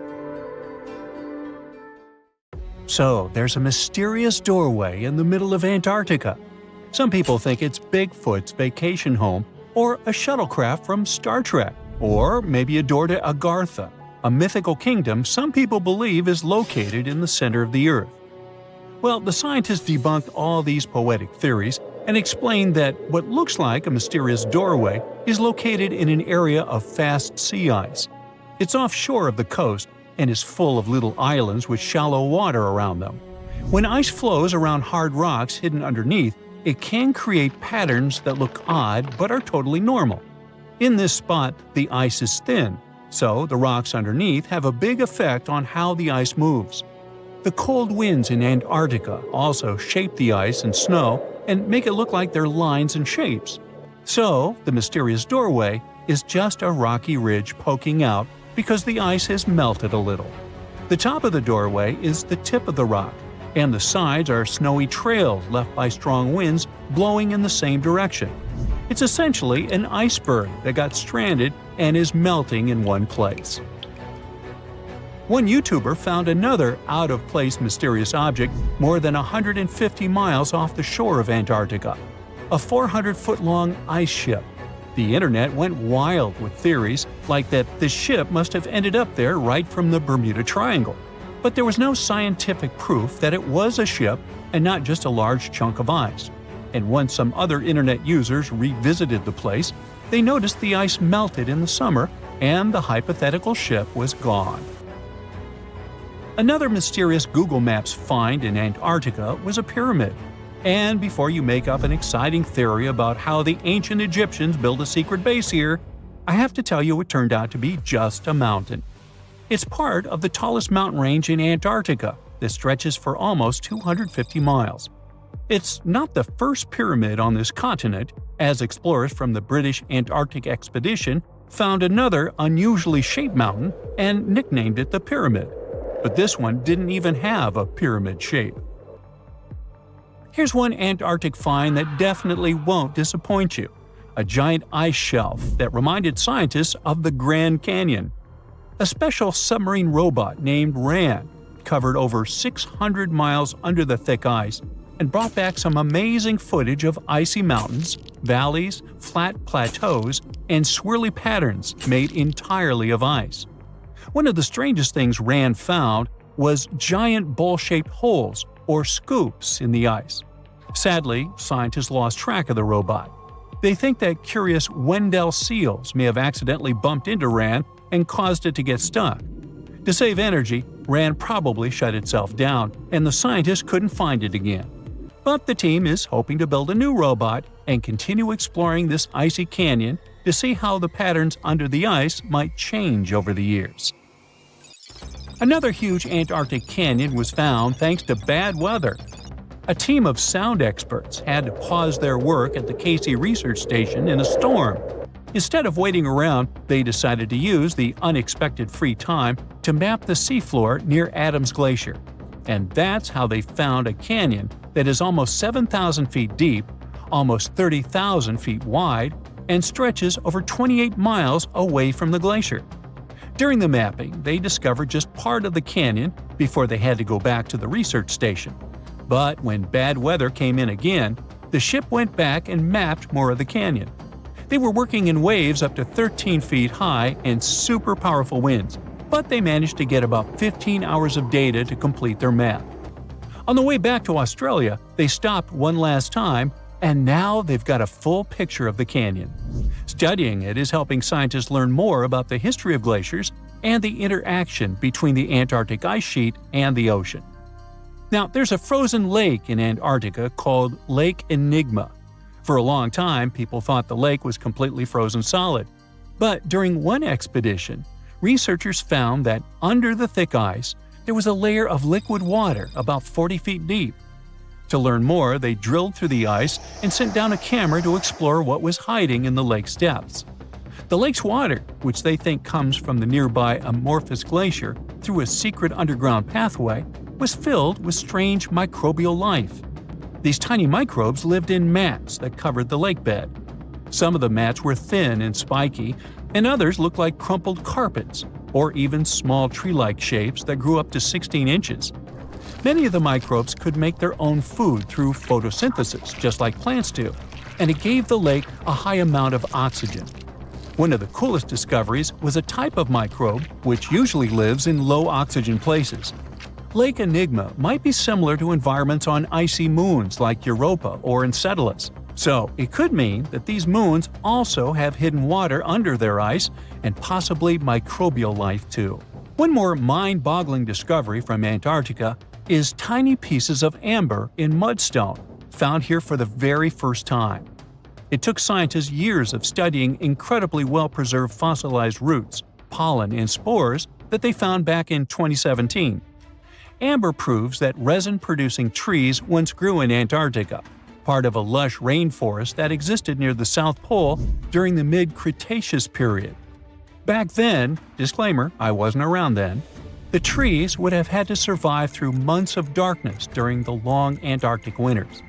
So, there's a mysterious doorway in the middle of Antarctica. Some people think it's Bigfoot's vacation home, or a shuttlecraft from Star Trek, or maybe a door to Agartha, a mythical kingdom some people believe is located in the center of the Earth. Well, the scientists debunked all these poetic theories and explained that what looks like a mysterious doorway is located in an area of fast sea ice. It's offshore of the coast and is full of little islands with shallow water around them. When ice flows around hard rocks hidden underneath, it can create patterns that look odd but are totally normal. In this spot, the ice is thin, so the rocks underneath have a big effect on how the ice moves. The cold winds in Antarctica also shape the ice and snow and make it look like they're lines and shapes. So, the mysterious doorway is just a rocky ridge poking out because the ice has melted a little. The top of the doorway is the tip of the rock, and the sides are snowy trails left by strong winds blowing in the same direction. It's essentially an iceberg that got stranded and is melting in one place. One YouTuber found another out-of-place mysterious object more than 150 miles off the shore of Antarctica, a 400-foot-long ice ship. The internet went wild with theories like that the ship must have ended up there right from the Bermuda Triangle. But there was no scientific proof that it was a ship and not just a large chunk of ice. And once some other internet users revisited the place, they noticed the ice melted in the summer and the hypothetical ship was gone. Another mysterious Google Maps find in Antarctica was a pyramid. And before you make up an exciting theory about how the ancient Egyptians built a secret base here, I have to tell you it turned out to be just a mountain. It's part of the tallest mountain range in Antarctica that stretches for almost 250 miles. It's not the first pyramid on this continent, as explorers from the British Antarctic Expedition found another unusually shaped mountain and nicknamed it the Pyramid. But this one didn't even have a pyramid shape. Here's one Antarctic find that definitely won't disappoint you: a giant ice shelf that reminded scientists of the Grand Canyon. A special submarine robot named RAN covered over 600 miles under the thick ice and brought back some amazing footage of icy mountains, valleys, flat plateaus, and swirly patterns made entirely of ice. One of the strangest things RAN found was giant bowl-shaped holes, or scoops, in the ice. Sadly, scientists lost track of the robot. They think that curious Wendell seals may have accidentally bumped into RAN and caused it to get stuck. To save energy, RAN probably shut itself down, and the scientists couldn't find it again. But the team is hoping to build a new robot and continue exploring this icy canyon to see how the patterns under the ice might change over the years. Another huge Antarctic canyon was found thanks to bad weather. A team of sound experts had to pause their work at the Casey Research Station in a storm. Instead of waiting around, they decided to use the unexpected free time to map the seafloor near Adams Glacier. And that's how they found a canyon that is almost 7,000 feet deep, almost 30,000 feet wide, and stretches over 28 miles away from the glacier. During the mapping, they discovered just part of the canyon before they had to go back to the research station. But when bad weather came in again, the ship went back and mapped more of the canyon. They were working in waves up to 13 feet high and super powerful winds, but they managed to get about 15 hours of data to complete their map. On the way back to Australia, they stopped one last time, and now they've got a full picture of the canyon. Studying it is helping scientists learn more about the history of glaciers and the interaction between the Antarctic ice sheet and the ocean. Now, there's a frozen lake in Antarctica called Lake Enigma. For a long time, people thought the lake was completely frozen solid. But during one expedition, researchers found that under the thick ice, there was a layer of liquid water about 40 feet deep. To learn more, they drilled through the ice and sent down a camera to explore what was hiding in the lake's depths. The lake's water, which they think comes from the nearby amorphous glacier through a secret underground pathway, was filled with strange microbial life. These tiny microbes lived in mats that covered the lake bed. Some of the mats were thin and spiky, and others looked like crumpled carpets, or even small tree-like shapes that grew up to 16 inches. Many of the microbes could make their own food through photosynthesis, just like plants do, and it gave the lake a high amount of oxygen. One of the coolest discoveries was a type of microbe which usually lives in low-oxygen places. Lake Enigma might be similar to environments on icy moons like Europa or Enceladus, so it could mean that these moons also have hidden water under their ice and possibly microbial life too. One more mind-boggling discovery from Antarctica is tiny pieces of amber in mudstone, found here for the very first time. It took scientists years of studying incredibly well-preserved fossilized roots, pollen, and spores that they found back in 2017. Amber proves that resin-producing trees once grew in Antarctica, part of a lush rainforest that existed near the South Pole during the mid-Cretaceous period. Back then, disclaimer, I wasn't around then, the trees would have had to survive through months of darkness during the long Antarctic winters.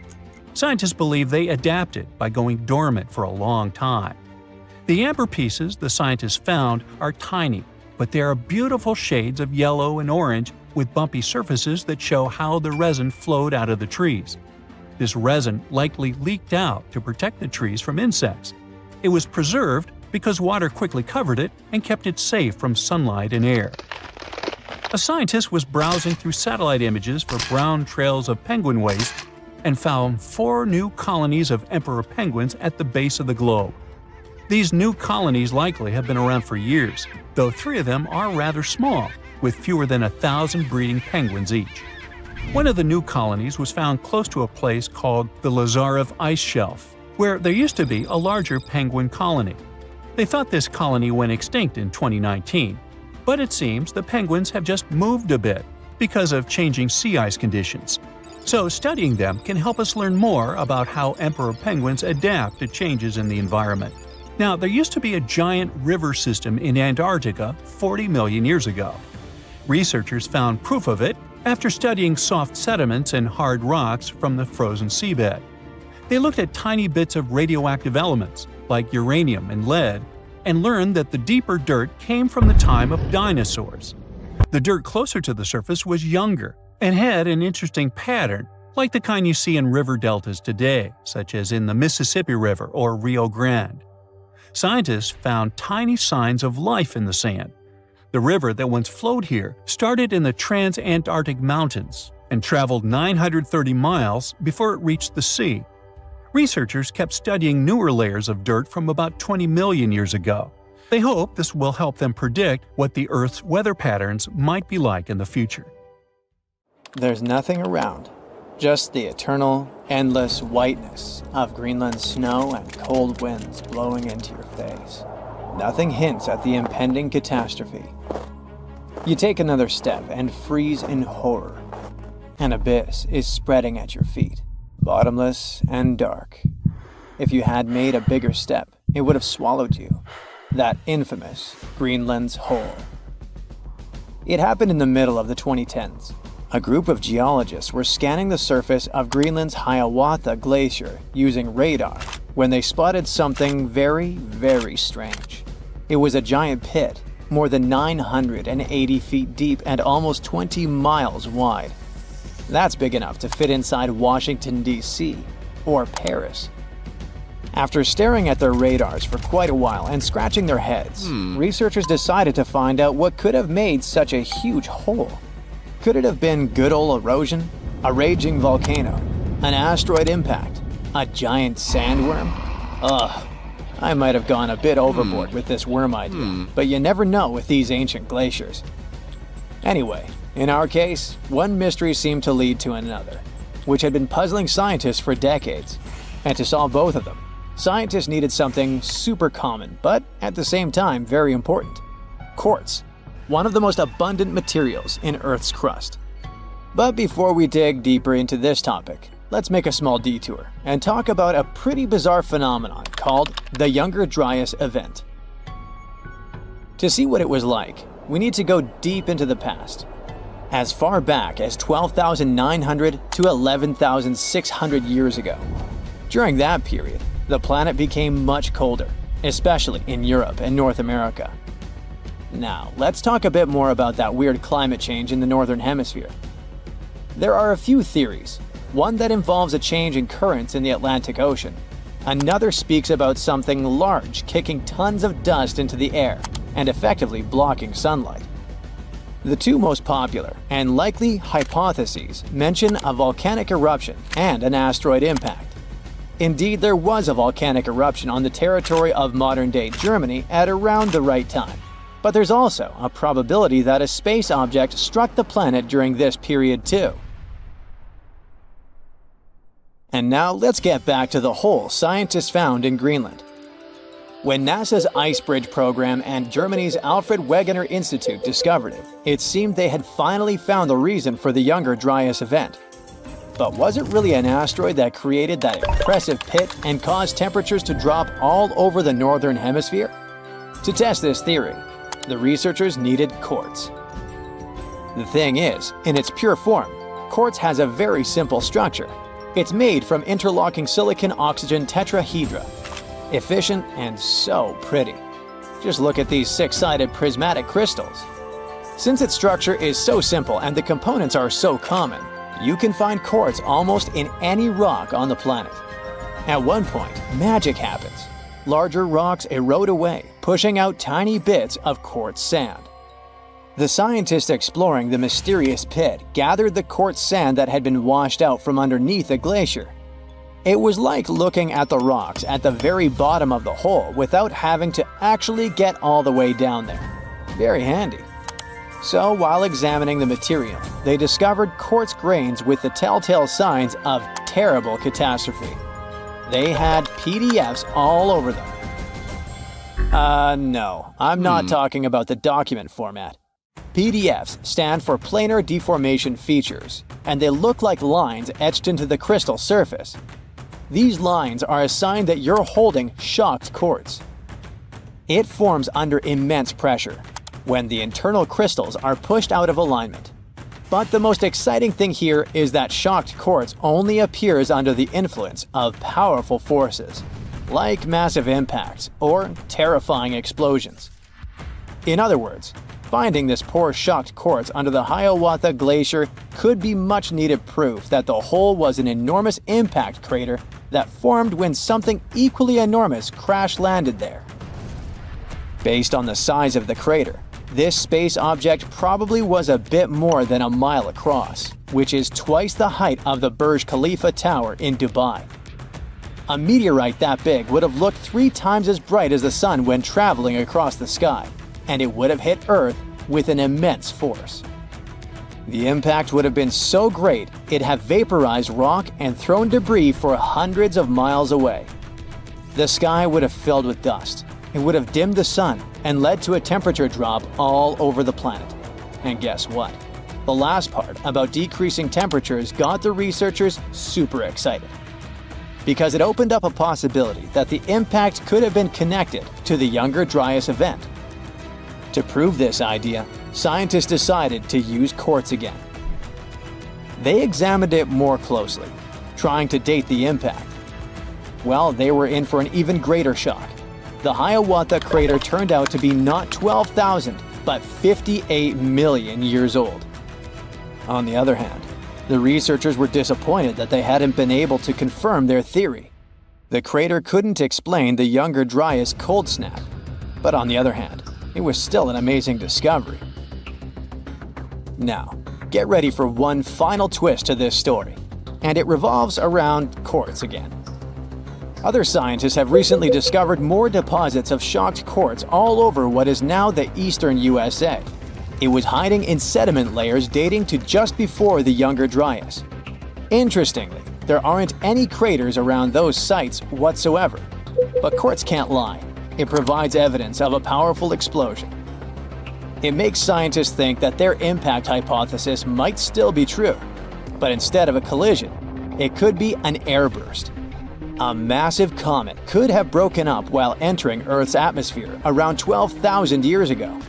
Scientists believe they adapted by going dormant for a long time. The amber pieces the scientists found are tiny, but they are beautiful shades of yellow and orange with bumpy surfaces that show how the resin flowed out of the trees. This resin likely leaked out to protect the trees from insects. It was preserved because water quickly covered it and kept it safe from sunlight and air. A scientist was browsing through satellite images for brown trails of penguin waste and found 4 new colonies of emperor penguins at the base of the globe. These new colonies likely have been around for years, though 3 of them are rather small, with fewer than 1,000 breeding penguins each. One of the new colonies was found close to a place called the Lazarev Ice Shelf, where there used to be a larger penguin colony. They thought this colony went extinct in 2019, but it seems the penguins have just moved a bit because of changing sea ice conditions. So studying them can help us learn more about how emperor penguins adapt to changes in the environment. Now, there used to be a giant river system in Antarctica 40 million years ago. Researchers found proof of it after studying soft sediments and hard rocks from the frozen seabed. They looked at tiny bits of radioactive elements, like uranium and lead, and learned that the deeper dirt came from the time of dinosaurs. The dirt closer to the surface was younger and had an interesting pattern, like the kind you see in river deltas today, such as in the Mississippi River or Rio Grande. Scientists found tiny signs of life in the sand. The river that once flowed here started in the Trans-Antarctic Mountains and traveled 930 miles before it reached the sea. Researchers kept studying newer layers of dirt from about 20 million years ago. They hope this will help them predict what the Earth's weather patterns might be like in the future. There's nothing around. Just the eternal, endless whiteness of Greenland's snow and cold winds blowing into your face. Nothing hints at the impending catastrophe. You take another step and freeze in horror. An abyss is spreading at your feet, bottomless and dark. If you had made a bigger step, it would have swallowed you. That infamous Greenland's hole. It happened in the middle of the 2010s. A group of geologists were scanning the surface of Greenland's Hiawatha Glacier using radar when they spotted something very, very strange. It was a giant pit, more than 980 feet deep and almost 20 miles wide. That's big enough to fit inside Washington, D.C. or Paris. After staring at their radars for quite a while and scratching their heads, researchers decided to find out what could have made such a huge hole. Could it have been good old erosion? A raging volcano? An asteroid impact? A giant sandworm? Ugh, I might have gone a bit overboard with this worm idea, but you never know with these ancient glaciers. Anyway, in our case, one mystery seemed to lead to another, which had been puzzling scientists for decades. And to solve both of them, scientists needed something super common, but at the same time very important. Quartz. One of the most abundant materials in Earth's crust. But before we dig deeper into this topic, let's make a small detour and talk about a pretty bizarre phenomenon called the Younger Dryas event. To see what it was like, we need to go deep into the past, as far back as 12,900 to 11,600 years ago. During that period, the planet became much colder, especially in Europe and North America. Now, let's talk a bit more about that weird climate change in the Northern Hemisphere. There are a few theories. One that involves a change in currents in the Atlantic Ocean. Another speaks about something large kicking tons of dust into the air and effectively blocking sunlight. The two most popular and likely hypotheses mention a volcanic eruption and an asteroid impact. Indeed, there was a volcanic eruption on the territory of modern-day Germany at around the right time. But there's also a probability that a space object struck the planet during this period too. And now let's get back to the hole scientists found in Greenland. When NASA's Ice Bridge program and Germany's Alfred Wegener Institute discovered it, it seemed they had finally found the reason for the Younger Dryas event. But was it really an asteroid that created that impressive pit and caused temperatures to drop all over the Northern Hemisphere? To test this theory, the researchers needed quartz. The thing is, in its pure form, quartz has a very simple structure. It's made from interlocking silicon-oxygen tetrahedra. Efficient and so pretty. Just look at these six-sided prismatic crystals. Since its structure is so simple and the components are so common, you can find quartz almost in any rock on the planet. At one point, magic happens. Larger rocks erode away, pushing out tiny bits of quartz sand. The scientists exploring the mysterious pit gathered the quartz sand that had been washed out from underneath the glacier. It was like looking at the rocks at the very bottom of the hole without having to actually get all the way down there. Very handy. So while examining the material, they discovered quartz grains with the telltale signs of terrible catastrophe. They had PDFs all over them. No, I'm not talking about the document format. PDFs stand for planar deformation features, and they look like lines etched into the crystal surface. These lines are a sign that you're holding shocked quartz. It forms under immense pressure, when the internal crystals are pushed out of alignment. But the most exciting thing here is that shocked quartz only appears under the influence of powerful forces, like massive impacts or terrifying explosions. In other words, finding this poor shocked quartz under the Hiawatha Glacier could be much needed proof that the hole was an enormous impact crater that formed when something equally enormous crash-landed there. Based on the size of the crater, this space object probably was a bit more than a mile across, which is twice the height of the Burj Khalifa Tower in Dubai. A meteorite that big would have looked 3 times as bright as the sun when traveling across the sky, and it would have hit Earth with an immense force. The impact would have been so great it'd have vaporized rock and thrown debris for hundreds of miles away. The sky would have filled with dust. It would have dimmed the sun and led to a temperature drop all over the planet. And guess what? The last part about decreasing temperatures got the researchers super excited, because it opened up a possibility that the impact could have been connected to the Younger Dryas event. To prove this idea, scientists decided to use quartz again. They examined it more closely, trying to date the impact. Well, they were in for an even greater shock. The Hiawatha crater turned out to be not 12,000, but 58 million years old. On the other hand, the researchers were disappointed that they hadn't been able to confirm their theory. The crater couldn't explain the Younger Dryas cold snap, but on the other hand, it was still an amazing discovery. Now, get ready for one final twist to this story, and it revolves around quartz again. Other scientists have recently discovered more deposits of shocked quartz all over what is now the eastern USA. It was hiding in sediment layers dating to just before the Younger Dryas. Interestingly, there aren't any craters around those sites whatsoever. But quartz can't lie. It provides evidence of a powerful explosion. It makes scientists think that their impact hypothesis might still be true, but instead of a collision, it could be an airburst. A massive comet could have broken up while entering Earth's atmosphere around 12,000 years ago,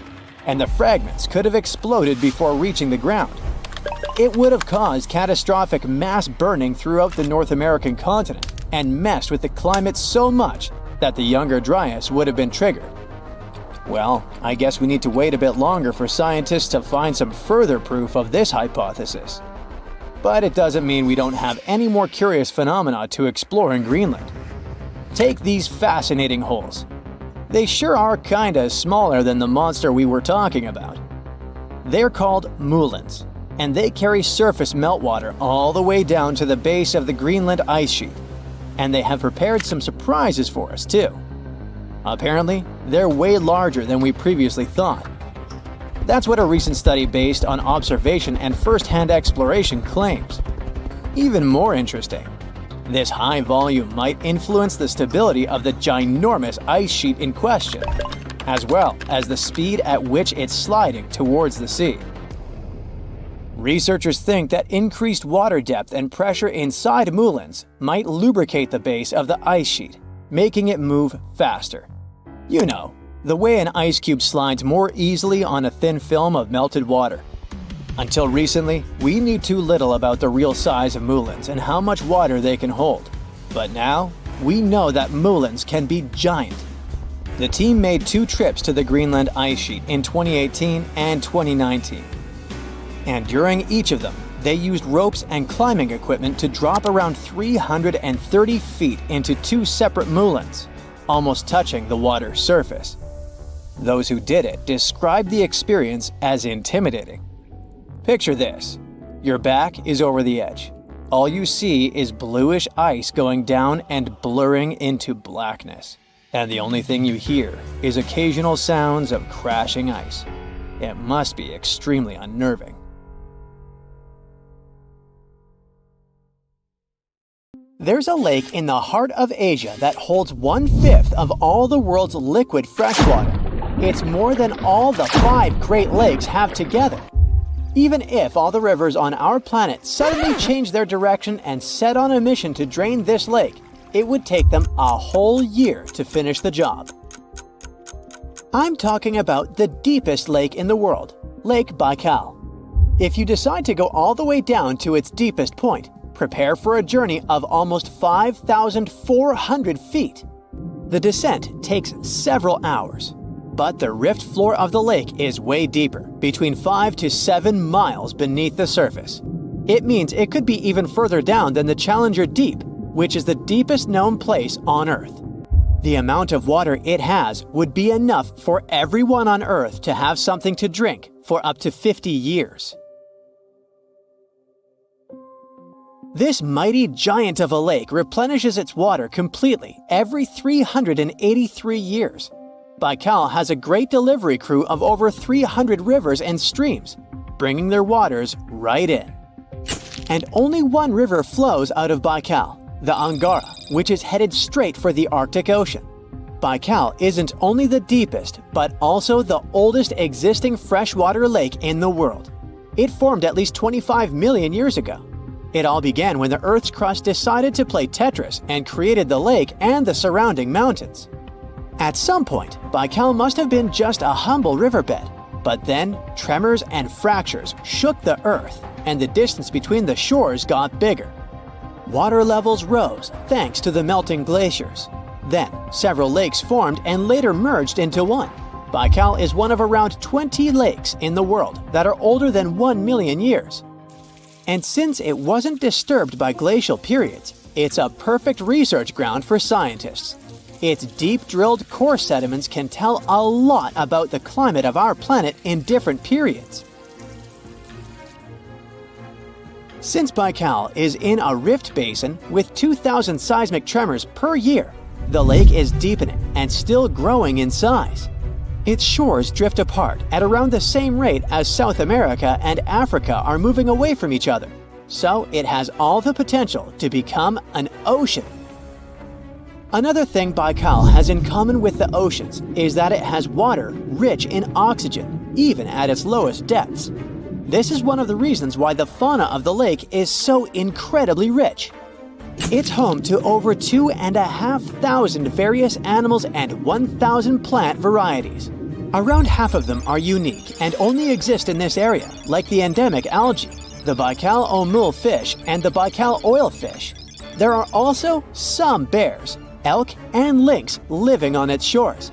and the fragments could have exploded before reaching the ground. It would have caused catastrophic mass burning throughout the North American continent and messed with the climate so much that the Younger Dryas would have been triggered. Well, I guess we need to wait a bit longer for scientists to find some further proof of this hypothesis. But it doesn't mean we don't have any more curious phenomena to explore in Greenland. Take these fascinating holes. They sure are kinda smaller than the monster we were talking about. They're called moulins, and they carry surface meltwater all the way down to the base of the Greenland ice sheet. And they have prepared some surprises for us too. Apparently, they're way larger than we previously thought. That's what a recent study based on observation and first-hand exploration claims. Even more interesting, this high volume might influence the stability of the ginormous ice sheet in question, as well as the speed at which it's sliding towards the sea. Researchers think that increased water depth and pressure inside moulins might lubricate the base of the ice sheet, making it move faster. You know, the way an ice cube slides more easily on a thin film of melted water. Until recently, we knew too little about the real size of moulins and how much water they can hold. But now, we know that moulins can be giant. The team made 2 trips to the Greenland ice sheet in 2018 and 2019. And during each of them, they used ropes and climbing equipment to drop around 330 feet into 2 separate moulins, almost touching the water's surface. Those who did it described the experience as intimidating. Picture this. Your back is over the edge. All you see is bluish ice going down and blurring into blackness. And the only thing you hear is occasional sounds of crashing ice. It must be extremely unnerving. There's a lake in the heart of Asia that holds 1/5 of all the world's liquid freshwater. It's more than all the 5 Great Lakes have together. Even if all the rivers on our planet suddenly changed their direction and set on a mission to drain this lake, it would take them a whole year to finish the job. I'm talking about the deepest lake in the world, Lake Baikal. If you decide to go all the way down to its deepest point, prepare for a journey of almost 5,400 feet. The descent takes several hours, but the rift floor of the lake is way deeper, between 5 to 7 miles beneath the surface. It means it could be even further down than the Challenger Deep, which is the deepest known place on Earth. The amount of water it has would be enough for everyone on Earth to have something to drink for up to 50 years. This mighty giant of a lake replenishes its water completely every 383 years. Baikal has a great delivery crew of over 300 rivers and streams, bringing their waters right in. And only one river flows out of Baikal, the Angara, which is headed straight for the Arctic Ocean. Baikal isn't only the deepest, but also the oldest existing freshwater lake in the world. It formed at least 25 million years ago. It all began when the Earth's crust decided to play Tetris and created the lake and the surrounding mountains. At some point, Baikal must have been just a humble riverbed, but then tremors and fractures shook the Earth, and the distance between the shores got bigger. Water levels rose thanks to the melting glaciers. Then, several lakes formed and later merged into one. Baikal is one of around 20 lakes in the world that are older than 1 million years. And since it wasn't disturbed by glacial periods, it's a perfect research ground for scientists. Its deep-drilled core sediments can tell a lot about the climate of our planet in different periods. Since Baikal is in a rift basin with 2,000 seismic tremors per year, the lake is deepening and still growing in size. Its shores drift apart at around the same rate as South America and Africa are moving away from each other, so it has all the potential to become an ocean. Another thing Baikal has in common with the oceans is that it has water rich in oxygen, even at its lowest depths. This is one of the reasons why the fauna of the lake is so incredibly rich. It's home to over 2,500 various animals and 1,000 plant varieties. Around half of them are unique and only exist in this area, like the endemic algae, the Baikal omul fish, and the Baikal oilfish. There are also some bears, elk, and lynx living on its shores.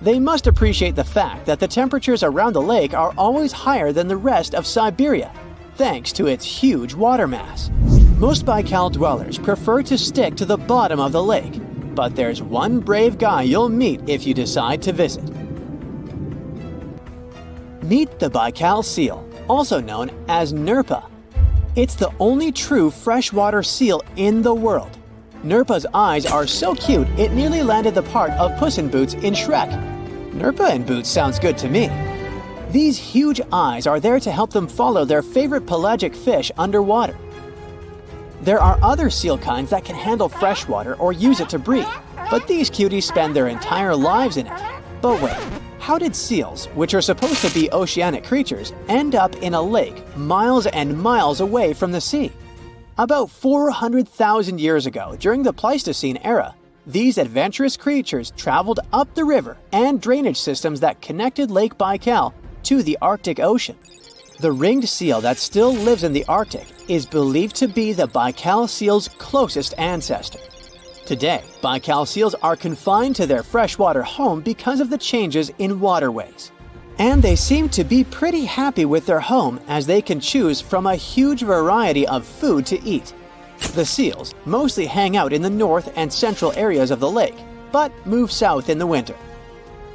They must appreciate the fact that the temperatures around the lake are always higher than the rest of Siberia, thanks to its huge water mass. Most Baikal dwellers prefer to stick to the bottom of the lake, but there's one brave guy you'll meet if you decide to visit. Meet the Baikal seal, also known as Nerpa. It's the only true freshwater seal in the world. Nerpa's eyes are so cute it nearly landed the part of Puss in Boots in Shrek. Nerpa in Boots sounds good to me. These huge eyes are there to help them follow their favorite pelagic fish underwater. There are other seal kinds that can handle freshwater or use it to breathe, but these cuties spend their entire lives in it. But wait, how did seals, which are supposed to be oceanic creatures, end up in a lake miles and miles away from the sea? About 400,000 years ago, during the Pleistocene era, these adventurous creatures traveled up the river and drainage systems that connected Lake Baikal to the Arctic Ocean. The ringed seal that still lives in the Arctic is believed to be the Baikal seal's closest ancestor. Today, Baikal seals are confined to their freshwater home because of the changes in waterways. And they seem to be pretty happy with their home as they can choose from a huge variety of food to eat. The seals mostly hang out in the north and central areas of the lake, but move south in the winter.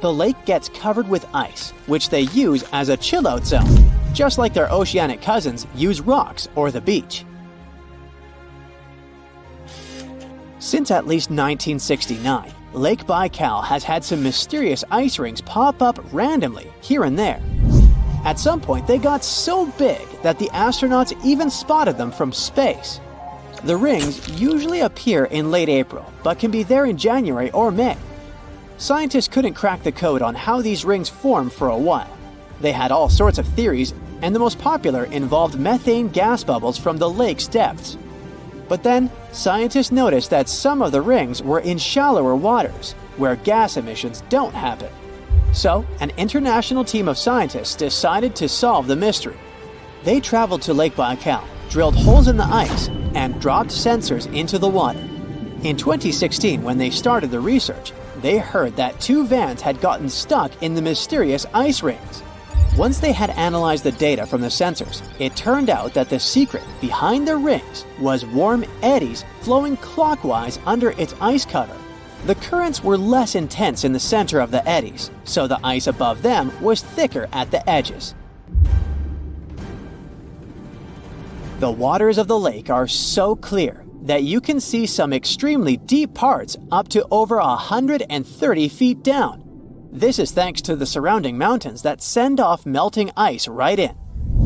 The lake gets covered with ice, which they use as a chill-out zone, just like their oceanic cousins use rocks or the beach. Since at least 1969, Lake Baikal has had some mysterious ice rings pop up randomly here and there. At some point, they got so big that the astronauts even spotted them from space. The rings usually appear in late April, but can be there in January or May. Scientists couldn't crack the code on how these rings form for a while. They had all sorts of theories, and the most popular involved methane gas bubbles from the lake's depths. But then, scientists noticed that some of the rings were in shallower waters, where gas emissions don't happen. So, an international team of scientists decided to solve the mystery. They traveled to Lake Baikal, drilled holes in the ice, and dropped sensors into the water. In 2016, when they started the research, they heard that 2 vans had gotten stuck in the mysterious ice rings. Once they had analyzed the data from the sensors, it turned out that the secret behind the rings was warm eddies flowing clockwise under its ice cover. The currents were less intense in the center of the eddies, so the ice above them was thicker at the edges. The waters of the lake are so clear that you can see some extremely deep parts up to over 130 feet down. This is thanks to the surrounding mountains that send off melting ice right in.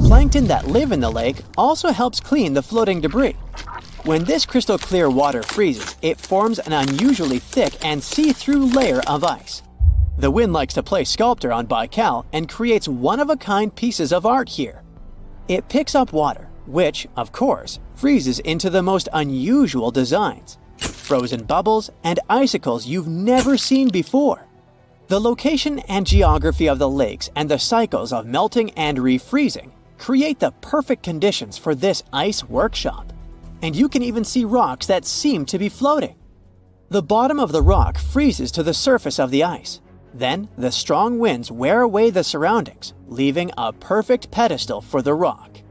plankton that live in the lake also helps clean the floating debris. When this crystal clear water freezes, it forms an unusually thick and see-through layer of ice. The wind likes to play sculptor on Baikal and creates one-of-a-kind pieces of art here. It picks up water, which, of course, freezes into the most unusual designs. Frozen bubbles and icicles you've never seen before. The location and geography of the lakes and the cycles of melting and refreezing create the perfect conditions for this ice workshop. And you can even see rocks that seem to be floating. The bottom of the rock freezes to the surface of the ice. Then, the strong winds wear away the surroundings, leaving a perfect pedestal for the rock.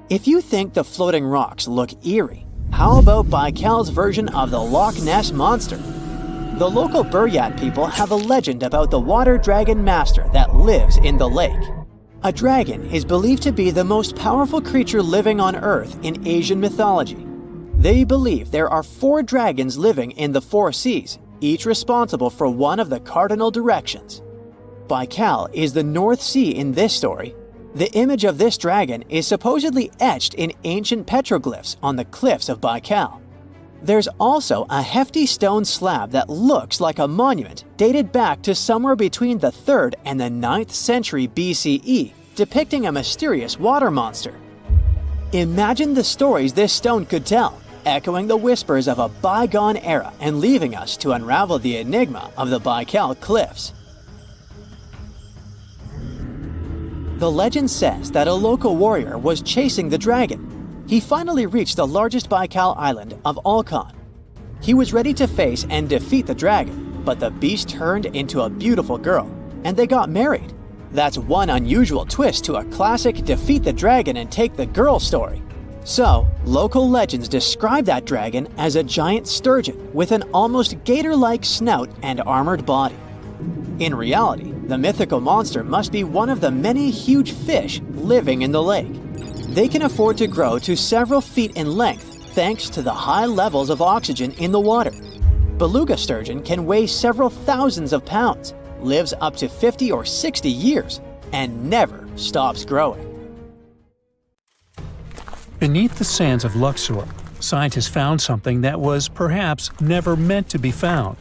If you think the floating rocks look eerie, how about Baikal's version of the Loch Ness Monster? The local Buryat people have a legend about the water dragon master that lives in the lake. A dragon is believed to be the most powerful creature living on Earth in Asian mythology. They believe there are 4 dragons living in the 4 seas, each responsible for one of the cardinal directions. Baikal is the North Sea in this story. The image of this dragon is supposedly etched in ancient petroglyphs on the cliffs of Baikal. There's also a hefty stone slab that looks like a monument dated back to somewhere between the 3rd and the 9th century BCE, depicting a mysterious water monster. Imagine the stories this stone could tell, echoing the whispers of a bygone era and leaving us to unravel the enigma of the Baikal cliffs. The legend says that a local warrior was chasing the dragon. He finally reached the largest Baikal island of Alkan. He was ready to face and defeat the dragon, but the beast turned into a beautiful girl, and they got married. That's one unusual twist to a classic defeat the dragon and take the girl story. So, local legends describe that dragon as a giant sturgeon with an almost gator-like snout and armored body. In reality, the mythical monster must be one of the many huge fish living in the lake. They can afford to grow to several feet in length thanks to the high levels of oxygen in the water. Beluga sturgeon can weigh several thousands of pounds, lives up to 50 or 60 years, and never stops growing. Beneath the sands of Luxor, scientists found something that was perhaps never meant to be found.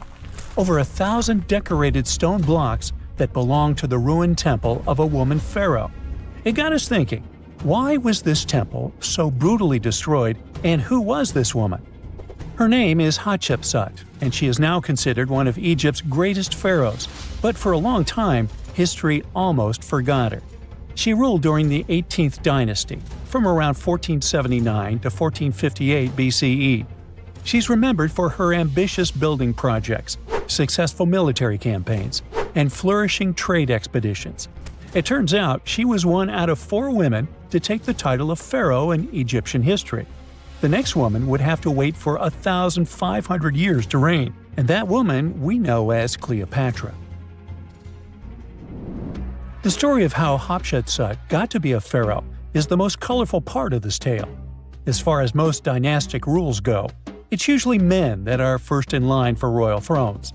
Over 1,000 decorated stone blocks that belonged to the ruined temple of a woman pharaoh. It got us thinking, why was this temple so brutally destroyed, and who was this woman? Her name is Hatshepsut, and she is now considered one of Egypt's greatest pharaohs, but for a long time, history almost forgot her. She ruled during the 18th dynasty, from around 1479 to 1458 BCE. She's remembered for her ambitious building projects, successful military campaigns, and flourishing trade expeditions. It turns out she was one out of 4 women to take the title of pharaoh in Egyptian history. The next woman would have to wait for 1,500 years to reign, and that woman we know as Cleopatra. The story of how Hatshepsut got to be a pharaoh is the most colorful part of this tale. As far as most dynastic rules go, it's usually men that are first in line for royal thrones.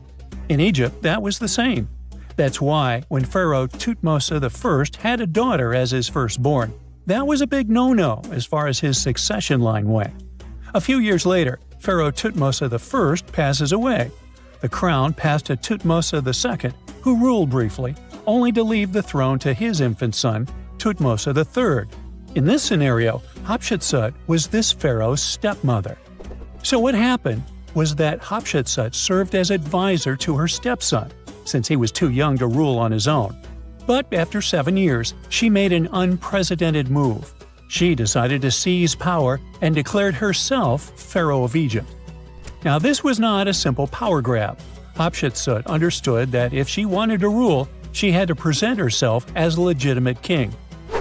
In Egypt, that was the same. That's why, when Pharaoh Thutmose I had a daughter as his firstborn, that was a big no-no as far as his succession line went. A few years later, Pharaoh Thutmose I passes away. The crown passed to Thutmose II, who ruled briefly, only to leave the throne to his infant son, Thutmose III. In this scenario, Hatshepsut was this pharaoh's stepmother. So what happened was that Hatshepsut served as advisor to her stepson, since he was too young to rule on his own. But after 7 years, she made an unprecedented move. She decided to seize power and declared herself Pharaoh of Egypt. Now this was not a simple power grab. Hatshepsut understood that if she wanted to rule, she had to present herself as a legitimate king.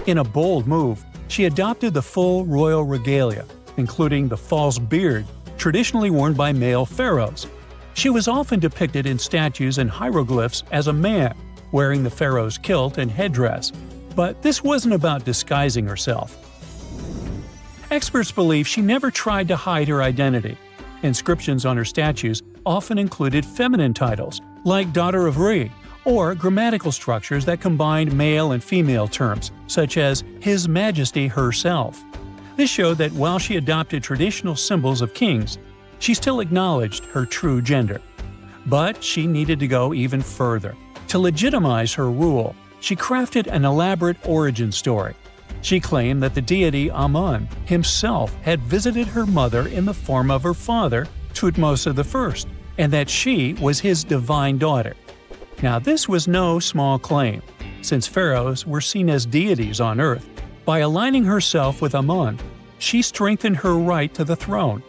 In a bold move, she adopted the full royal regalia, including the false beard, traditionally worn by male pharaohs. She was often depicted in statues and hieroglyphs as a man, wearing the pharaoh's kilt and headdress. But this wasn't about disguising herself. Experts believe she never tried to hide her identity. Inscriptions on her statues often included feminine titles, like Daughter of Re or grammatical structures that combined male and female terms, such as His Majesty herself. This showed that while she adopted traditional symbols of kings, she still acknowledged her true gender. But she needed to go even further. To legitimize her rule, she crafted an elaborate origin story. She claimed that the deity Amun himself had visited her mother in the form of her father, Thutmose I, and that she was his divine daughter. Now, this was no small claim, since pharaohs were seen as deities on earth. By aligning herself with Amun, she strengthened her right to the throne.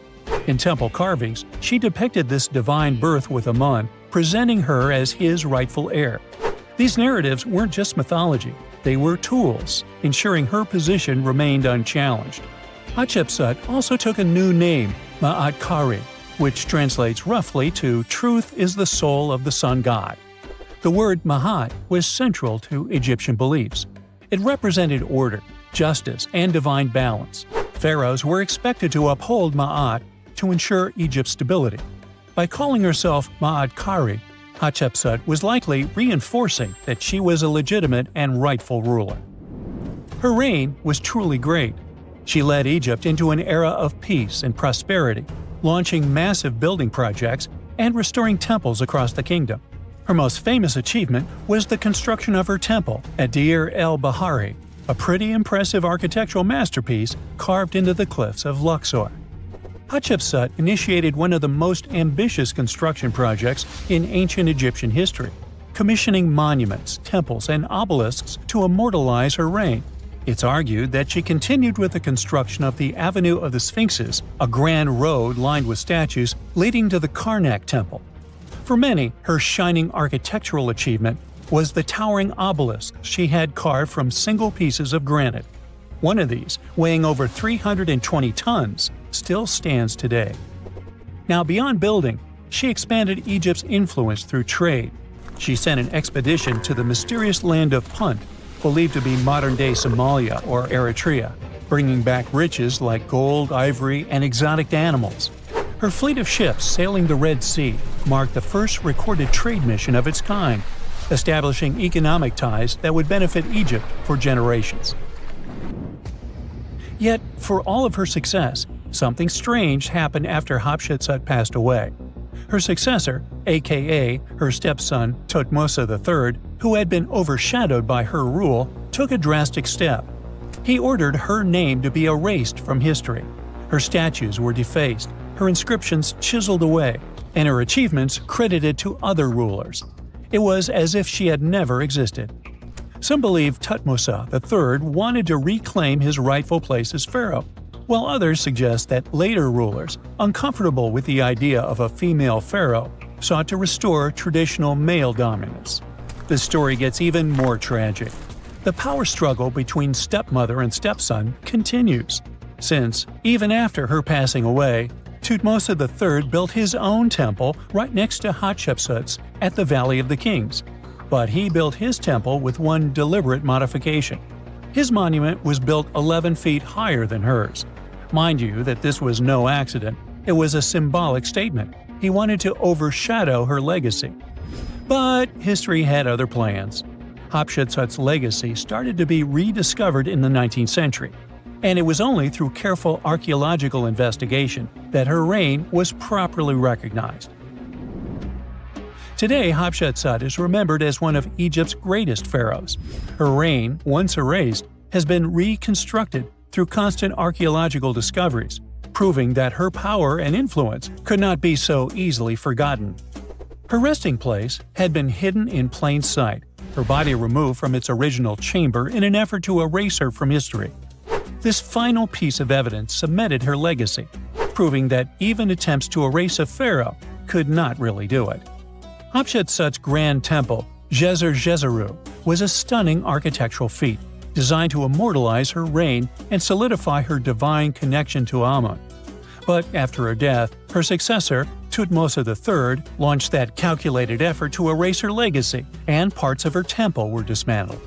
In temple carvings, she depicted this divine birth with Amun, presenting her as his rightful heir. These narratives weren't just mythology, they were tools, ensuring her position remained unchallenged. Hatshepsut also took a new name, Ma'at Kari, which translates roughly to "truth is the soul of the sun god." The word Ma'at was central to Egyptian beliefs. It represented order, justice, and divine balance. Pharaohs were expected to uphold Ma'at to ensure Egypt's stability. By calling herself Ma'at Kari, Hatshepsut was likely reinforcing that she was a legitimate and rightful ruler. Her reign was truly great. She led Egypt into an era of peace and prosperity, launching massive building projects and restoring temples across the kingdom. Her most famous achievement was the construction of her temple at Deir el-Bahari, a pretty impressive architectural masterpiece carved into the cliffs of Luxor. Hatshepsut initiated one of the most ambitious construction projects in ancient Egyptian history, commissioning monuments, temples, and obelisks to immortalize her reign. It's argued that she continued with the construction of the Avenue of the Sphinxes, a grand road lined with statues leading to the Karnak Temple. For many, her shining architectural achievement was the towering obelisk she had carved from single pieces of granite. One of these, weighing over 320 tons, still stands today. Now, beyond building, she expanded Egypt's influence through trade. She sent an expedition to the mysterious land of Punt, believed to be modern-day Somalia or Eritrea, bringing back riches like gold, ivory, and exotic animals. Her fleet of ships sailing the Red Sea marked the first recorded trade mission of its kind, establishing economic ties that would benefit Egypt for generations. Yet, for all of her success, something strange happened after Hatshepsut passed away. Her successor, aka her stepson Thutmose III, who had been overshadowed by her rule, took a drastic step. He ordered her name to be erased from history. Her statues were defaced, her inscriptions chiseled away, and her achievements credited to other rulers. It was as if she had never existed. Some believe Thutmose III wanted to reclaim his rightful place as pharaoh, while others suggest that later rulers, uncomfortable with the idea of a female pharaoh, sought to restore traditional male dominance. The story gets even more tragic. The power struggle between stepmother and stepson continues, since, even after her passing away, Thutmose III built his own temple right next to Hatshepsut's at the Valley of the Kings. But he built his temple with one deliberate modification. His monument was built 11 feet higher than hers. Mind you that this was no accident, it was a symbolic statement. He wanted to overshadow her legacy. But history had other plans. Hatshepsut's legacy started to be rediscovered in the 19th century, and it was only through careful archaeological investigation that her reign was properly recognized. Today, Hatshepsut is remembered as one of Egypt's greatest pharaohs. Her reign, once erased, has been reconstructed through constant archaeological discoveries, proving that her power and influence could not be so easily forgotten. Her resting place had been hidden in plain sight, her body removed from its original chamber in an effort to erase her from history. This final piece of evidence cemented her legacy, proving that even attempts to erase a pharaoh could not really do it. Hatshepsut's grand temple, Djeser-Djeseru, was a stunning architectural feat, designed to immortalize her reign and solidify her divine connection to Amun. But after her death, her successor, Thutmose III, launched that calculated effort to erase her legacy, and parts of her temple were dismantled.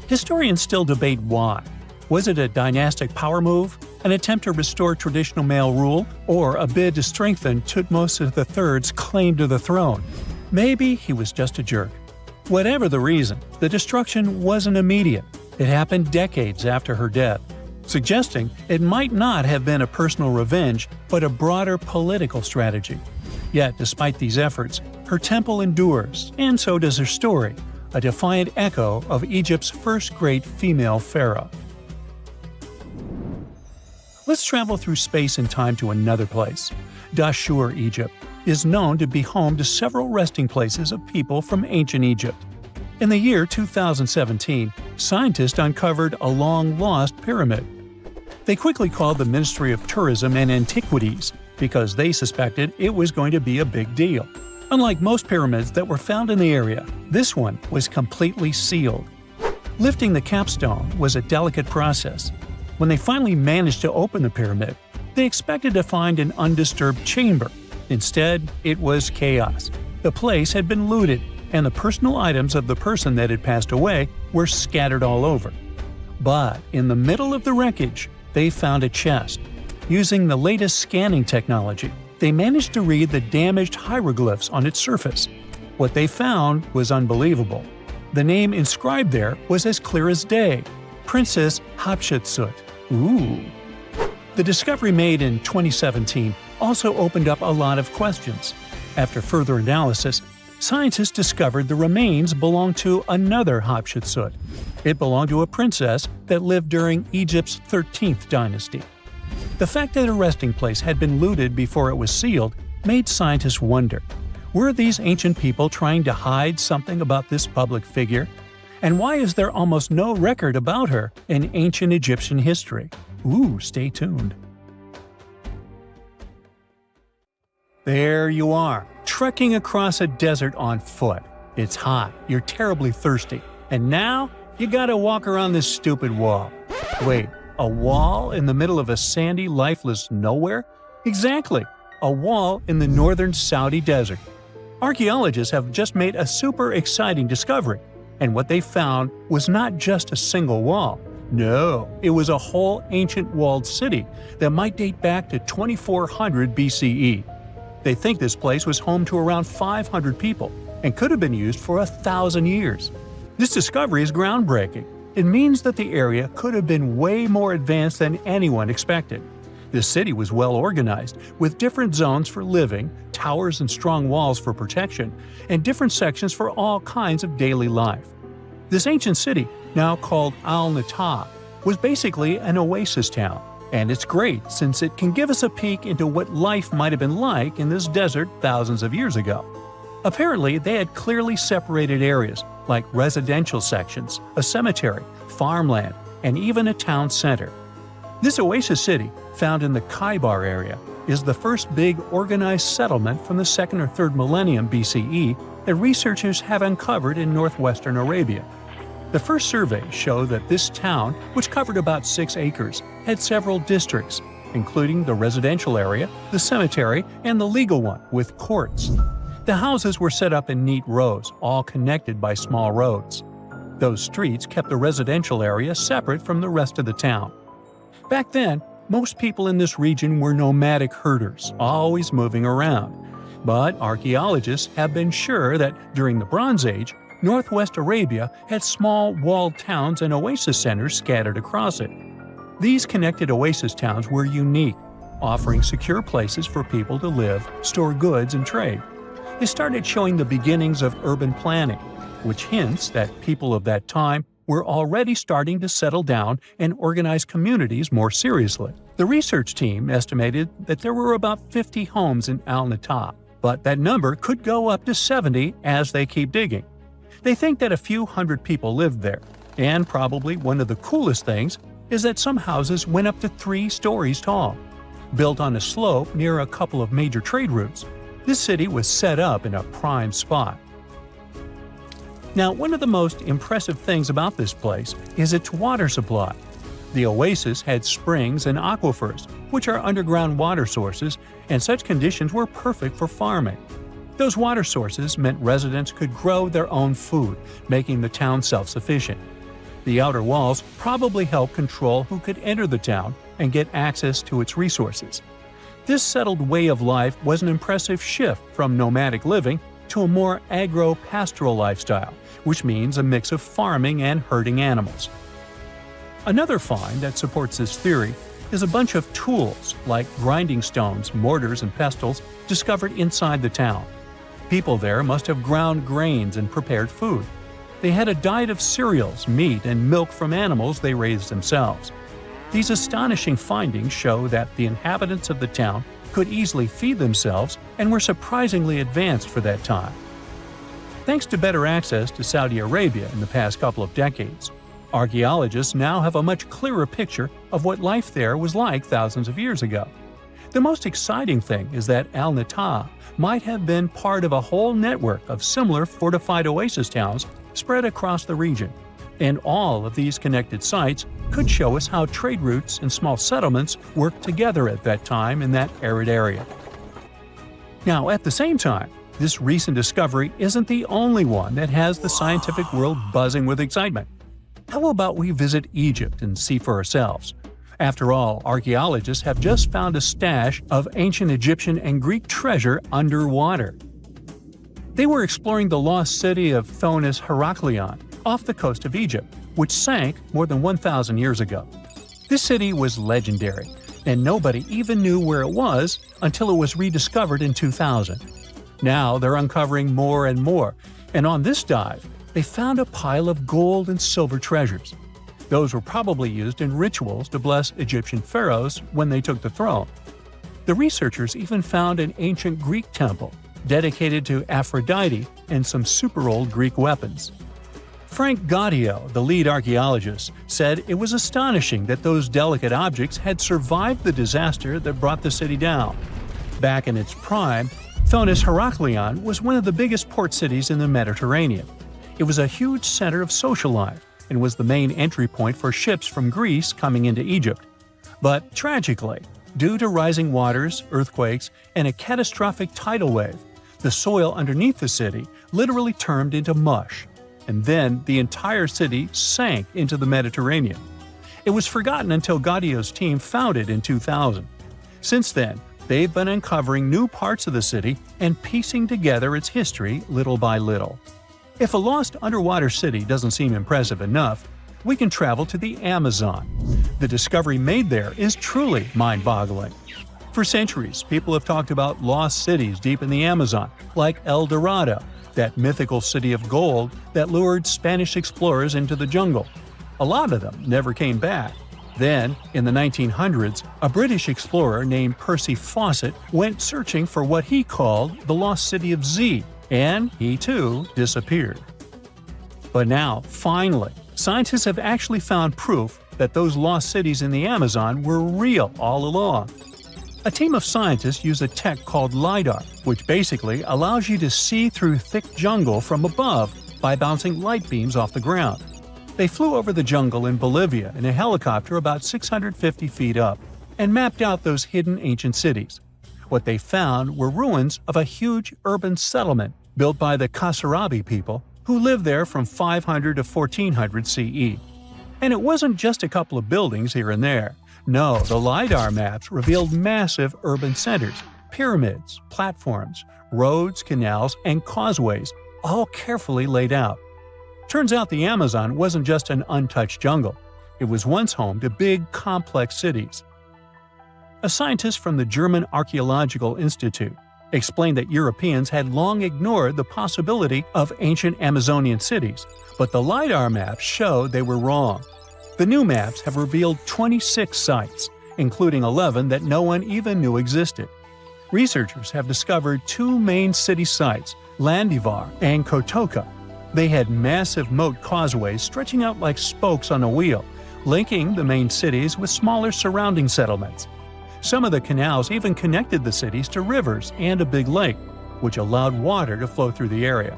Historians still debate why. Was it a dynastic power move, an attempt to restore traditional male rule, or a bid to strengthen Thutmose III's claim to the throne? Maybe he was just a jerk. Whatever the reason, the destruction wasn't immediate. It happened decades after her death, suggesting it might not have been a personal revenge but a broader political strategy. Yet, despite these efforts, her temple endures, and so does her story, a defiant echo of Egypt's first great female pharaoh. Let's travel through space and time to another place. Dashur, Egypt, is known to be home to several resting places of people from ancient Egypt. In the year 2017, scientists uncovered a long-lost pyramid. They quickly called the Ministry of Tourism and Antiquities because they suspected it was going to be a big deal. Unlike most pyramids that were found in the area, this one was completely sealed. Lifting the capstone was a delicate process. When they finally managed to open the pyramid, they expected to find an undisturbed chamber. Instead, it was chaos. The place had been looted, and the personal items of the person that had passed away were scattered all over. But in the middle of the wreckage, they found a chest. Using the latest scanning technology, they managed to read the damaged hieroglyphs on its surface. What they found was unbelievable. The name inscribed there was as clear as day: Princess Hatshepsut. Ooh. The discovery made in 2017 also opened up a lot of questions. After further analysis, scientists discovered the remains belonged to another Hatshepsut. It belonged to a princess that lived during Egypt's 13th dynasty. The fact that a resting place had been looted before it was sealed made scientists wonder, were these ancient people trying to hide something about this public figure? And why is there almost no record about her in ancient Egyptian history? Ooh, stay tuned. There you are, trekking across a desert on foot. It's hot, you're terribly thirsty, and now you gotta walk around this stupid wall. Wait, a wall in the middle of a sandy, lifeless nowhere? Exactly, a wall in the northern Saudi desert. Archaeologists have just made a super exciting discovery, and what they found was not just a single wall. No, it was a whole ancient walled city that might date back to 2400 BCE. They think this place was home to around 500 people and could have been used for 1,000 years. This discovery is groundbreaking. It means that the area could have been way more advanced than anyone expected. This city was well organized, with different zones for living, towers and strong walls for protection, and different sections for all kinds of daily life. This ancient city, now called Al-Natab, was basically an oasis town, and it's great since it can give us a peek into what life might have been like in this desert thousands of years ago. Apparently, they had clearly separated areas, like residential sections, a cemetery, farmland, and even a town center. This oasis city, found in the Khaybar area, is the first big organized settlement from the 2nd or 3rd millennium BCE that researchers have uncovered in northwestern Arabia. The first survey showed that this town, which covered about 6 acres, had several districts, including the residential area, the cemetery, and the legal one, with courts. The houses were set up in neat rows, all connected by small roads. Those streets kept the residential area separate from the rest of the town. Back then, most people in this region were nomadic herders, always moving around. But archaeologists have been sure that during the Bronze Age, Northwest Arabia had small walled towns and oasis centers scattered across it. These connected oasis towns were unique, offering secure places for people to live, store goods, and trade. They started showing the beginnings of urban planning, which hints that people of that time were already starting to settle down and organize communities more seriously. The research team estimated that there were about 50 homes in Al-Natab, but that number could go up to 70 as they keep digging. They think that a few hundred people lived there, and probably one of the coolest things is that some houses went up to 3 stories tall. Built on a slope near a couple of major trade routes, this city was set up in a prime spot. Now, one of the most impressive things about this place is its water supply. The oasis had springs and aquifers, which are underground water sources, and such conditions were perfect for farming. Those water sources meant residents could grow their own food, making the town self-sufficient. The outer walls probably helped control who could enter the town and get access to its resources. This settled way of life was an impressive shift from nomadic living to a more agro-pastoral lifestyle, which means a mix of farming and herding animals. Another find that supports this theory is a bunch of tools like grinding stones, mortars, and pestles discovered inside the town. People there must have ground grains and prepared food. They had a diet of cereals, meat, and milk from animals they raised themselves. These astonishing findings show that the inhabitants of the town could easily feed themselves and were surprisingly advanced for that time. Thanks to better access to Saudi Arabia in the past couple of decades, archaeologists now have a much clearer picture of what life there was like thousands of years ago. The most exciting thing is that Al-Nata might have been part of a whole network of similar fortified oasis towns spread across the region, and all of these connected sites could show us how trade routes and small settlements worked together at that time in that arid area. Now, at the same time, this recent discovery isn't the only one that has the scientific world buzzing with excitement. How about we visit Egypt and see for ourselves? After all, archaeologists have just found a stash of ancient Egyptian and Greek treasure underwater. They were exploring the lost city of Thonis Heraklion off the coast of Egypt, which sank more than 1,000 years ago. This city was legendary, and nobody even knew where it was until it was rediscovered in 2000. Now they're uncovering more and more, and on this dive, they found a pile of gold and silver treasures. Those were probably used in rituals to bless Egyptian pharaohs when they took the throne. The researchers even found an ancient Greek temple dedicated to Aphrodite and some super-old Greek weapons. Frank Gaudio, the lead archaeologist, said it was astonishing that those delicate objects had survived the disaster that brought the city down. Back in its prime, Thonis Heraklion was one of the biggest port cities in the Mediterranean. It was a huge center of social life and was the main entry point for ships from Greece coming into Egypt. But tragically, due to rising waters, earthquakes, and a catastrophic tidal wave, the soil underneath the city literally turned into mush, and then the entire city sank into the Mediterranean. It was forgotten until Gaudio's team found it in 2000. Since then, they've been uncovering new parts of the city and piecing together its history little by little. If a lost underwater city doesn't seem impressive enough, we can travel to the Amazon. The discovery made there is truly mind-boggling. For centuries, people have talked about lost cities deep in the Amazon, like El Dorado, that mythical city of gold that lured Spanish explorers into the jungle. A lot of them never came back. Then, in the 1900s, a British explorer named Percy Fawcett went searching for what he called the lost city of Z, and he too disappeared. But now, finally, scientists have actually found proof that those lost cities in the Amazon were real all along. A team of scientists use a tech called LiDAR, which basically allows you to see through thick jungle from above by bouncing light beams off the ground. They flew over the jungle in Bolivia in a helicopter about 650 feet up and mapped out those hidden ancient cities. What they found were ruins of a huge urban settlement built by the Kasarabi people who lived there from 500 to 1400 CE. And it wasn't just a couple of buildings here and there. No, the LiDAR maps revealed massive urban centers, pyramids, platforms, roads, canals, and causeways, all carefully laid out. Turns out the Amazon wasn't just an untouched jungle. It was once home to big, complex cities. A scientist from the German Archaeological Institute explained that Europeans had long ignored the possibility of ancient Amazonian cities, but the LiDAR maps showed they were wrong. The new maps have revealed 26 sites, including 11 that no one even knew existed. Researchers have discovered two main city sites, Landivar and Kotoka. They had massive moat causeways stretching out like spokes on a wheel, linking the main cities with smaller surrounding settlements. Some of the canals even connected the cities to rivers and a big lake, which allowed water to flow through the area.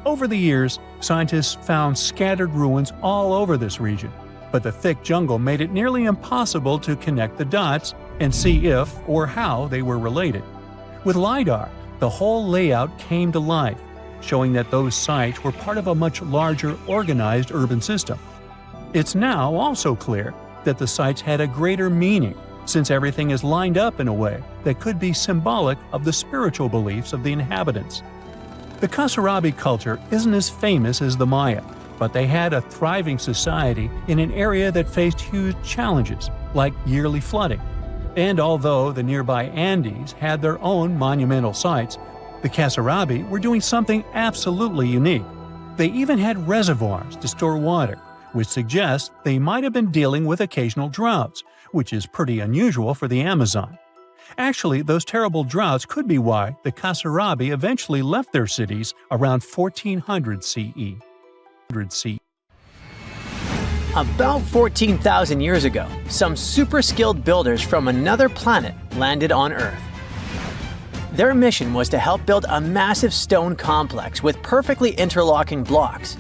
Over the years, scientists found scattered ruins all over this region, but the thick jungle made it nearly impossible to connect the dots and see if or how they were related. With LiDAR, the whole layout came to life, showing that those sites were part of a much larger organized urban system. It's now also clear that the sites had a greater meaning, since everything is lined up in a way that could be symbolic of the spiritual beliefs of the inhabitants. The Kasarabi culture isn't as famous as the Maya, but they had a thriving society in an area that faced huge challenges, like yearly flooding. And although the nearby Andes had their own monumental sites, the Kasarabi were doing something absolutely unique. They even had reservoirs to store water, which suggests they might have been dealing with occasional droughts, which is pretty unusual for the Amazon. Actually, those terrible droughts could be why the Kasarabi eventually left their cities around 1400 CE. About 14,000 years ago, some super skilled builders from another planet landed on Earth. Their mission was to help build a massive stone complex with perfectly interlocking blocks.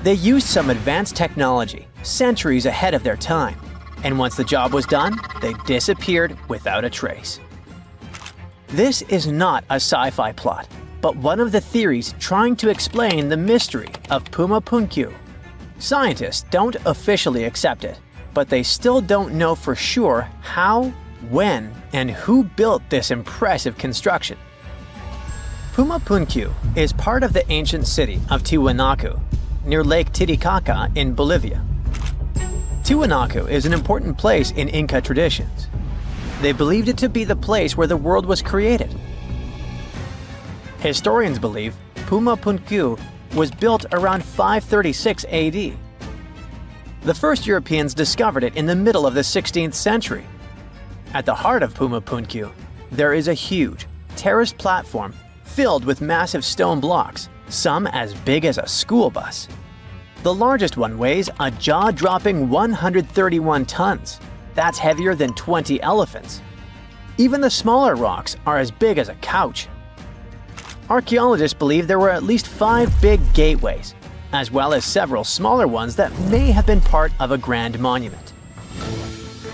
They used some advanced technology, centuries ahead of their time, and once the job was done, they disappeared without a trace. This is not a sci-fi plot, but one of the theories trying to explain the mystery of Puma Punku. Scientists don't officially accept it, but they still don't know for sure how, when, and who built this impressive construction. Puma Punku is part of the ancient city of Tiwanaku, near Lake Titicaca in Bolivia. Tiwanaku is an important place in Inca traditions. They believed it to be the place where the world was created. Historians believe Puma Punku was built around 536 AD. The first Europeans discovered it in the middle of the 16th century. At the heart of Puma Punku, there is a huge, terraced platform filled with massive stone blocks, some as big as a school bus. The largest one weighs a jaw-dropping 131 tons. That's heavier than 20 elephants. Even the smaller rocks are as big as a couch. Archaeologists believe there were at least 5 big gateways, as well as several smaller ones that may have been part of a grand monument.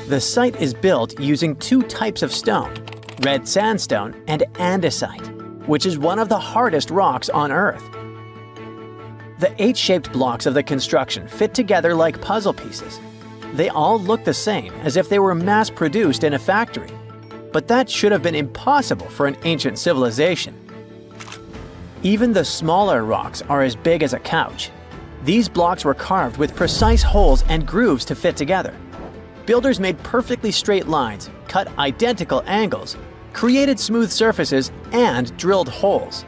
The site is built using 2 types of stone, red sandstone and andesite, which is one of the hardest rocks on Earth. The 8-shaped blocks of the construction fit together like puzzle pieces. They all look the same, as if they were mass-produced in a factory. But that should have been impossible for an ancient civilization. Even the smaller rocks are as big as a couch. These blocks were carved with precise holes and grooves to fit together. Builders made perfectly straight lines, cut identical angles, created smooth surfaces, and drilled holes.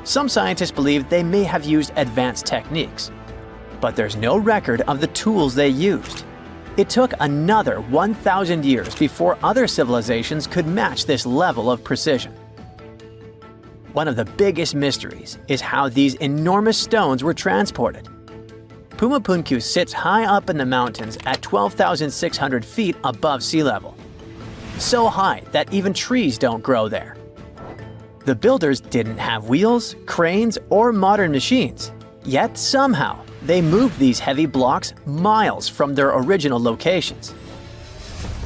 Some scientists believe they may have used advanced techniques, but there's no record of the tools they used. It took another 1,000 years before other civilizations could match this level of precision. One of the biggest mysteries is how these enormous stones were transported. Puma Punku sits high up in the mountains at 12,600 feet above sea level. So high that even trees don't grow there. The builders didn't have wheels, cranes, or modern machines, yet somehow they moved these heavy blocks miles from their original locations.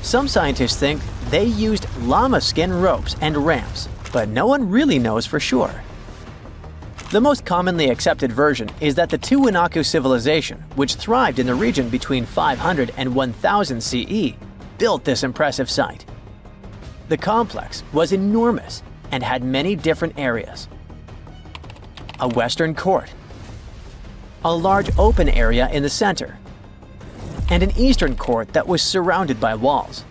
Some scientists think they used llama skin ropes and ramps, but no one really knows for sure. The most commonly accepted version is that the Tiwanaku civilization, which thrived in the region between 500 and 1000 CE, built this impressive site. The complex was enormous and had many different areas. A western court, a large open area in the center, and an eastern court that was surrounded by walls.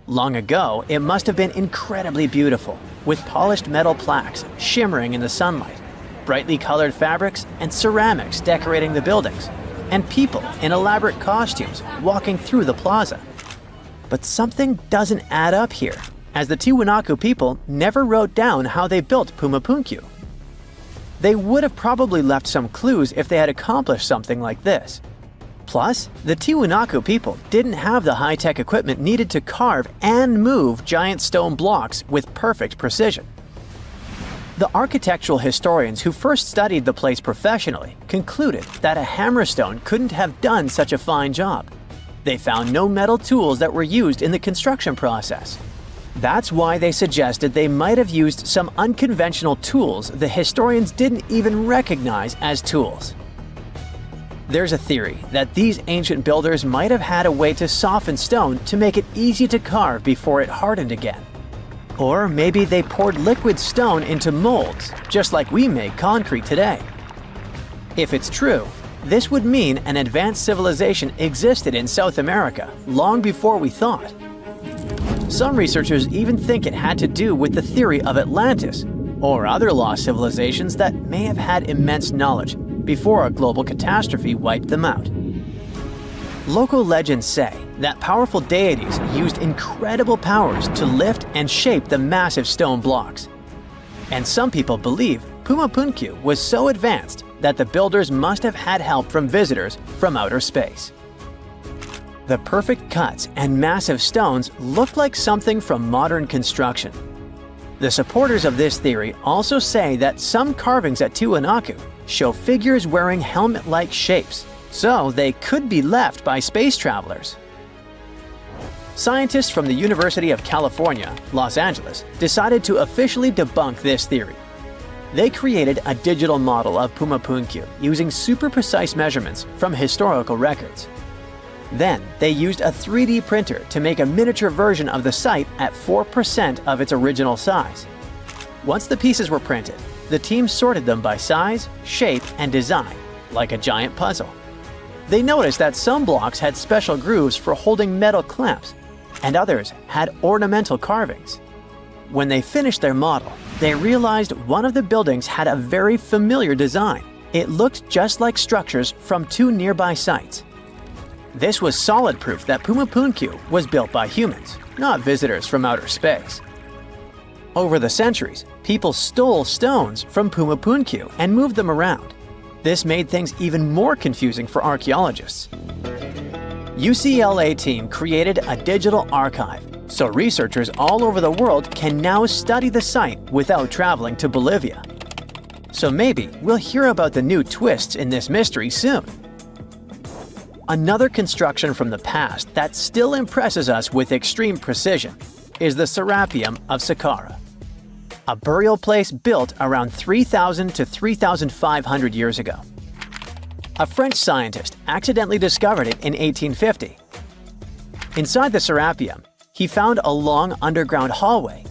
Long ago, it must have been incredibly beautiful, with polished metal plaques shimmering in the sunlight, brightly colored fabrics and ceramics decorating the buildings, and people in elaborate costumes walking through the plaza. But something doesn't add up here, as the Tiwanaku people never wrote down how they built Puma Punku. They would have probably left some clues if they had accomplished something like this. Plus, the Tiwanaku people didn't have the high-tech equipment needed to carve and move giant stone blocks with perfect precision. The architectural historians who first studied the place professionally concluded that a hammerstone couldn't have done such a fine job. They found no metal tools that were used in the construction process. That's why they suggested they might have used some unconventional tools the historians didn't even recognize as tools. There's a theory that these ancient builders might have had a way to soften stone to make it easy to carve before it hardened again. Or maybe they poured liquid stone into molds, just like we make concrete today. If it's true, this would mean an advanced civilization existed in South America long before we thought. Some researchers even think it had to do with the theory of Atlantis or other lost civilizations that may have had immense knowledge before a global catastrophe wiped them out. Local legends say that powerful deities used incredible powers to lift and shape the massive stone blocks. And some people believe Pumapunku was so advanced that the builders must have had help from visitors from outer space. The perfect cuts and massive stones look like something from modern construction. The supporters of this theory also say that some carvings at Tiwanaku show figures wearing helmet-like shapes, so they could be left by space travelers. Scientists from the University of California, Los Angeles, decided to officially debunk this theory. They created a digital model of Pumapunku using super precise measurements from historical records. Then, they used a 3D printer to make a miniature version of the site at 4% of its original size. Once the pieces were printed, the team sorted them by size, shape, and design, like a giant puzzle. They noticed that some blocks had special grooves for holding metal clamps, and others had ornamental carvings. When they finished their model, they realized one of the buildings had a very familiar design. It looked just like structures from two nearby sites. This was solid proof that Pumapunku was built by humans, not visitors from outer space. Over the centuries, people stole stones from Pumapunku and moved them around. This made things even more confusing for archaeologists. UCLA team created a digital archive, so researchers all over the world can now study the site without traveling to Bolivia. So maybe we'll hear about the new twists in this mystery soon. Another construction from the past that still impresses us with extreme precision is the Serapeum of Saqqara, a burial place built around 3,000 to 3,500 years ago. A French scientist accidentally discovered it in 1850. Inside the Serapeum, he found a long underground hallway.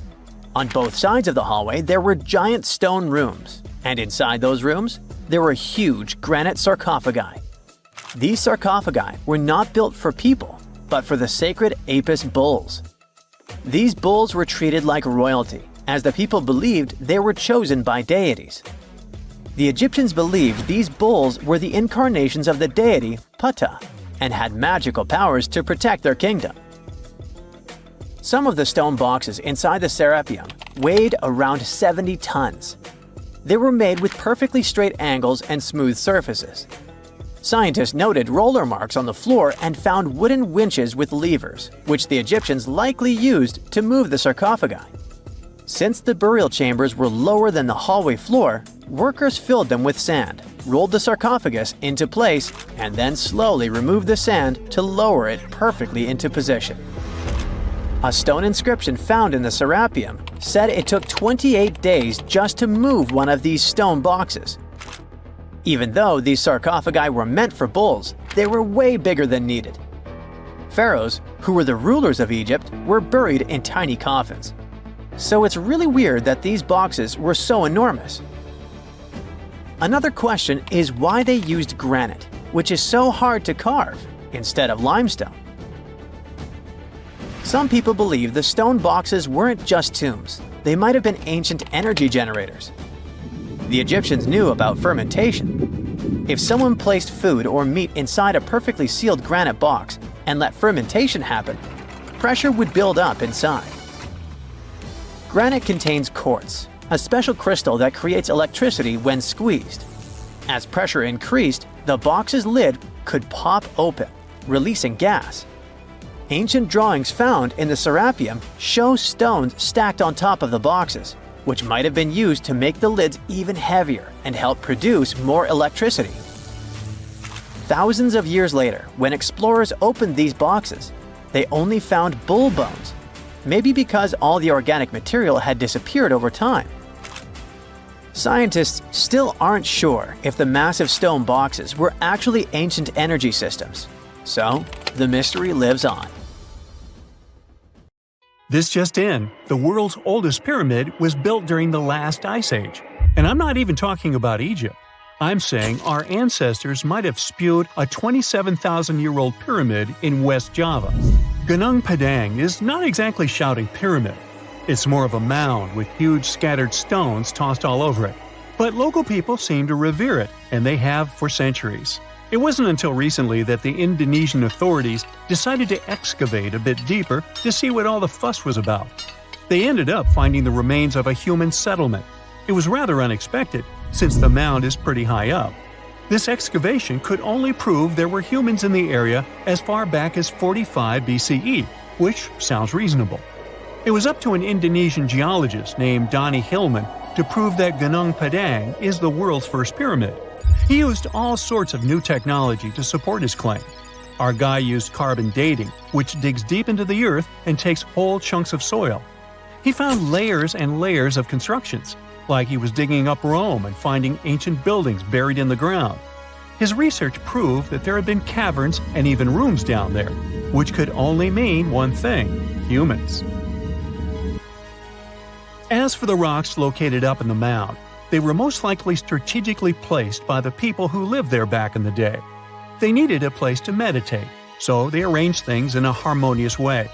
On both sides of the hallway, there were giant stone rooms, and inside those rooms, there were huge granite sarcophagi. These sarcophagi were not built for people, but for the sacred Apis bulls. These bulls were treated like royalty, as the people believed they were chosen by deities. The Egyptians believed these bulls were the incarnations of the deity Ptah and had magical powers to protect their kingdom. Some of the stone boxes inside the Serapeum weighed around 70 tons. They were made with perfectly straight angles and smooth surfaces. Scientists noted roller marks on the floor and found wooden winches with levers, which the Egyptians likely used to move the sarcophagi. Since the burial chambers were lower than the hallway floor, workers filled them with sand, rolled the sarcophagus into place, and then slowly removed the sand to lower it perfectly into position. A stone inscription found in the Serapeum said it took 28 days just to move one of these stone boxes. Even though these sarcophagi were meant for bulls, they were way bigger than needed. Pharaohs, who were the rulers of Egypt, were buried in tiny coffins. So it's really weird that these boxes were so enormous. Another question is why they used granite, which is so hard to carve, instead of limestone. Some people believe the stone boxes weren't just tombs. They might have been ancient energy generators. The Egyptians knew about fermentation. If someone placed food or meat inside a perfectly sealed granite box and let fermentation happen, pressure would build up inside. Granite contains quartz, a special crystal that creates electricity when squeezed. As pressure increased, the box's lid could pop open, releasing gas. Ancient drawings found in the Serapeum show stones stacked on top of the boxes, which might have been used to make the lids even heavier and help produce more electricity. Thousands of years later, when explorers opened these boxes, they only found bull bones, maybe because all the organic material had disappeared over time. Scientists still aren't sure if the massive stone boxes were actually ancient energy systems, so the mystery lives on. This just in, the world's oldest pyramid was built during the last ice age. And I'm not even talking about Egypt. I'm saying our ancestors might have spewed a 27,000-year-old pyramid in West Java. Gunung Padang is not exactly shouting pyramid. It's more of a mound with huge scattered stones tossed all over it. But local people seem to revere it, and they have for centuries. It wasn't until recently that the Indonesian authorities decided to excavate a bit deeper to see what all the fuss was about. They ended up finding the remains of a human settlement. It was rather unexpected, since the mound is pretty high up. This excavation could only prove there were humans in the area as far back as 45 BCE, which sounds reasonable. It was up to an Indonesian geologist named Donny Hillman to prove that Gunung Padang is the world's first pyramid. He used all sorts of new technology to support his claim. Our guy used carbon dating, which digs deep into the earth and takes whole chunks of soil. He found layers and layers of constructions, like he was digging up Rome and finding ancient buildings buried in the ground. His research proved that there had been caverns and even rooms down there, which could only mean one thing: humans. As for the rocks located up in the mound, they were most likely strategically placed by the people who lived there back in the day. They needed a place to meditate, so they arranged things in a harmonious way.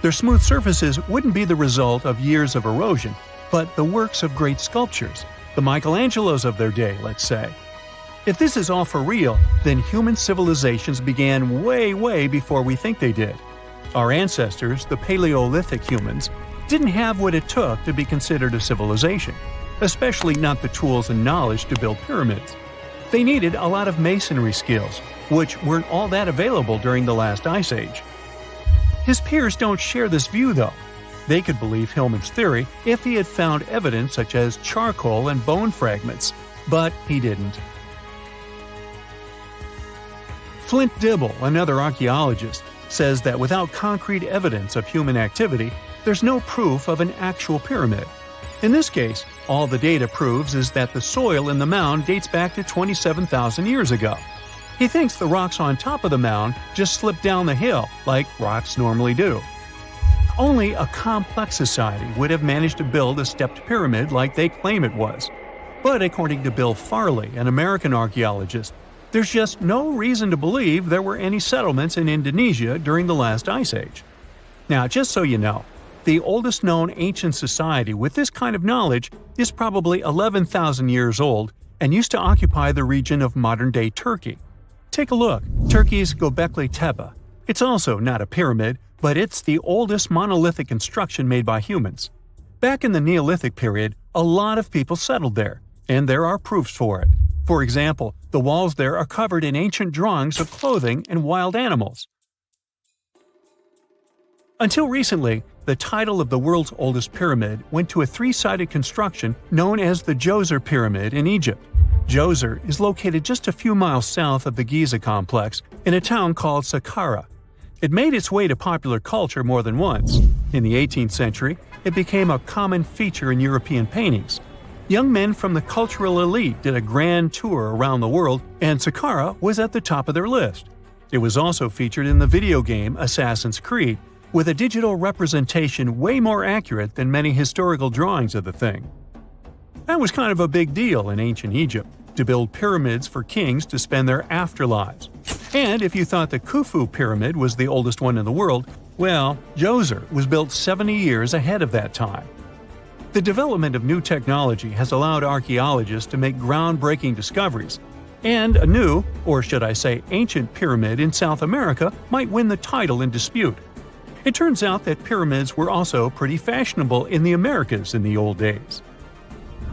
Their smooth surfaces wouldn't be the result of years of erosion, but the works of great sculptures, the Michelangelos of their day, let's say. If this is all for real, then human civilizations began way before we think they did. Our ancestors, the Paleolithic humans, didn't have what it took to be considered a civilization, especially not the tools and knowledge to build pyramids. They needed a lot of masonry skills, which weren't all that available during the last ice age. His peers don't share this view, though. They could believe Hillman's theory if he had found evidence such as charcoal and bone fragments, but he didn't. Flint Dibble, another archaeologist, says that without concrete evidence of human activity, there's no proof of an actual pyramid. In this case, all the data proves is that the soil in the mound dates back to 27,000 years ago. He thinks the rocks on top of the mound just slipped down the hill like rocks normally do. Only a complex society would have managed to build a stepped pyramid like they claim it was. But according to Bill Farley, an American archaeologist, there's just no reason to believe there were any settlements in Indonesia during the last ice age. Now, just so you know, the oldest known ancient society with this kind of knowledge is probably 11,000 years old and used to occupy the region of modern-day Turkey. Take a look, Turkey's Göbekli Tepe. It's also not a pyramid, but it's the oldest monolithic construction made by humans. Back in the Neolithic period, a lot of people settled there, and there are proofs for it. For example, the walls there are covered in ancient drawings of clothing and wild animals. Until recently, the title of the world's oldest pyramid went to a three-sided construction known as the Djoser Pyramid in Egypt. Djoser is located just a few miles south of the Giza complex in a town called Saqqara. It made its way to popular culture more than once. In the 18th century, it became a common feature in European paintings. Young men from the cultural elite did a grand tour around the world, and Saqqara was at the top of their list. It was also featured in the video game Assassin's Creed, with a digital representation way more accurate than many historical drawings of the thing. That was kind of a big deal in ancient Egypt, to build pyramids for kings to spend their afterlives. And if you thought the Khufu pyramid was the oldest one in the world, well, Djoser was built 70 years ahead of that time. The development of new technology has allowed archaeologists to make groundbreaking discoveries, and a new, or should I say ancient pyramid in South America might win the title in dispute. It turns out that pyramids were also pretty fashionable in the Americas in the old days.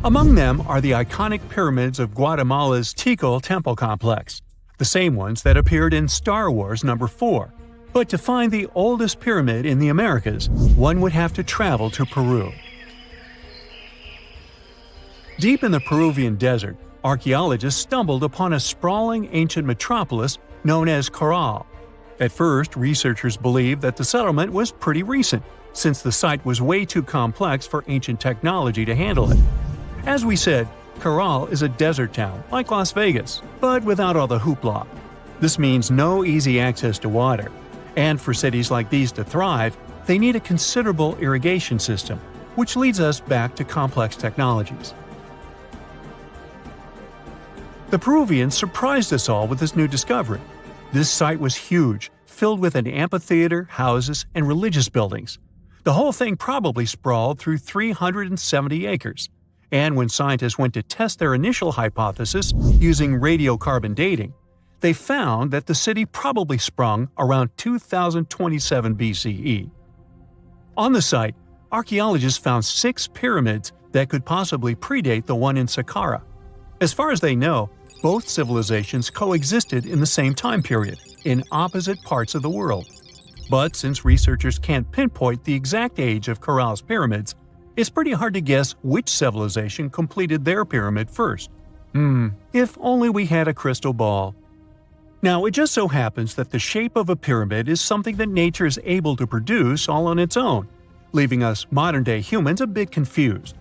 Among them are the iconic pyramids of Guatemala's Tikal Temple Complex, the same ones that appeared in Star Wars No. 4. But to find the oldest pyramid in the Americas, one would have to travel to Peru. Deep in the Peruvian desert, archaeologists stumbled upon a sprawling ancient metropolis known as Caral. At first, researchers believed that the settlement was pretty recent, since the site was way too complex for ancient technology to handle it. As we said, Caral is a desert town, like Las Vegas, but without all the hoopla. This means no easy access to water. And for cities like these to thrive, they need a considerable irrigation system, which leads us back to complex technologies. The Peruvians surprised us all with this new discovery. This site was huge, filled with an amphitheater, houses, and religious buildings. The whole thing probably sprawled through 370 acres. And when scientists went to test their initial hypothesis using radiocarbon dating, they found that the city probably sprung around 2027 BCE. On the site, archaeologists found 6 pyramids that could possibly predate the one in Saqqara. As far as they know, both civilizations coexisted in the same time period, in opposite parts of the world. But since researchers can't pinpoint the exact age of Corral's pyramids, it's pretty hard to guess which civilization completed their pyramid first. If only we had a crystal ball. Now, it just so happens that the shape of a pyramid is something that nature is able to produce all on its own, leaving us modern-day humans a bit confused.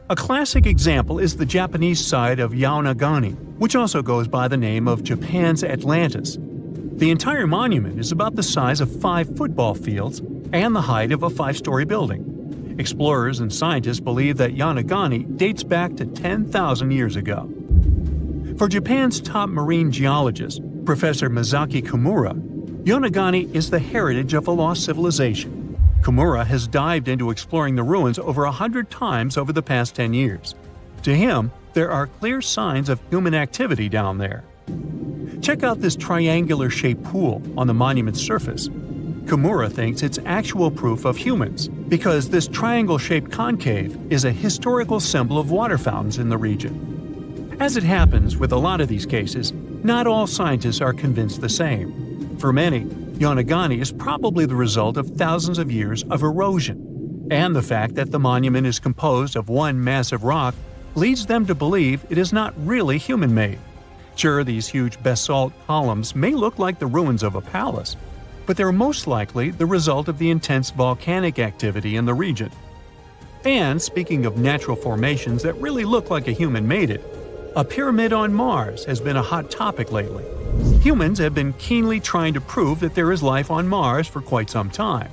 A classic example is the Japanese side of Yaonagani, which also goes by the name of Japan's Atlantis. The entire monument is about the size of 5 football fields and the height of a 5-story building. Explorers and scientists believe that Yaonagani dates back to 10,000 years ago. For Japan's top marine geologist, Professor Masaki Kimura, Yaonagani is the heritage of a lost civilization. Kimura has dived into exploring the ruins over 100 times over the past 10 years. To him, there are clear signs of human activity down there. Check out this triangular-shaped pool on the monument's surface. Kimura thinks it's actual proof of humans, because this triangle-shaped concave is a historical symbol of water fountains in the region. As it happens with a lot of these cases, not all scientists are convinced the same. For many, Yaonagani is probably the result of thousands of years of erosion, and the fact that the monument is composed of one massive rock leads them to believe it is not really human-made. Sure, these huge basalt columns may look like the ruins of a palace, but they're most likely the result of the intense volcanic activity in the region. And speaking of natural formations that really look like a human made it, a pyramid on Mars has been a hot topic lately. Humans have been keenly trying to prove that there is life on Mars for quite some time.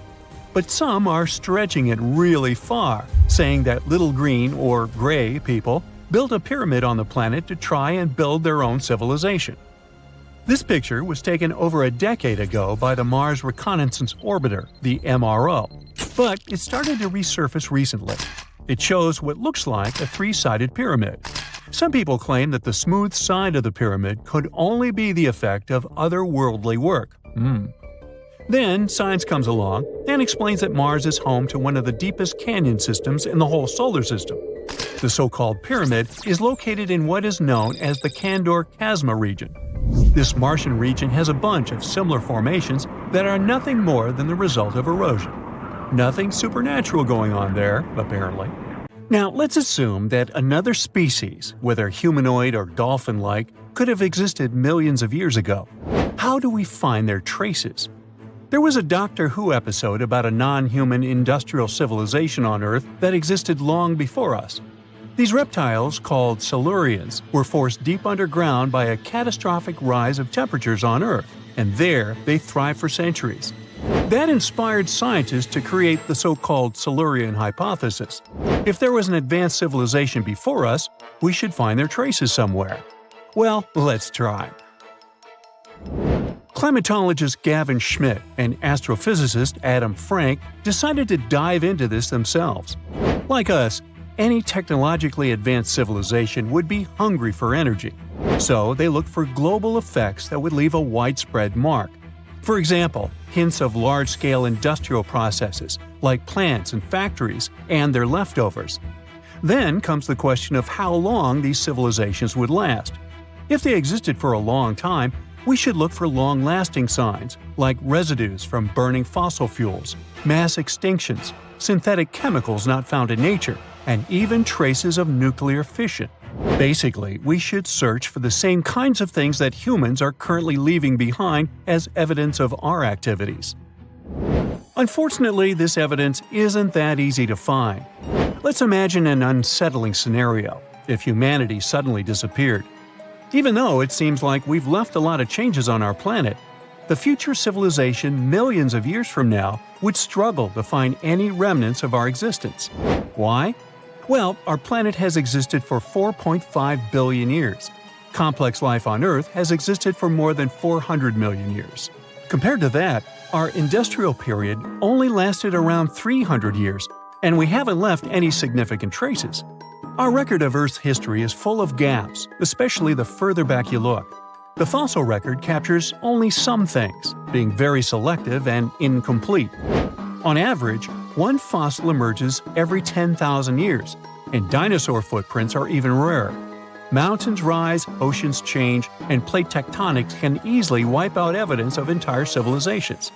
But some are stretching it really far, saying that little green or gray people built a pyramid on the planet to try and build their own civilization. This picture was taken over a decade ago by the Mars Reconnaissance Orbiter, the MRO, but it started to resurface recently. It shows what looks like a 3-sided pyramid. Some people claim that the smooth side of the pyramid could only be the effect of otherworldly work. Then science comes along and explains that Mars is home to one of the deepest canyon systems in the whole solar system. The so-called pyramid is located in what is known as the Kandor-Chasma region. This Martian region has a bunch of similar formations that are nothing more than the result of erosion. Nothing supernatural going on there, apparently. Now, let's assume that another species, whether humanoid or dolphin-like, could have existed millions of years ago. How do we find their traces? There was a Doctor Who episode about a non-human industrial civilization on Earth that existed long before us. These reptiles, called Silurians, were forced deep underground by a catastrophic rise of temperatures on Earth, and there they thrived for centuries. That inspired scientists to create the so-called Silurian hypothesis. If there was an advanced civilization before us, we should find their traces somewhere. Well, let's try. Climatologist Gavin Schmidt and astrophysicist Adam Frank decided to dive into this themselves. Like us, any technologically advanced civilization would be hungry for energy, so they looked for global effects that would leave a widespread mark. For example, hints of large-scale industrial processes, like plants and factories, and their leftovers. Then comes the question of how long these civilizations would last. If they existed for a long time, we should look for long-lasting signs, like residues from burning fossil fuels, mass extinctions, synthetic chemicals not found in nature, and even traces of nuclear fission. Basically, we should search for the same kinds of things that humans are currently leaving behind as evidence of our activities. Unfortunately, this evidence isn't that easy to find. Let's imagine an unsettling scenario if humanity suddenly disappeared. Even though it seems like we've left a lot of changes on our planet, the future civilization millions of years from now would struggle to find any remnants of our existence. Why? Well, our planet has existed for 4.5 billion years. Complex life on Earth has existed for more than 400 million years. Compared to that, our industrial period only lasted around 300 years, and we haven't left any significant traces. Our record of Earth's history is full of gaps, especially the further back you look. The fossil record captures only some things, being very selective and incomplete. On average, one fossil emerges every 10,000 years, and dinosaur footprints are even rarer. Mountains rise, oceans change, and plate tectonics can easily wipe out evidence of entire civilizations.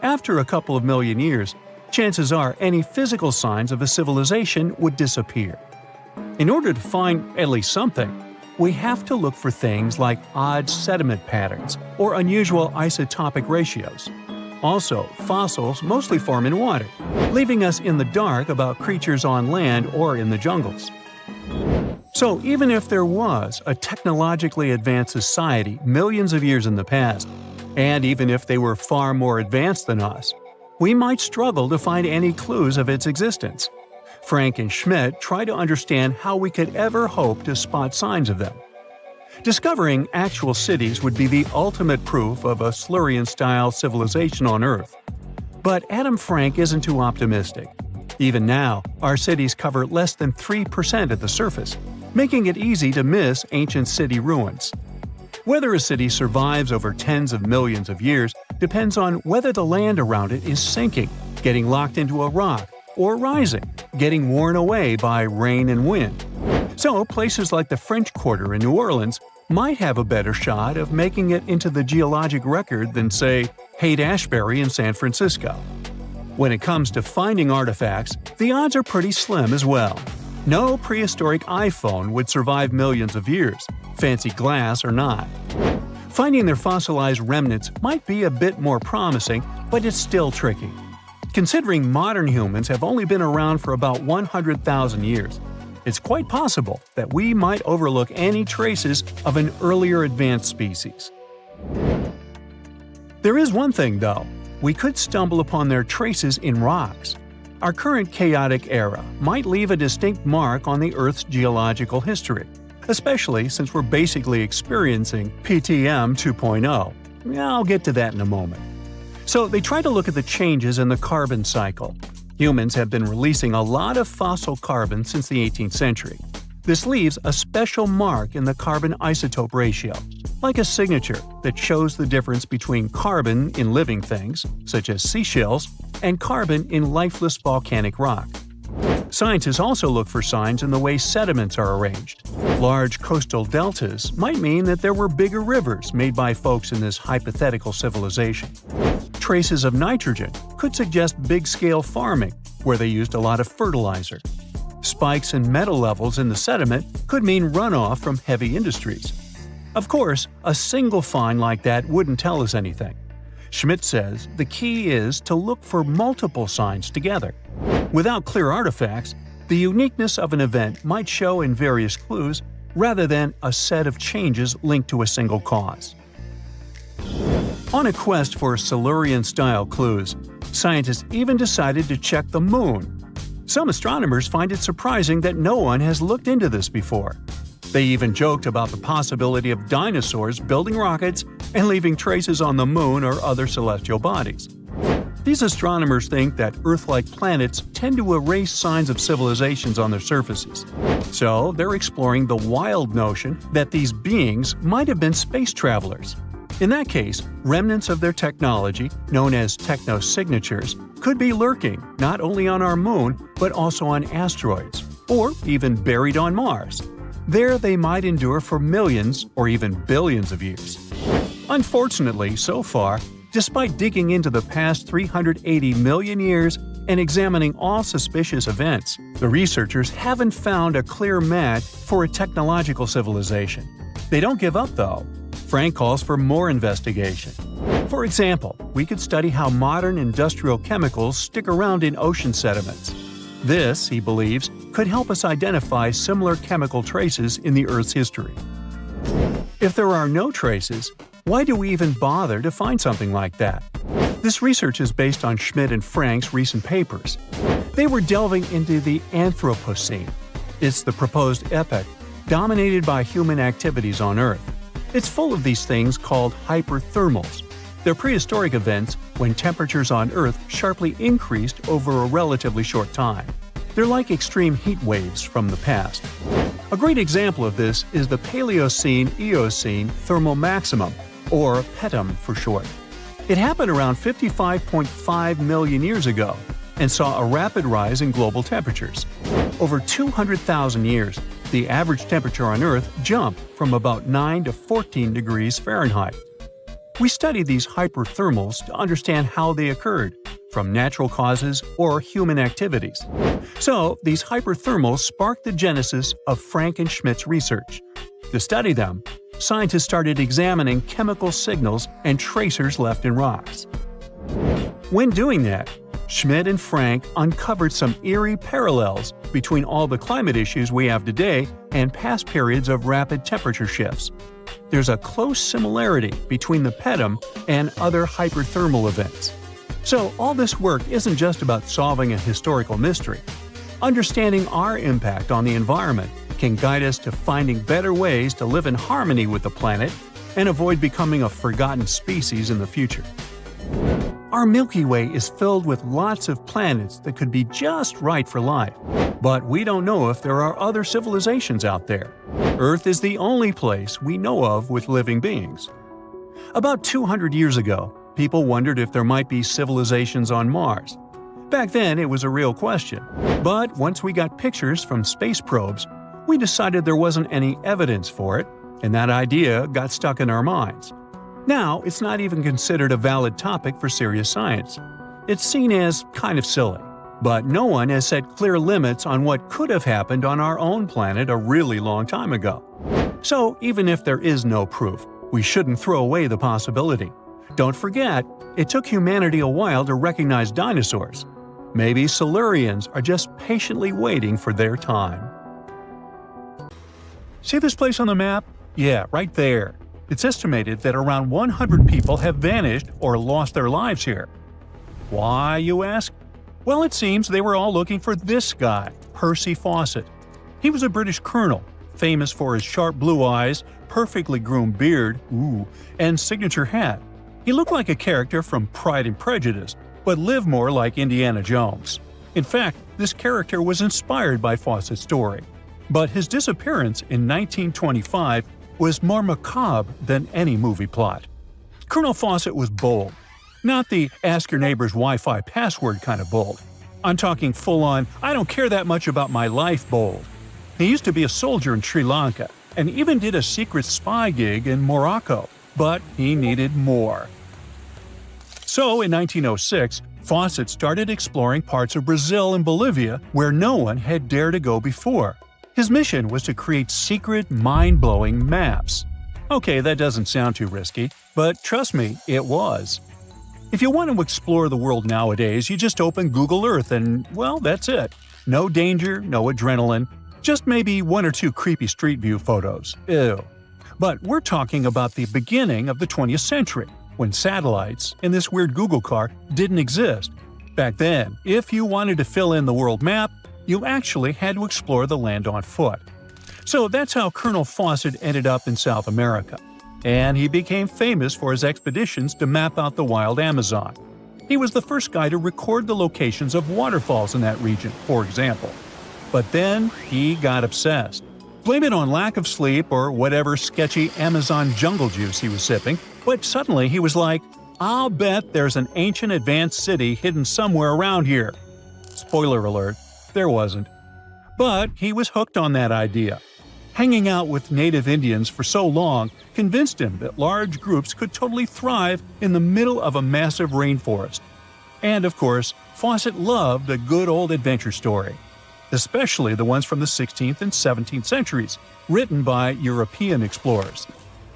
After a couple of million years, chances are any physical signs of a civilization would disappear. In order to find at least something, we have to look for things like odd sediment patterns or unusual isotopic ratios. Also, fossils mostly form in water, leaving us in the dark about creatures on land or in the jungles. So even if there was a technologically advanced society millions of years in the past, and even if they were far more advanced than us, we might struggle to find any clues of its existence. Frank and Schmidt try to understand how we could ever hope to spot signs of them. Discovering actual cities would be the ultimate proof of a Silurian-style civilization on Earth. But Adam Frank isn't too optimistic. Even now, our cities cover less than 3% of the surface, making it easy to miss ancient city ruins. Whether a city survives over tens of millions of years depends on whether the land around it is sinking, getting locked into a rock, or rising, getting worn away by rain and wind. So places like the French Quarter in New Orleans might have a better shot of making it into the geologic record than, say, Haight-Ashbury in San Francisco. When it comes to finding artifacts, the odds are pretty slim as well. No prehistoric iPhone would survive millions of years, fancy glass or not. Finding their fossilized remnants might be a bit more promising, but it's still tricky. Considering modern humans have only been around for about 100,000 years, it's quite possible that we might overlook any traces of an earlier advanced species. There is one thing, though. We could stumble upon their traces in rocks. Our current chaotic era might leave a distinct mark on the Earth's geological history, especially since we're basically experiencing PTM 2.0. I'll get to that in a moment. So they try to look at the changes in the carbon cycle. Humans have been releasing a lot of fossil carbon since the 18th century. This leaves a special mark in the carbon isotope ratio, like a signature that shows the difference between carbon in living things, such as seashells, and carbon in lifeless volcanic rock. Scientists also look for signs in the way sediments are arranged. Large coastal deltas might mean that there were bigger rivers made by folks in this hypothetical civilization. Traces of nitrogen could suggest big-scale farming, where they used a lot of fertilizer. Spikes in metal levels in the sediment could mean runoff from heavy industries. Of course, a single find like that wouldn't tell us anything. Schmidt says the key is to look for multiple signs together. Without clear artifacts, the uniqueness of an event might show in various clues rather than a set of changes linked to a single cause. On a quest for Silurian-style clues, scientists even decided to check the Moon. Some astronomers find it surprising that no one has looked into this before. They even joked about the possibility of dinosaurs building rockets and leaving traces on the Moon or other celestial bodies. These astronomers think that Earth-like planets tend to erase signs of civilizations on their surfaces. So they're exploring the wild notion that these beings might have been space travelers. In that case, remnants of their technology, known as technosignatures, could be lurking not only on our Moon, but also on asteroids, or even buried on Mars. There they might endure for millions or even billions of years. Unfortunately, so far, despite digging into the past 380 million years and examining all suspicious events, the researchers haven't found a clear match for a technological civilization. They don't give up, though. Frank calls for more investigation. For example, we could study how modern industrial chemicals stick around in ocean sediments. This, he believes, could help us identify similar chemical traces in the Earth's history. If there are no traces, Why do we even bother to find something like that? This research is based on Schmidt and Frank's recent papers. They were delving into the Anthropocene. It's the proposed epoch, dominated by human activities on Earth. It's full of these things called hyperthermals. They're prehistoric events when temperatures on Earth sharply increased over a relatively short time. They're like extreme heat waves from the past. A great example of this is the Paleocene-Eocene thermal maximum, or PETM for short. It happened around 55.5 million years ago and saw a rapid rise in global temperatures. Over 200,000 years, the average temperature on Earth jumped from about 9 to 14 degrees Fahrenheit. We study these hyperthermals to understand how they occurred, from natural causes or human activities. So, these hyperthermals sparked the genesis of Frank and Schmidt's research. To study them, scientists started examining chemical signals and tracers left in rocks. When doing that, Schmidt and Frank uncovered some eerie parallels between all the climate issues we have today and past periods of rapid temperature shifts. There's a close similarity between the PETM and other hyperthermal events. So all this work isn't just about solving a historical mystery. Understanding our impact on the environment can guide us to finding better ways to live in harmony with the planet and avoid becoming a forgotten species in the future. Our Milky Way is filled with lots of planets that could be just right for life, but we don't know if there are other civilizations out there. Earth is the only place we know of with living beings. About 200 years ago, people wondered if there might be civilizations on Mars. Back then, it was a real question. But once we got pictures from space probes, we decided there wasn't any evidence for it, and that idea got stuck in our minds. Now, it's not even considered a valid topic for serious science. It's seen as kind of silly. But no one has set clear limits on what could have happened on our own planet a really long time ago. So, even if there is no proof, we shouldn't throw away the possibility. Don't forget, it took humanity a while to recognize dinosaurs. Maybe Silurians are just patiently waiting for their time. See this place on the map? Yeah, right there. It's estimated that around 100 people have vanished or lost their lives here. Why, you ask? Well, it seems they were all looking for this guy, Percy Fawcett. He was a British colonel, famous for his sharp blue eyes, perfectly groomed beard, and signature hat. He looked like a character from Pride and Prejudice, but lived more like Indiana Jones. In fact, this character was inspired by Fawcett's story. But his disappearance in 1925 was more macabre than any movie plot. Colonel Fawcett was bold. Not the ask-your-neighbor's Wi-Fi password kind of bold. I'm talking full-on, I don't care that much about my life bold. He used to be a soldier in Sri Lanka, and even did a secret spy gig in Morocco, but he needed more. So in 1906, Fawcett started exploring parts of Brazil and Bolivia where no one had dared to go before. His mission was to create secret, mind-blowing maps. Okay, that doesn't sound too risky, but trust me, it was. If you want to explore the world nowadays, you just open Google Earth and, well, that's it. No danger, no adrenaline, just maybe one or two creepy street view photos. Ew. But we're talking about the beginning of the 20th century, when satellites and this weird Google car didn't exist. Back then, if you wanted to fill in the world map, you actually had to explore the land on foot. So that's how Colonel Fawcett ended up in South America. And he became famous for his expeditions to map out the wild Amazon. He was the first guy to record the locations of waterfalls in that region, for example. But then he got obsessed. Blame it on lack of sleep or whatever sketchy Amazon jungle juice he was sipping, but suddenly he was like, I'll bet there's an ancient advanced city hidden somewhere around here. Spoiler alert, there wasn't. But he was hooked on that idea. Hanging out with native Indians for so long convinced him that large groups could totally thrive in the middle of a massive rainforest. And of course, Fawcett loved a good old adventure story, especially the ones from the 16th and 17th centuries, written by European explorers.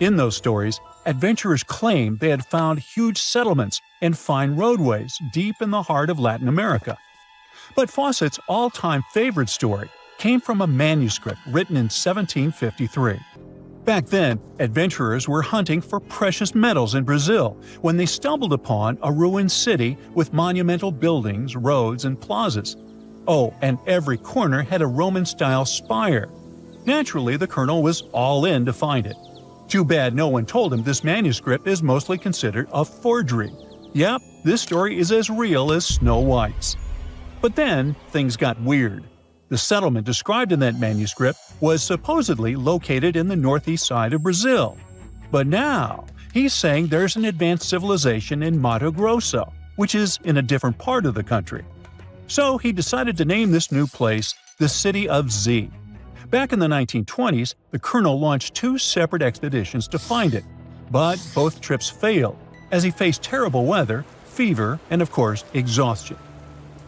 In those stories, adventurers claimed they had found huge settlements and fine roadways deep in the heart of Latin America. But Fawcett's all-time favorite story came from a manuscript written in 1753. Back then, adventurers were hunting for precious metals in Brazil when they stumbled upon a ruined city with monumental buildings, roads, and plazas. Oh, and every corner had a Roman-style spire. Naturally, the colonel was all in to find it. Too bad no one told him this manuscript is mostly considered a forgery. Yep, this story is as real as Snow White's. But then, things got weird. The settlement described in that manuscript was supposedly located in the northeast side of Brazil. But now, he's saying there's an advanced civilization in Mato Grosso, which is in a different part of the country. So he decided to name this new place the City of Z. Back in the 1920s, the colonel launched 2 separate expeditions to find it, but both trips failed, as he faced terrible weather, fever, and of course, exhaustion.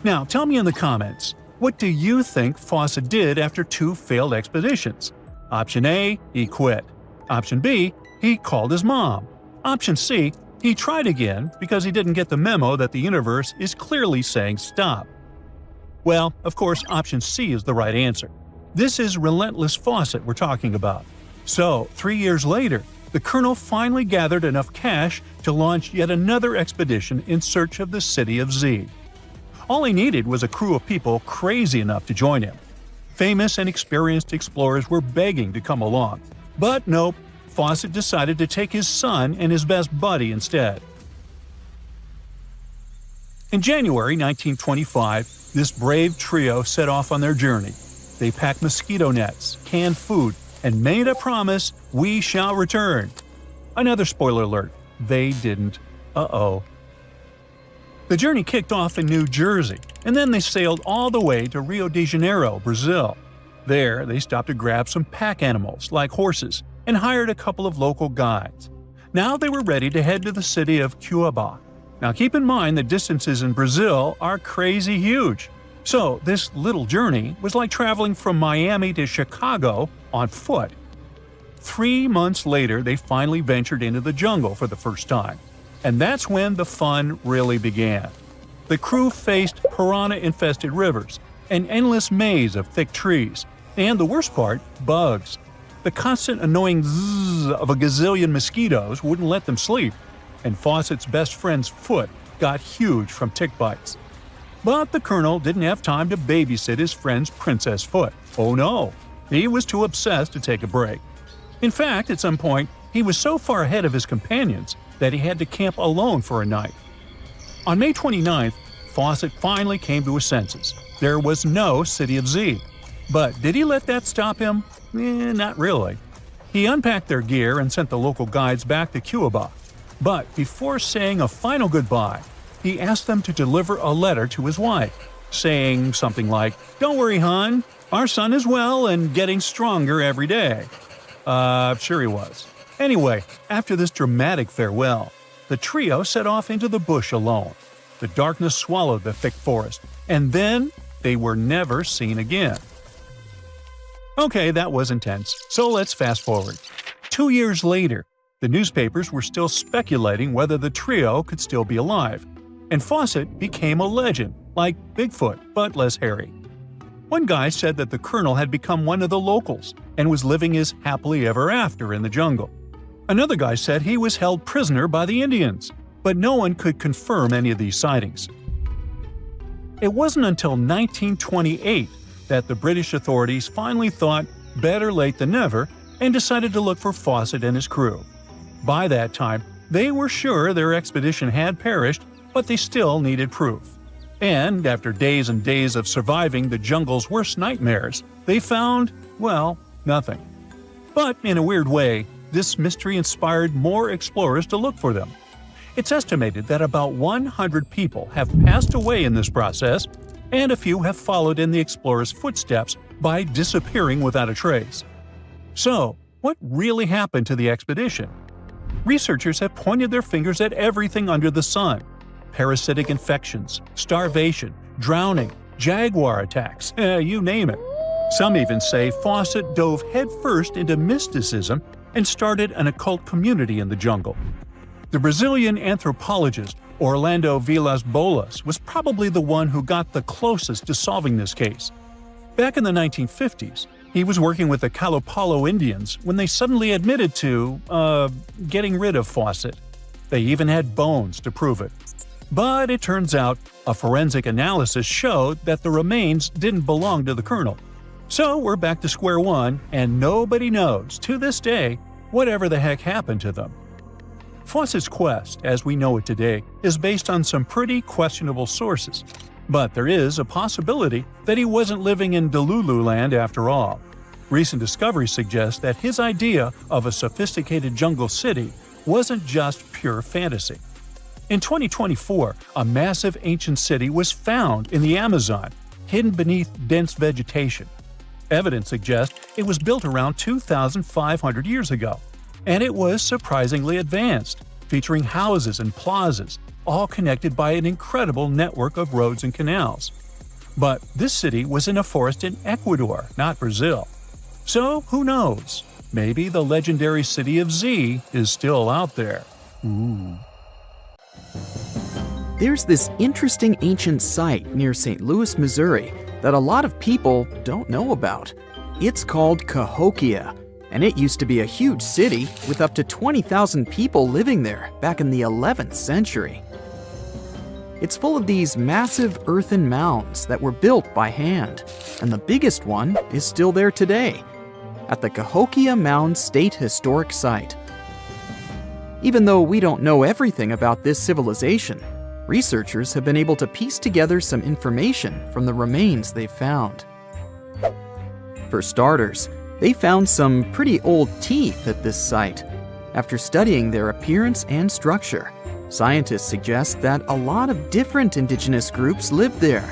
Now, tell me in the comments, what do you think Fawcett did after 2 failed expeditions? Option A, he quit. Option B, he called his mom. Option C, he tried again because he didn't get the memo that the universe is clearly saying stop. Well, of course, option C is the right answer. This is relentless Fawcett we're talking about. So, 3 years later, the colonel finally gathered enough cash to launch yet another expedition in search of the City of Z. All he needed was a crew of people crazy enough to join him. Famous and experienced explorers were begging to come along. But nope, Fawcett decided to take his son and his best buddy instead. In January 1925, this brave trio set off on their journey. They packed mosquito nets, canned food, and made a promise, we shall return. Another spoiler alert, they didn't. Uh-oh. The journey kicked off in New Jersey, and then they sailed all the way to Rio de Janeiro, Brazil. There, they stopped to grab some pack animals, like horses, and hired a couple of local guides. Now they were ready to head to the city of Cuiabá. Now keep in mind that distances in Brazil are crazy huge. So this little journey was like traveling from Miami to Chicago on foot. 3 months later, they finally ventured into the jungle for the first time. And that's when the fun really began. The crew faced piranha-infested rivers, an endless maze of thick trees, and the worst part, bugs. The constant annoying zzz of a gazillion mosquitoes wouldn't let them sleep, and Fawcett's best friend's foot got huge from tick bites. But the colonel didn't have time to babysit his friend's princess foot. Oh no, he was too obsessed to take a break. In fact, at some point, he was so far ahead of his companions that he had to camp alone for a night. On May 29th, Fawcett finally came to his senses. There was no City of Z. But did he let that stop him? Not really. He unpacked their gear and sent the local guides back to Cuiabá. But before saying a final goodbye, he asked them to deliver a letter to his wife, saying something like, "Don't worry, hon, our son is well and getting stronger every day." Sure he was. Anyway, after this dramatic farewell, the trio set off into the bush alone. The darkness swallowed the thick forest, and then they were never seen again. Okay, that was intense, so let's fast forward. 2 years later, the newspapers were still speculating whether the trio could still be alive, and Fawcett became a legend, like Bigfoot, but less hairy. One guy said that the colonel had become one of the locals and was living his happily ever after in the jungle. Another guy said he was held prisoner by the Indians, but no one could confirm any of these sightings. It wasn't until 1928 that the British authorities finally thought better late than never and decided to look for Fawcett and his crew. By that time, they were sure their expedition had perished, but they still needed proof. And after days and days of surviving the jungle's worst nightmares, they found, well, nothing. But in a weird way, this mystery inspired more explorers to look for them. It's estimated that about 100 people have passed away in this process, and a few have followed in the explorers' footsteps by disappearing without a trace. So, what really happened to the expedition? Researchers have pointed their fingers at everything under the sun. Parasitic infections, starvation, drowning, jaguar attacks, you name it. Some even say Fawcett dove headfirst into mysticism and started an occult community in the jungle. The Brazilian anthropologist Orlando Villas-Boas was probably the one who got the closest to solving this case. Back in the 1950s, He was working with the Kalapalo Indians when they suddenly admitted to, getting rid of Fawcett. They even had bones to prove it. But it turns out a forensic analysis showed that the remains didn't belong to the colonel. So we're back to square one, and nobody knows, to this day, whatever the heck happened to them. Fawcett's quest, as we know it today, is based on some pretty questionable sources. But there is a possibility that he wasn't living in Delulu land after all. Recent discoveries suggest that his idea of a sophisticated jungle city wasn't just pure fantasy. In 2024, a massive ancient city was found in the Amazon, hidden beneath dense vegetation. Evidence suggests it was built around 2,500 years ago, and it was surprisingly advanced, featuring houses and plazas, all connected by an incredible network of roads and canals. But this city was in a forest in Ecuador, not Brazil. So who knows? Maybe the legendary city of Z is still out there. Ooh. There's this interesting ancient site near St. Louis, Missouri, that a lot of people don't know about. It's called Cahokia, and it used to be a huge city with up to 20,000 people living there back in the 11th century. It's full of these massive earthen mounds that were built by hand, and the biggest one is still there today, at the Cahokia Mound State Historic Site. Even though we don't know everything about this civilization, researchers have been able to piece together some information from the remains they've found. For starters, they found some pretty old teeth at this site. After studying their appearance and structure, scientists suggest that a lot of different indigenous groups lived there.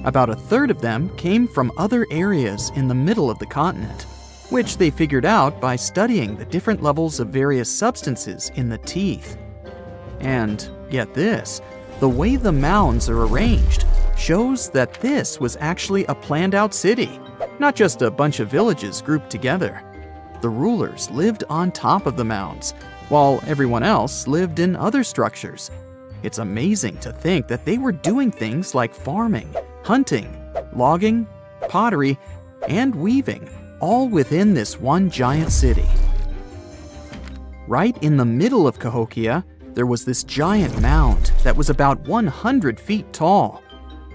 About a third of them came from other areas in the middle of the continent, which they figured out by studying the different levels of various substances in the teeth. And get this, the way the mounds are arranged shows that this was actually a planned-out city, not just a bunch of villages grouped together. The rulers lived on top of the mounds, while everyone else lived in other structures. It's amazing to think that they were doing things like farming, hunting, logging, pottery, and weaving, all within this one giant city. Right in the middle of Cahokia, there was this giant mound that was about 100 feet tall,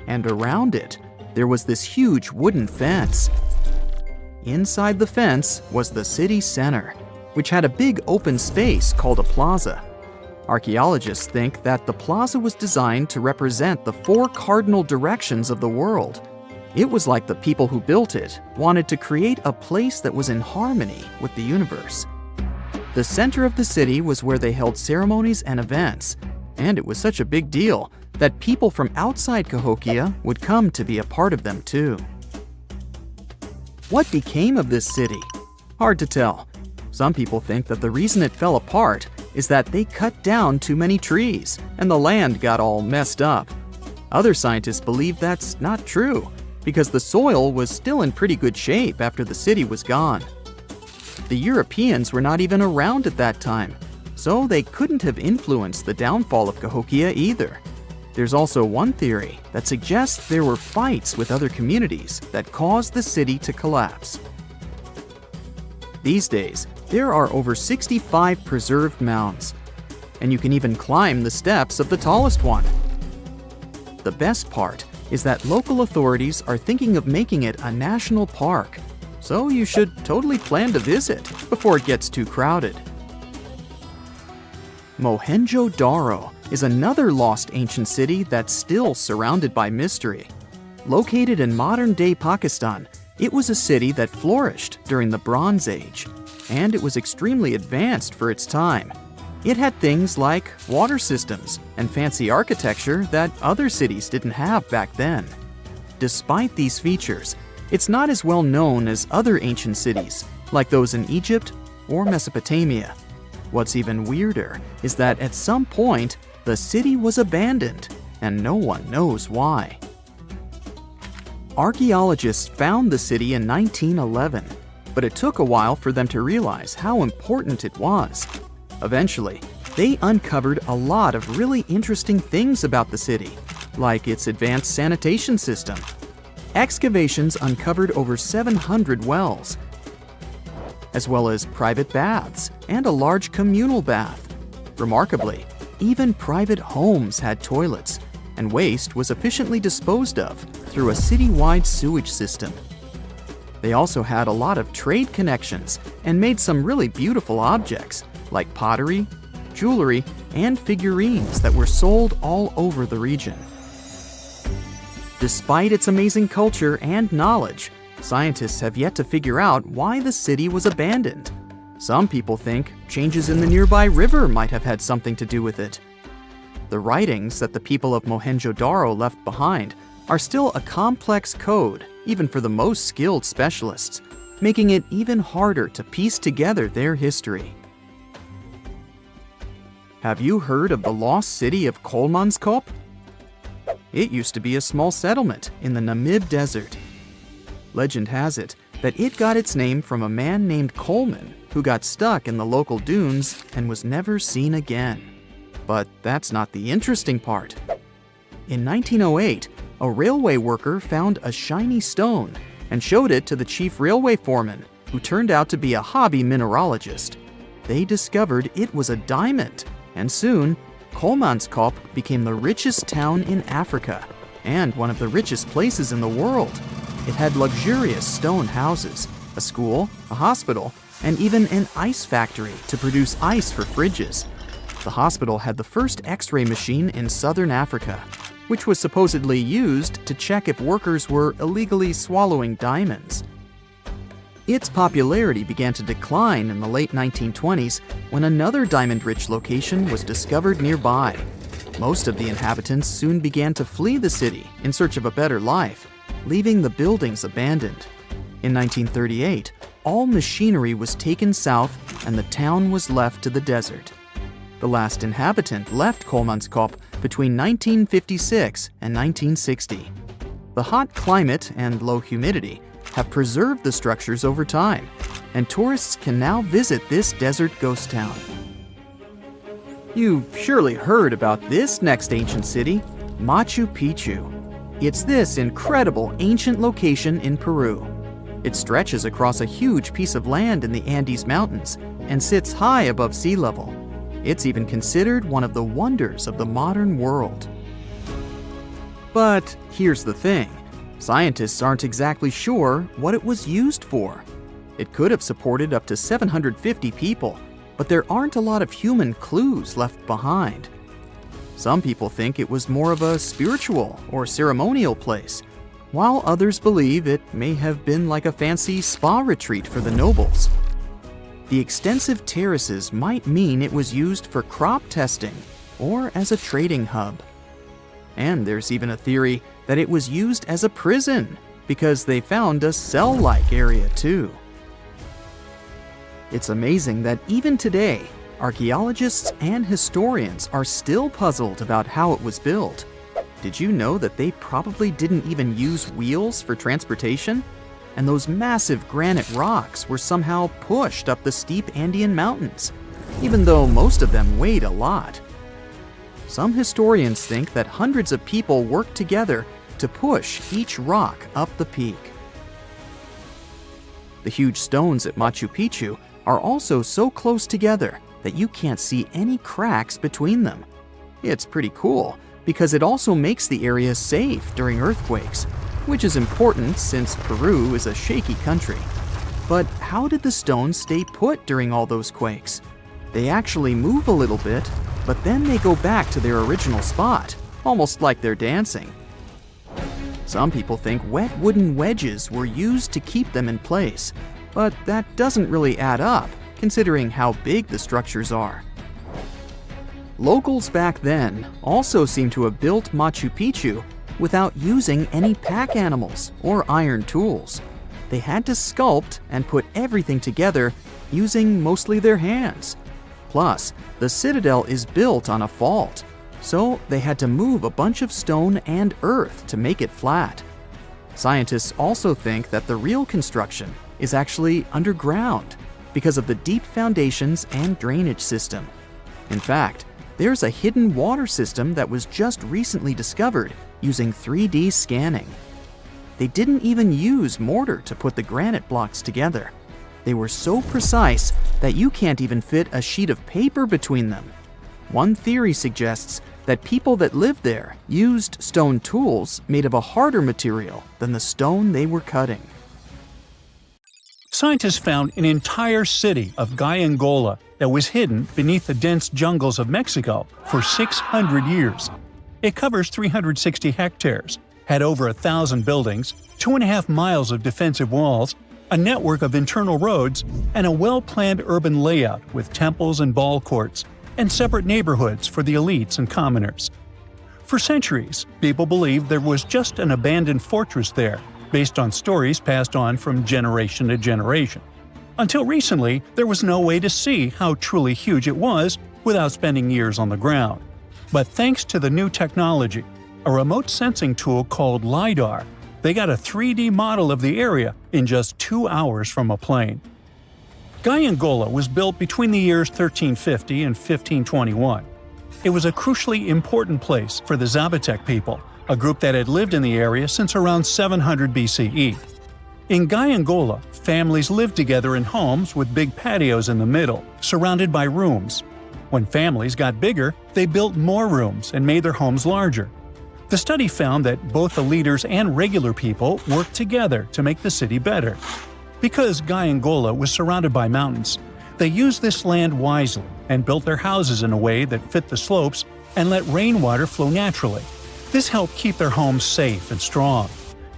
and around it, there was this huge wooden fence. Inside the fence was the city center, which had a big open space called a plaza. Archaeologists think that the plaza was designed to represent the 4 cardinal directions of the world. It was like the people who built it wanted to create a place that was in harmony with the universe. The center of the city was where they held ceremonies and events, and it was such a big deal that people from outside Cahokia would come to be a part of them too. What became of this city? Hard to tell. Some people think that the reason it fell apart is that they cut down too many trees and the land got all messed up. Other scientists believe that's not true, because the soil was still in pretty good shape after the city was gone. The Europeans were not even around at that time, so they couldn't have influenced the downfall of Cahokia either. There's also one theory that suggests there were fights with other communities that caused the city to collapse. These days, there are over 65 preserved mounds, and you can even climb the steps of the tallest one. The best part is that local authorities are thinking of making it a national park, so you should totally plan to visit before it gets too crowded. Mohenjo-Daro is another lost ancient city that's still surrounded by mystery. Located in modern-day Pakistan, it was a city that flourished during the Bronze Age, and it was extremely advanced for its time. It had things like water systems and fancy architecture that other cities didn't have back then. Despite these features, it's not as well known as other ancient cities, like those in Egypt or Mesopotamia. What's even weirder is that at some point, the city was abandoned, and no one knows why. Archaeologists found the city in 1911, but it took a while for them to realize how important it was. Eventually, they uncovered a lot of really interesting things about the city, like its advanced sanitation system. excavations uncovered over 700 wells, as well as private baths and a large communal bath. Remarkably, even private homes had toilets, and waste was efficiently disposed of through a citywide sewage system. They also had a lot of trade connections and made some really beautiful objects like pottery, jewelry, and figurines that were sold all over the region. Despite its amazing culture and knowledge, scientists have yet to figure out why the city was abandoned. Some people think changes in the nearby river might have had something to do with it. The writings that the people of Mohenjo-Daro left behind are still a complex code, even for the most skilled specialists, making it even harder to piece together their history. Have you heard of the lost city of Kolmanskop? It used to be a small settlement in the Namib Desert. Legend has it that it got its name from a man named Coleman who got stuck in the local dunes and was never seen again. But that's not the interesting part. In 1908, a railway worker found a shiny stone and showed it to the chief railway foreman, who turned out to be a hobby mineralogist. They discovered it was a diamond, and soon, Kolmanskop became the richest town in Africa and one of the richest places in the world. It had luxurious stone houses, a school, a hospital, and even an ice factory to produce ice for fridges. The hospital had the first X-ray machine in southern Africa, which was supposedly used to check if workers were illegally swallowing diamonds. Its popularity began to decline in the late 1920s when another diamond-rich location was discovered nearby. Most of the inhabitants soon began to flee the city in search of a better life, leaving the buildings abandoned. In 1938, all machinery was taken south and the town was left to the desert. The last inhabitant left Kolmanskop between 1956 and 1960. The hot climate and low humidity have preserved the structures over time, and tourists can now visit this desert ghost town. You've surely heard about this next ancient city, Machu Picchu. It's this incredible ancient location in Peru. It stretches across a huge piece of land in the Andes Mountains and sits high above sea level. It's even considered one of the wonders of the modern world. But here's the thing. Scientists aren't exactly sure what it was used for. It could have supported up to 750 people, but there aren't a lot of human clues left behind. Some people think it was more of a spiritual or ceremonial place, while others believe it may have been like a fancy spa retreat for the nobles. The extensive terraces might mean it was used for crop testing or as a trading hub. And there's even a theory that it was used as a prison because they found a cell-like area too. It's amazing that even today, archaeologists and historians are still puzzled about how it was built. Did you know that they probably didn't even use wheels for transportation? And those massive granite rocks were somehow pushed up the steep Andean mountains, even though most of them weighed a lot. Some historians think that hundreds of people worked together to push each rock up the peak. The huge stones at Machu Picchu are also so close together that you can't see any cracks between them. It's pretty cool because it also makes the area safe during earthquakes, which is important since Peru is a shaky country. But how did the stones stay put during all those quakes? They actually move a little bit, but then they go back to their original spot, almost like they're dancing. Some people think wet wooden wedges were used to keep them in place, but that doesn't really add up, considering how big the structures are. Locals back then also seem to have built Machu Picchu without using any pack animals or iron tools. They had to sculpt and put everything together using mostly their hands. Plus, the citadel is built on a fault, so they had to move a bunch of stone and earth to make it flat. Scientists also think that the real construction is actually underground because of the deep foundations and drainage system. In fact, there's a hidden water system that was just recently discovered using 3D scanning. They didn't even use mortar to put the granite blocks together. They were so precise that you can't even fit a sheet of paper between them. One theory suggests that people that lived there used stone tools made of a harder material than the stone they were cutting. Scientists found an entire city of Gaiangola that was hidden beneath the dense jungles of Mexico for 600 years. It covers 360 hectares, had over 1,000 buildings, 2.5 miles of defensive walls, a network of internal roads, and a well-planned urban layout with temples and ball courts, and separate neighborhoods for the elites and commoners. For centuries, people believed there was just an abandoned fortress there, based on stories passed on from generation to generation. Until recently, there was no way to see how truly huge it was without spending years on the ground. But thanks to the new technology, a remote sensing tool called LiDAR, they got a 3D model of the area in just 2 hours from a plane. Gaiangola was built between the years 1350 and 1521. It was a crucially important place for the Zapotec people, a group that had lived in the area since around 700 BCE. In Gaiangola, families lived together in homes with big patios in the middle, surrounded by rooms. When families got bigger, they built more rooms and made their homes larger. The study found that both the leaders and regular people worked together to make the city better. Because Gaiangola was surrounded by mountains, they used this land wisely and built their houses in a way that fit the slopes and let rainwater flow naturally. This helped keep their homes safe and strong.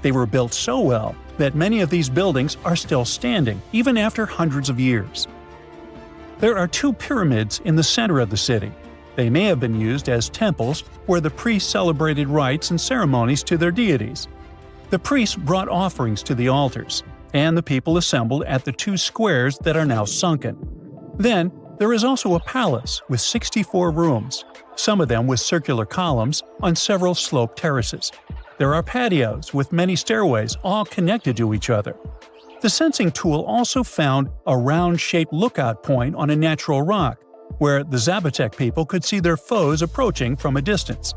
They were built so well that many of these buildings are still standing, even after hundreds of years. There are 2 pyramids in the center of the city. They may have been used as temples where the priests celebrated rites and ceremonies to their deities. The priests brought offerings to the altars, and the people assembled at the 2 squares that are now sunken. Then, there is also a palace with 64 rooms, some of them with circular columns on several sloped terraces. There are patios with many stairways all connected to each other. The sensing tool also found a round-shaped lookout point on a natural rock, where the Zapotec people could see their foes approaching from a distance.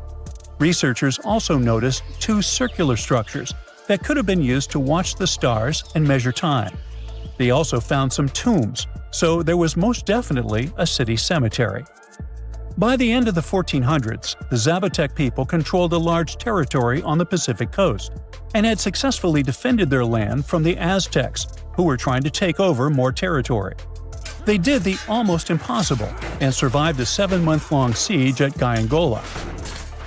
Researchers also noticed 2 circular structures that could have been used to watch the stars and measure time. They also found some tombs, so there was most definitely a city cemetery. By the end of the 1400s, the Zapotec people controlled a large territory on the Pacific coast and had successfully defended their land from the Aztecs, who were trying to take over more territory. They did the almost impossible and survived a 7-month-long siege at Gaiangola.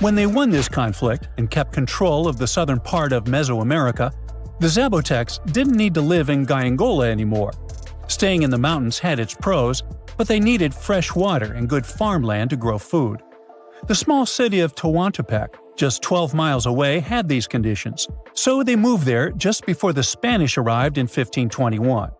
When they won this conflict and kept control of the southern part of Mesoamerica, the Zapotecs didn't need to live in Gaiangola anymore. Staying in the mountains had its pros, but they needed fresh water and good farmland to grow food. The small city of Tehuantepec, just 12 miles away, had these conditions, so they moved there just before the Spanish arrived in 1521.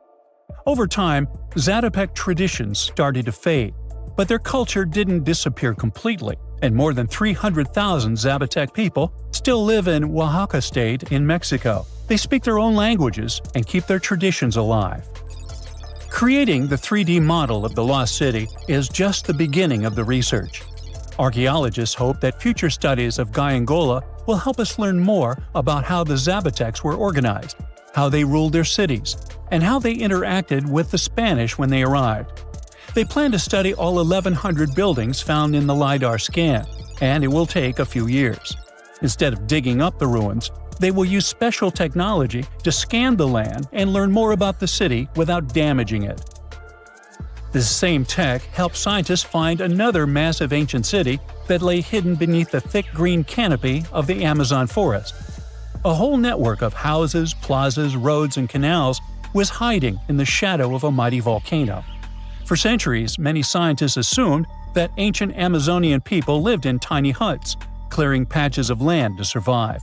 Over time, Zapotec traditions started to fade, but their culture didn't disappear completely, and more than 300,000 Zapotec people still live in Oaxaca state in Mexico. They speak their own languages and keep their traditions alive. Creating the 3D model of the lost city is just the beginning of the research. Archaeologists hope that future studies of Gaiangola will help us learn more about how the Zapotecs were organized, how they ruled their cities, and how they interacted with the Spanish when they arrived. They plan to study all 1,100 buildings found in the LiDAR scan, and it will take a few years. Instead of digging up the ruins, they will use special technology to scan the land and learn more about the city without damaging it. This same tech helped scientists find another massive ancient city that lay hidden beneath the thick green canopy of the Amazon forest. A whole network of houses, plazas, roads, and canals was hiding in the shadow of a mighty volcano. For centuries, many scientists assumed that ancient Amazonian people lived in tiny huts, clearing patches of land to survive.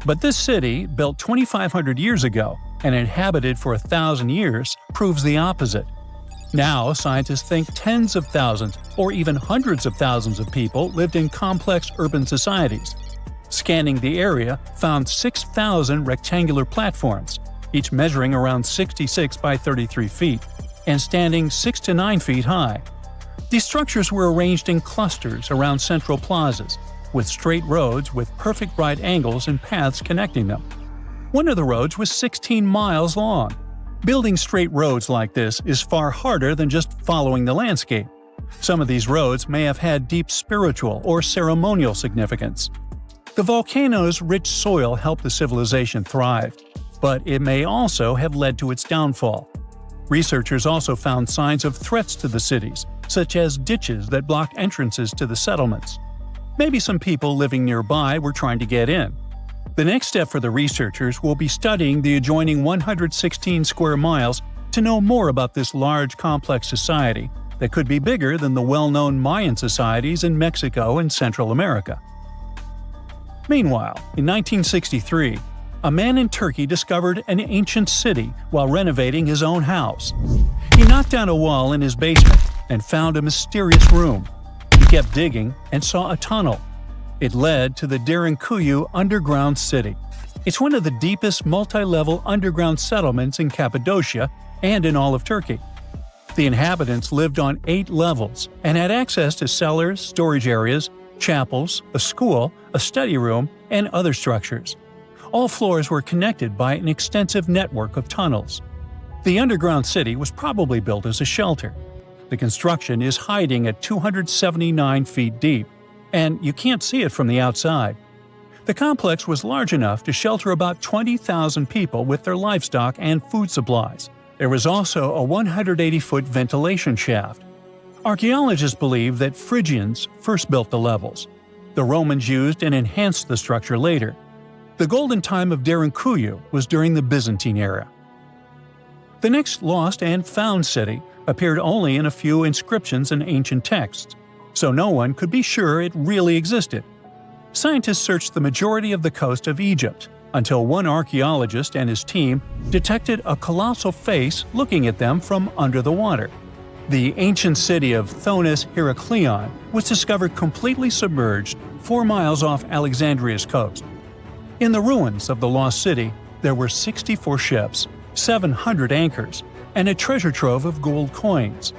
But this city, built 2,500 years ago and inhabited for 1,000 years, proves the opposite. Now, scientists think tens of thousands or even hundreds of thousands of people lived in complex urban societies. Scanning the area found 6,000 rectangular platforms, each measuring around 66 by 33 feet, and standing 6 to 9 feet high. These structures were arranged in clusters around central plazas, with straight roads with perfect right angles and paths connecting them. One of the roads was 16 miles long. Building straight roads like this is far harder than just following the landscape. Some of these roads may have had deep spiritual or ceremonial significance. The volcano's rich soil helped the civilization thrive, but it may also have led to its downfall. Researchers also found signs of threats to the cities, such as ditches that blocked entrances to the settlements. Maybe some people living nearby were trying to get in. The next step for the researchers will be studying the adjoining 116 square miles to know more about this large, complex society that could be bigger than the well-known Mayan societies in Mexico and Central America. Meanwhile, in 1963, a man in Turkey discovered an ancient city while renovating his own house. He knocked down a wall in his basement and found a mysterious room. He kept digging and saw a tunnel. It led to the Derinkuyu underground city. It's one of the deepest multi-level underground settlements in Cappadocia and in all of Turkey. The inhabitants lived on 8 levels and had access to cellars, storage areas, chapels, a school, a study room, and other structures. All floors were connected by an extensive network of tunnels. The underground city was probably built as a shelter. The construction is hiding at 279 feet deep, and you can't see it from the outside. The complex was large enough to shelter about 20,000 people with their livestock and food supplies. There was also a 180-foot ventilation shaft. Archaeologists believe that Phrygians first built the levels. The Romans used and enhanced the structure later. The golden time of Derinkuyu was during the Byzantine era. The next lost and found city appeared only in a few inscriptions and ancient texts, so no one could be sure it really existed. Scientists searched the majority of the coast of Egypt, until one archaeologist and his team detected a colossal face looking at them from under the water. The ancient city of Thonis Heraklion was discovered completely submerged 4 miles off Alexandria's coast. In the ruins of the lost city, there were 64 ships, 700 anchors, and a treasure trove of gold coins.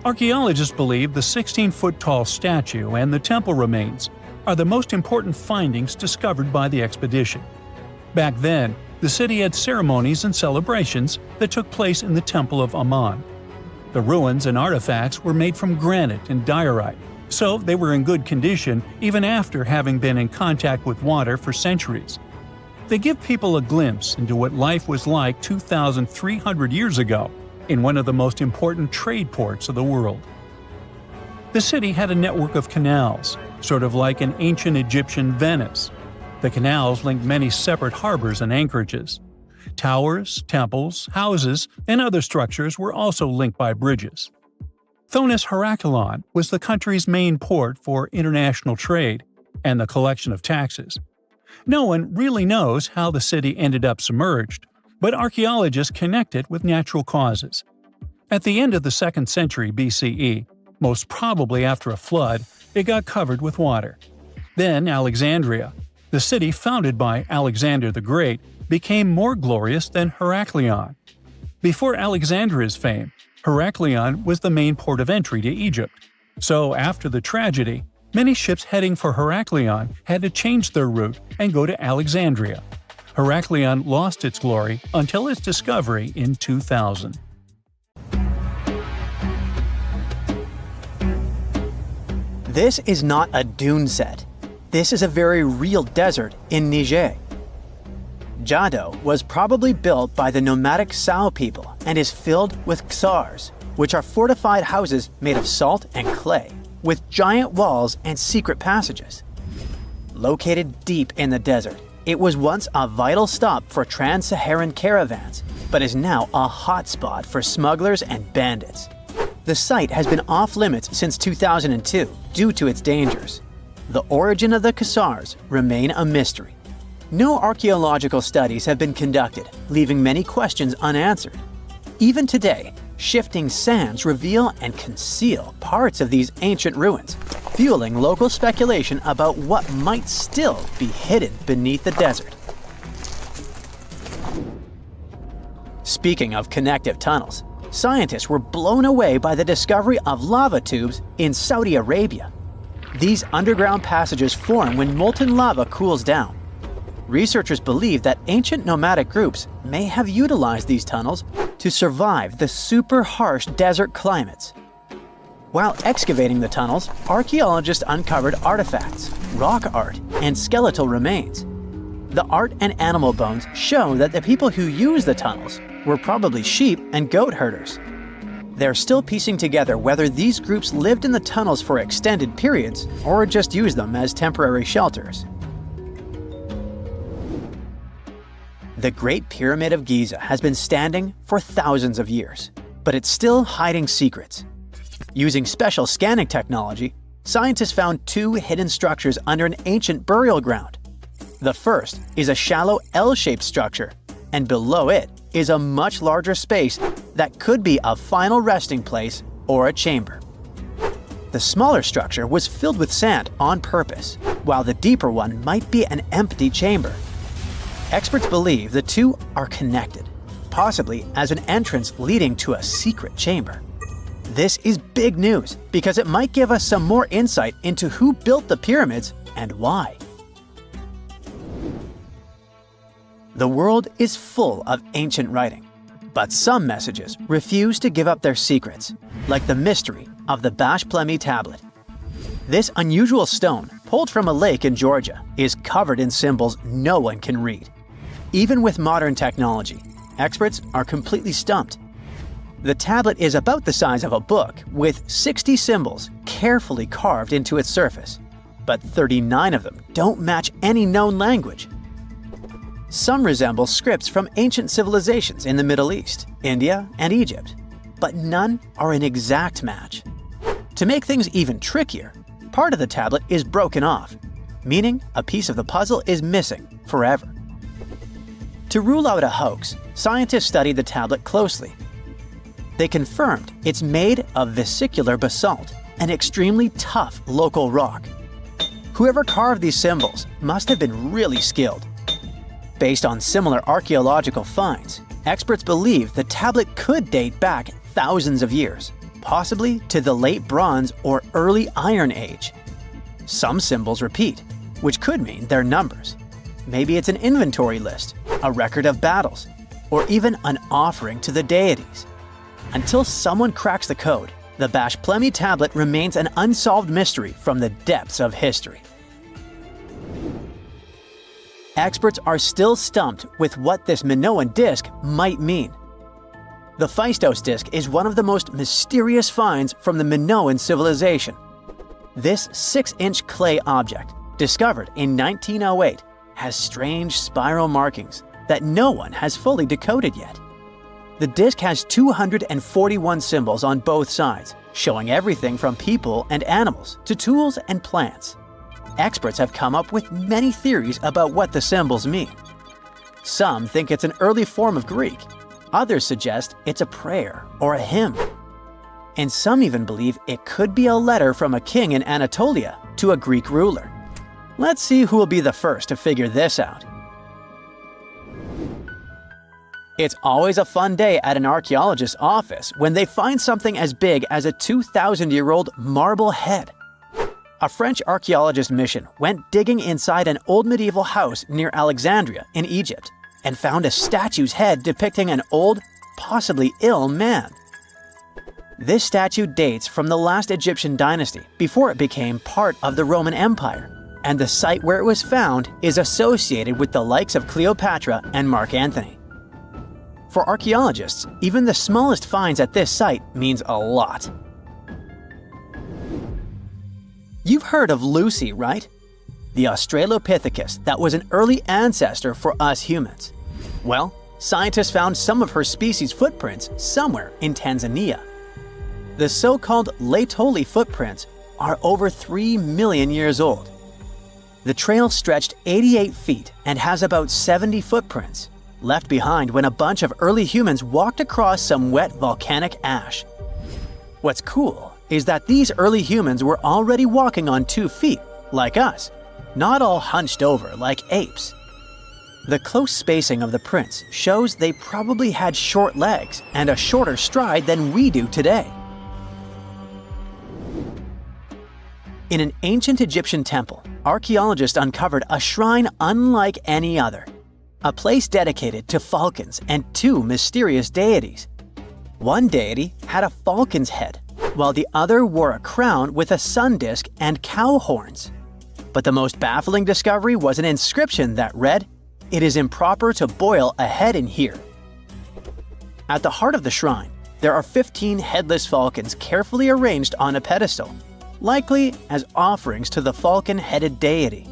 Archaeologists believe the 16-foot-tall statue and the temple remains are the most important findings discovered by the expedition. Back then, the city had ceremonies and celebrations that took place in the Temple of Ammon. The ruins and artifacts were made from granite and diorite, so they were in good condition even after having been in contact with water for centuries. They give people a glimpse into what life was like 2,300 years ago in one of the most important trade ports of the world. The city had a network of canals, sort of like an ancient Egyptian Venice. The canals linked many separate harbors and anchorages. Towers, temples, houses, and other structures were also linked by bridges. Thonis Heraklion was the country's main port for international trade and the collection of taxes. No one really knows how the city ended up submerged, but archaeologists connect it with natural causes. At the end of the 2nd century BCE, most probably after a flood, it got covered with water. Then Alexandria, the city founded by Alexander the Great, became more glorious than Heraklion. Before Alexandria's fame, Heraklion was the main port of entry to Egypt. So after the tragedy, many ships heading for Heraklion had to change their route and go to Alexandria. Heraklion lost its glory until its discovery in 2000. This is not a dune set. This is a very real desert in Niger. Jado was probably built by the nomadic Sao people and is filled with ksars, which are fortified houses made of salt and clay, with giant walls and secret passages. Located deep in the desert, it was once a vital stop for trans-Saharan caravans, but is now a hotspot for smugglers and bandits. The site has been off-limits since 2002 due to its dangers. The origin of the ksars remain a mystery. No archaeological studies have been conducted, leaving many questions unanswered. Even today, shifting sands reveal and conceal parts of these ancient ruins, fueling local speculation about what might still be hidden beneath the desert. Speaking of connective tunnels, scientists were blown away by the discovery of lava tubes in Saudi Arabia. These underground passages form when molten lava cools down. Researchers believe that ancient nomadic groups may have utilized these tunnels to survive the super harsh desert climates. While excavating the tunnels, archaeologists uncovered artifacts, rock art, and skeletal remains. The art and animal bones show that the people who used the tunnels were probably sheep and goat herders. They're still piecing together whether these groups lived in the tunnels for extended periods or just used them as temporary shelters. The Great Pyramid of Giza has been standing for thousands of years, but it's still hiding secrets. Using special scanning technology, scientists found two hidden structures under an ancient burial ground. The first is a shallow L-shaped structure, and below it is a much larger space that could be a final resting place or a chamber. The smaller structure was filled with sand on purpose, while the deeper one might be an empty chamber. Experts believe the two are connected, possibly as an entrance leading to a secret chamber. This is big news because it might give us some more insight into who built the pyramids and why. The world is full of ancient writing, but some messages refuse to give up their secrets, like the mystery of the Bashplemi tablet. This unusual stone, pulled from a lake in Georgia, is covered in symbols no one can read. Even with modern technology, experts are completely stumped. The tablet is about the size of a book, with 60 symbols carefully carved into its surface, but 39 of them don't match any known language. Some resemble scripts from ancient civilizations in the Middle East, India, and Egypt, but none are an exact match. To make things even trickier, part of the tablet is broken off, meaning a piece of the puzzle is missing forever. To rule out a hoax, scientists studied the tablet closely. They confirmed it's made of vesicular basalt, an extremely tough local rock. Whoever carved these symbols must have been really skilled. Based on similar archaeological finds, experts believe the tablet could date back thousands of years, possibly to the late Bronze or early Iron Age. Some symbols repeat, which could mean they're numbers. Maybe it's an inventory list, a record of battles, or even an offering to the deities. Until someone cracks the code, the Bashplemi tablet remains an unsolved mystery from the depths of history. Experts are still stumped with what this Minoan disc might mean. The Phaistos disc is one of the most mysterious finds from the Minoan civilization. This 6-inch clay object, discovered in 1908, has strange spiral markings that no one has fully decoded yet. The disc has 241 symbols on both sides, showing everything from people and animals to tools and plants. Experts have come up with many theories about what the symbols mean. Some think it's an early form of Greek. Others suggest it's a prayer or a hymn. And some even believe it could be a letter from a king in Anatolia to a Greek ruler. Let's see who will be the first to figure this out. It's always a fun day at an archaeologist's office when they find something as big as a 2,000-year-old marble head. A French archaeologist mission went digging inside an old medieval house near Alexandria in Egypt and found a statue's head depicting an old, possibly ill man. This statue dates from the last Egyptian dynasty before it became part of the Roman Empire, and the site where it was found is associated with the likes of Cleopatra and Mark Antony. For archaeologists, even the smallest finds at this site means a lot. You've heard of Lucy, right? The Australopithecus that was an early ancestor for us humans. Well, scientists found some of her species' footprints somewhere in Tanzania. The so-called Laetoli footprints are over 3 million years old. The trail stretched 88 feet and has about 70 footprints, left behind when a bunch of early humans walked across some wet volcanic ash. What's cool is that these early humans were already walking on 2 feet, like us, not all hunched over like apes. The close spacing of the prints shows they probably had short legs and a shorter stride than we do today. In an ancient Egyptian temple, archaeologists uncovered a shrine unlike any other, a place dedicated to falcons and two mysterious deities. One deity had a falcon's head, while the other wore a crown with a sun disk and cow horns. But the most baffling discovery was an inscription that read, "It is improper to boil a head in here." At the heart of the shrine, there are 15 headless falcons carefully arranged on a pedestal, likely as offerings to the falcon-headed deity.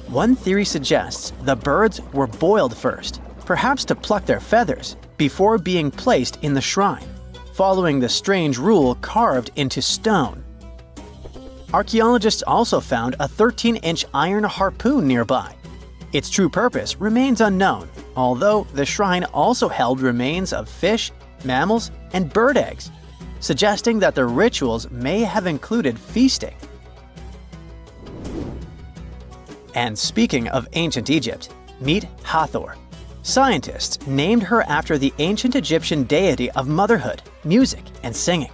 One theory suggests the birds were boiled first, perhaps to pluck their feathers, before being placed in the shrine, following the strange rule carved into stone. Archaeologists also found a 13-inch iron harpoon nearby. Its true purpose remains unknown, although the shrine also held remains of fish, mammals, and bird eggs, suggesting that the rituals may have included feasting. And speaking of ancient Egypt, meet Hathor. Scientists named her after the ancient Egyptian deity of motherhood, music, and singing.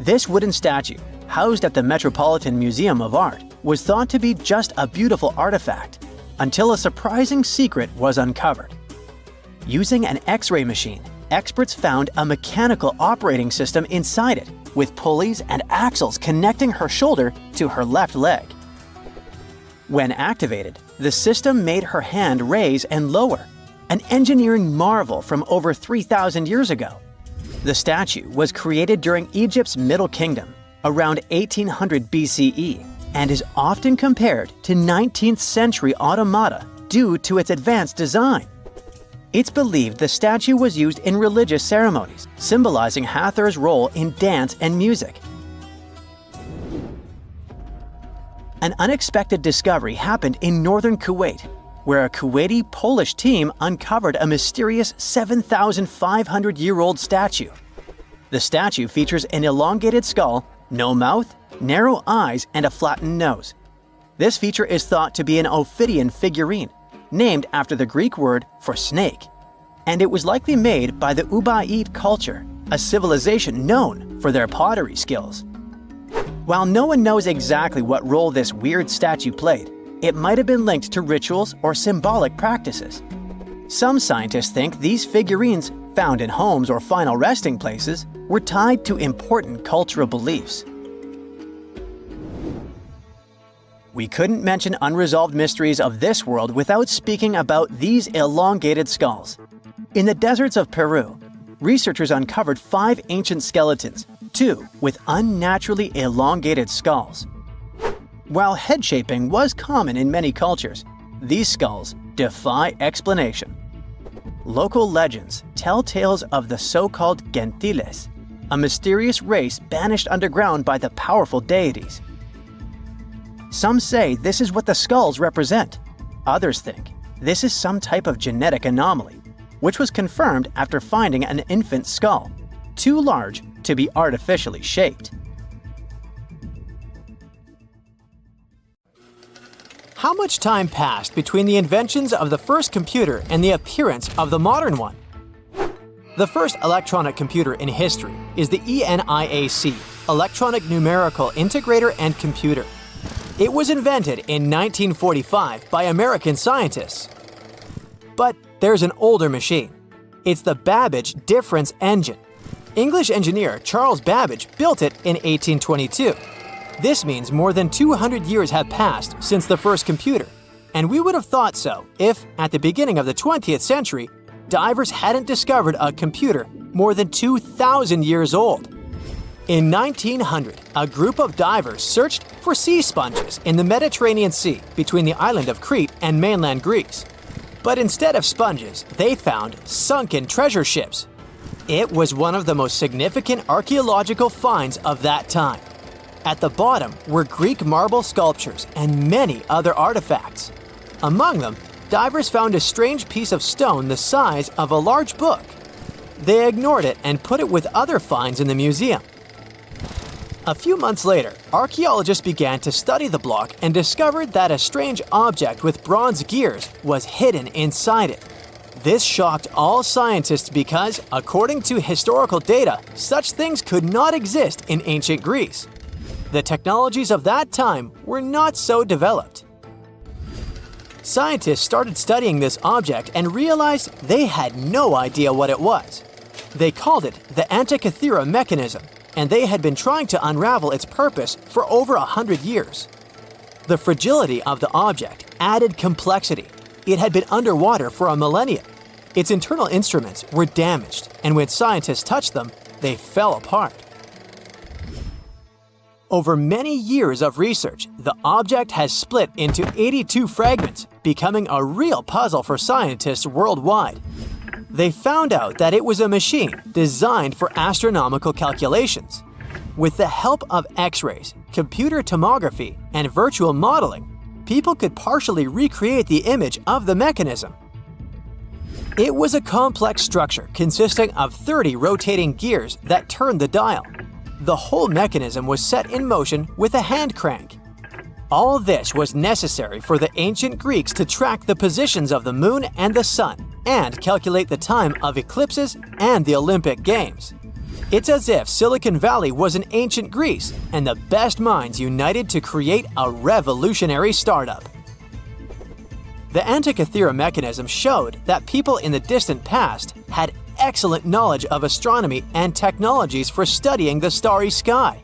This wooden statue, housed at the Metropolitan Museum of Art, was thought to be just a beautiful artifact, until a surprising secret was uncovered. Using an X-ray machine, experts found a mechanical operating system inside it, with pulleys and axles connecting her shoulder to her left leg. When activated, the system made her hand raise and lower, an engineering marvel from over 3,000 years ago. The statue was created during Egypt's Middle Kingdom, around 1800 BCE, and is often compared to 19th century automata due to its advanced design. It's believed the statue was used in religious ceremonies, symbolizing Hathor's role in dance and music. An unexpected discovery happened in northern Kuwait, where a Kuwaiti-Polish team uncovered a mysterious 7,500-year-old statue. The statue features an elongated skull, no mouth, narrow eyes, and a flattened nose. This feature is thought to be an Ophidian figurine, named after the Greek word for snake, and it was likely made by the Ubaid culture, a civilization known for their pottery skills. While no one knows exactly what role this weird statue played, it might have been linked to rituals or symbolic practices. Some scientists think these figurines, found in homes or final resting places, were tied to important cultural beliefs. We couldn't mention unresolved mysteries of this world without speaking about these elongated skulls. In the deserts of Peru, researchers uncovered 5 ancient skeletons, 2 with unnaturally elongated skulls. While head shaping was common in many cultures, these skulls defy explanation. Local legends tell tales of the so-called gentiles, a mysterious race banished underground by the powerful deities. Some say this is what the skulls represent. Others think this is some type of genetic anomaly, which was confirmed after finding an infant skull, too large to be artificially shaped. How much time passed between the inventions of the first computer and the appearance of the modern one? The first electronic computer in history is the ENIAC, Electronic Numerical Integrator and Computer. It was invented in 1945 by American scientists. But there's an older machine. It's the Babbage difference engine. English engineer Charles Babbage built it in 1822. This means more than 200 years have passed since the first computer, and we would have thought so if, at the beginning of the 20th century, divers hadn't discovered a computer more than 2,000 years old. In 1900, a group of divers searched for sea sponges in the Mediterranean Sea between the island of Crete and mainland Greece. But instead of sponges, they found sunken treasure ships. It was one of the most significant archaeological finds of that time. At the bottom were Greek marble sculptures and many other artifacts. Among them, divers found a strange piece of stone the size of a large book. They ignored it and put it with other finds in the museum. A few months later, archaeologists began to study the block and discovered that a strange object with bronze gears was hidden inside it. This shocked all scientists because, according to historical data, such things could not exist in ancient Greece. the technologies of that time were not so developed. Scientists started studying this object and realized they had no idea what it was. They called it the Antikythera mechanism, and they had been trying to unravel its purpose for over 100 years. The fragility of the object added complexity. It had been underwater for a millennia. Its internal instruments were damaged, and when scientists touched them, they fell apart. Over many years of research, the object has split into 82 fragments, becoming a real puzzle for scientists worldwide. They found out that it was a machine designed for astronomical calculations. With the help of X-rays, computer tomography, and virtual modeling, people could partially recreate the image of the mechanism. It was a complex structure consisting of 30 rotating gears that turned the dial. The whole mechanism was set in motion with a hand crank. All this was necessary for the ancient Greeks to track the positions of the moon and the sun and calculate the time of eclipses and the Olympic Games. It's as if Silicon Valley was in ancient Greece and the best minds united to create a revolutionary startup. The Antikythera mechanism showed that people in the distant past had excellent knowledge of astronomy and technologies for studying the starry sky.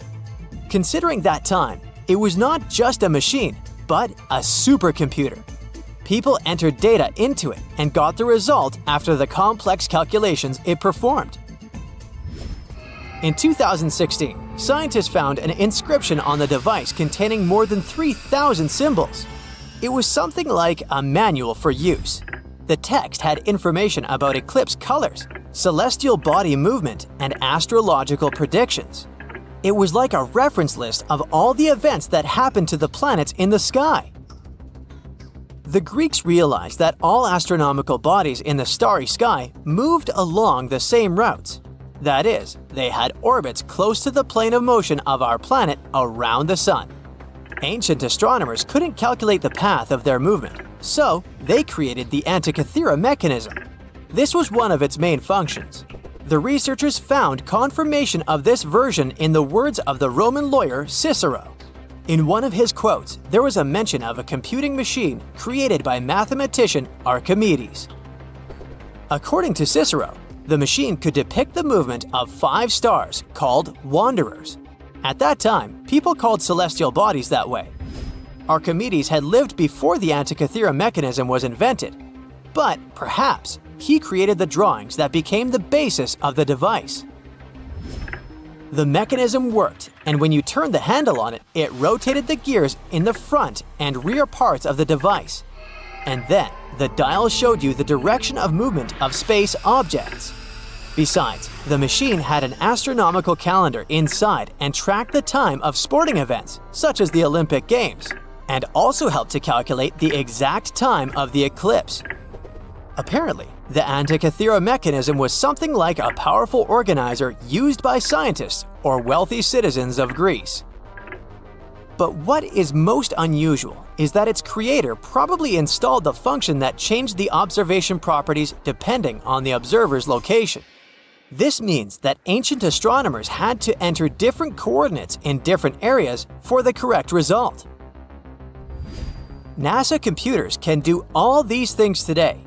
Considering that time, it was not just a machine, but a supercomputer. People entered data into it and got the result after the complex calculations it performed. In 2016, scientists found an inscription on the device containing more than 3,000 symbols. It was something like a manual for use. The text had information about eclipse colors, celestial body movement, and astrological predictions. It was like a reference list of all the events that happened to the planets in the sky. The Greeks realized that all astronomical bodies in the starry sky moved along the same routes. That is, they had orbits close to the plane of motion of our planet around the sun. Ancient astronomers couldn't calculate the path of their movement, so they created the Antikythera mechanism. This was one of its main functions. The researchers found confirmation of this version in the words of the Roman lawyer Cicero. In one of his quotes, there was a mention of a computing machine created by mathematician Archimedes. According to Cicero, the machine could depict the movement of 5 stars called wanderers. At that time, people called celestial bodies that way. Archimedes had lived before the Antikythera mechanism was invented, but perhaps he created the drawings that became the basis of the device. The mechanism worked, and when you turned the handle on it, it rotated the gears in the front and rear parts of the device. And then, the dial showed you the direction of movement of space objects. Besides, the machine had an astronomical calendar inside and tracked the time of sporting events, such as the Olympic Games, and also helped to calculate the exact time of the eclipse. Apparently, the Antikythera mechanism was something like a powerful organizer used by scientists or wealthy citizens of Greece. But what is most unusual is that its creator probably installed the function that changed the observation properties depending on the observer's location. This means that ancient astronomers had to enter different coordinates in different areas for the correct result. NASA computers can do all these things today.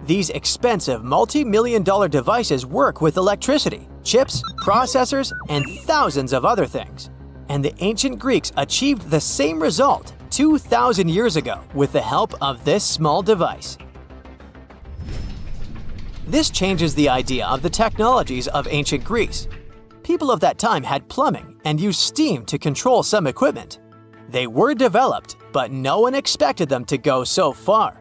These expensive multi-million-dollar devices work with electricity, chips, processors, and thousands of other things. And the ancient Greeks achieved the same result 2,000 years ago with the help of this small device. This changes the idea of the technologies of ancient Greece. People of that time had plumbing and used steam to control some equipment. They were developed, but no one expected them to go so far.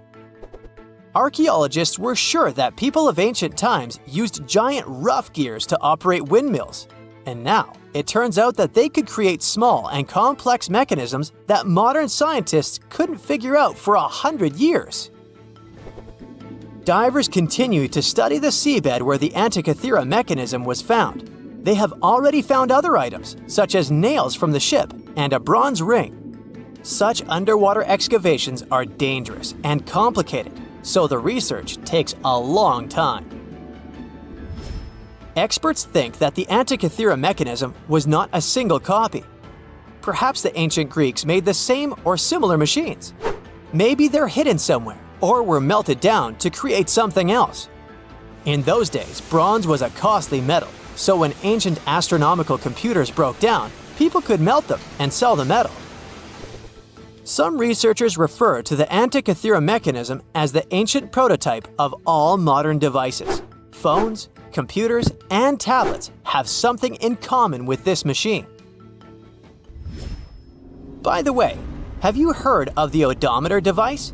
Archaeologists were sure that people of ancient times used giant rough gears to operate windmills. And now, it turns out that they could create small and complex mechanisms that modern scientists couldn't figure out for 100 years. Divers continue to study the seabed where the Antikythera mechanism was found. They have already found other items, such as nails from the ship and a bronze ring. Such underwater excavations are dangerous and complicated, so the research takes a long time. Experts think that the Antikythera mechanism was not a single copy. Perhaps the ancient Greeks made the same or similar machines. Maybe they're hidden somewhere or were melted down to create something else. In those days, bronze was a costly metal, so when ancient astronomical computers broke down, people could melt them and sell the metal. Some researchers refer to the Antikythera mechanism as the ancient prototype of all modern devices. Phones, computers, and tablets have something in common with this machine. By the way, have you heard of the odometer device?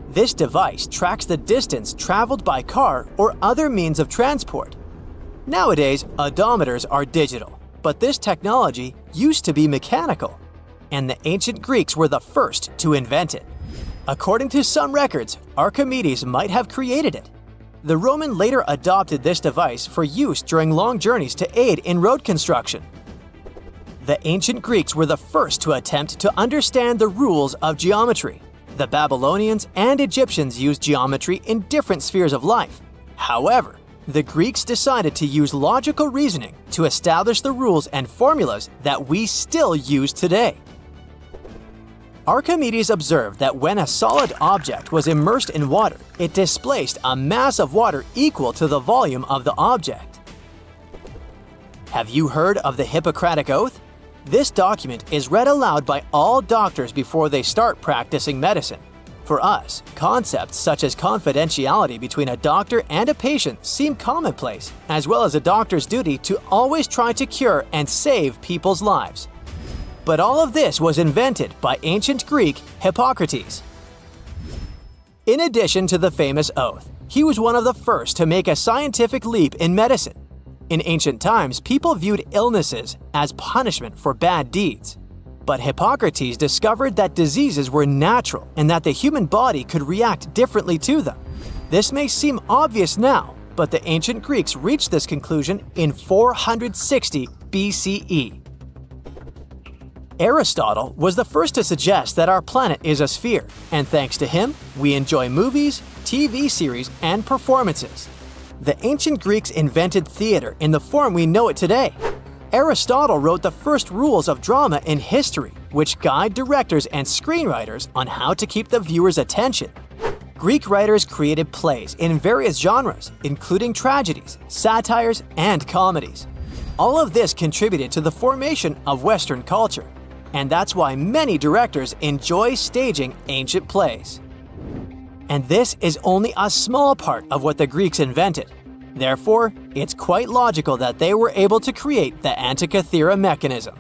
This device tracks the distance traveled by car or other means of transport. Nowadays, odometers are digital, but this technology used to be mechanical, and the ancient Greeks were the first to invent it. According to some records, Archimedes might have created it. The Roman later adopted this device for use during long journeys to aid in road construction. The ancient Greeks were the first to attempt to understand the rules of geometry. The Babylonians and Egyptians used geometry in different spheres of life. However, the Greeks decided to use logical reasoning to establish the rules and formulas that we still use today. Archimedes observed that when a solid object was immersed in water, it displaced a mass of water equal to the volume of the object. Have you heard of the Hippocratic Oath? This document is read aloud by all doctors before they start practicing medicine. For us, concepts such as confidentiality between a doctor and a patient seem commonplace, as well as a doctor's duty to always try to cure and save people's lives. But all of this was invented by ancient Greek Hippocrates. In addition to the famous oath, he was one of the first to make a scientific leap in medicine. In ancient times, people viewed illnesses as punishment for bad deeds. But Hippocrates discovered that diseases were natural and that the human body could react differently to them. This may seem obvious now, but the ancient Greeks reached this conclusion in 460 BCE. Aristotle was the first to suggest that our planet is a sphere, and thanks to him, we enjoy movies, TV series, and performances. The ancient Greeks invented theater in the form we know it today. Aristotle wrote the first rules of drama in history, which guide directors and screenwriters on how to keep the viewer's attention. Greek writers created plays in various genres, including tragedies, satires, and comedies. All of this contributed to the formation of Western culture, and that's why many directors enjoy staging ancient plays. And this is only a small part of what the Greeks invented. Therefore, it's quite logical that they were able to create the Antikythera mechanism.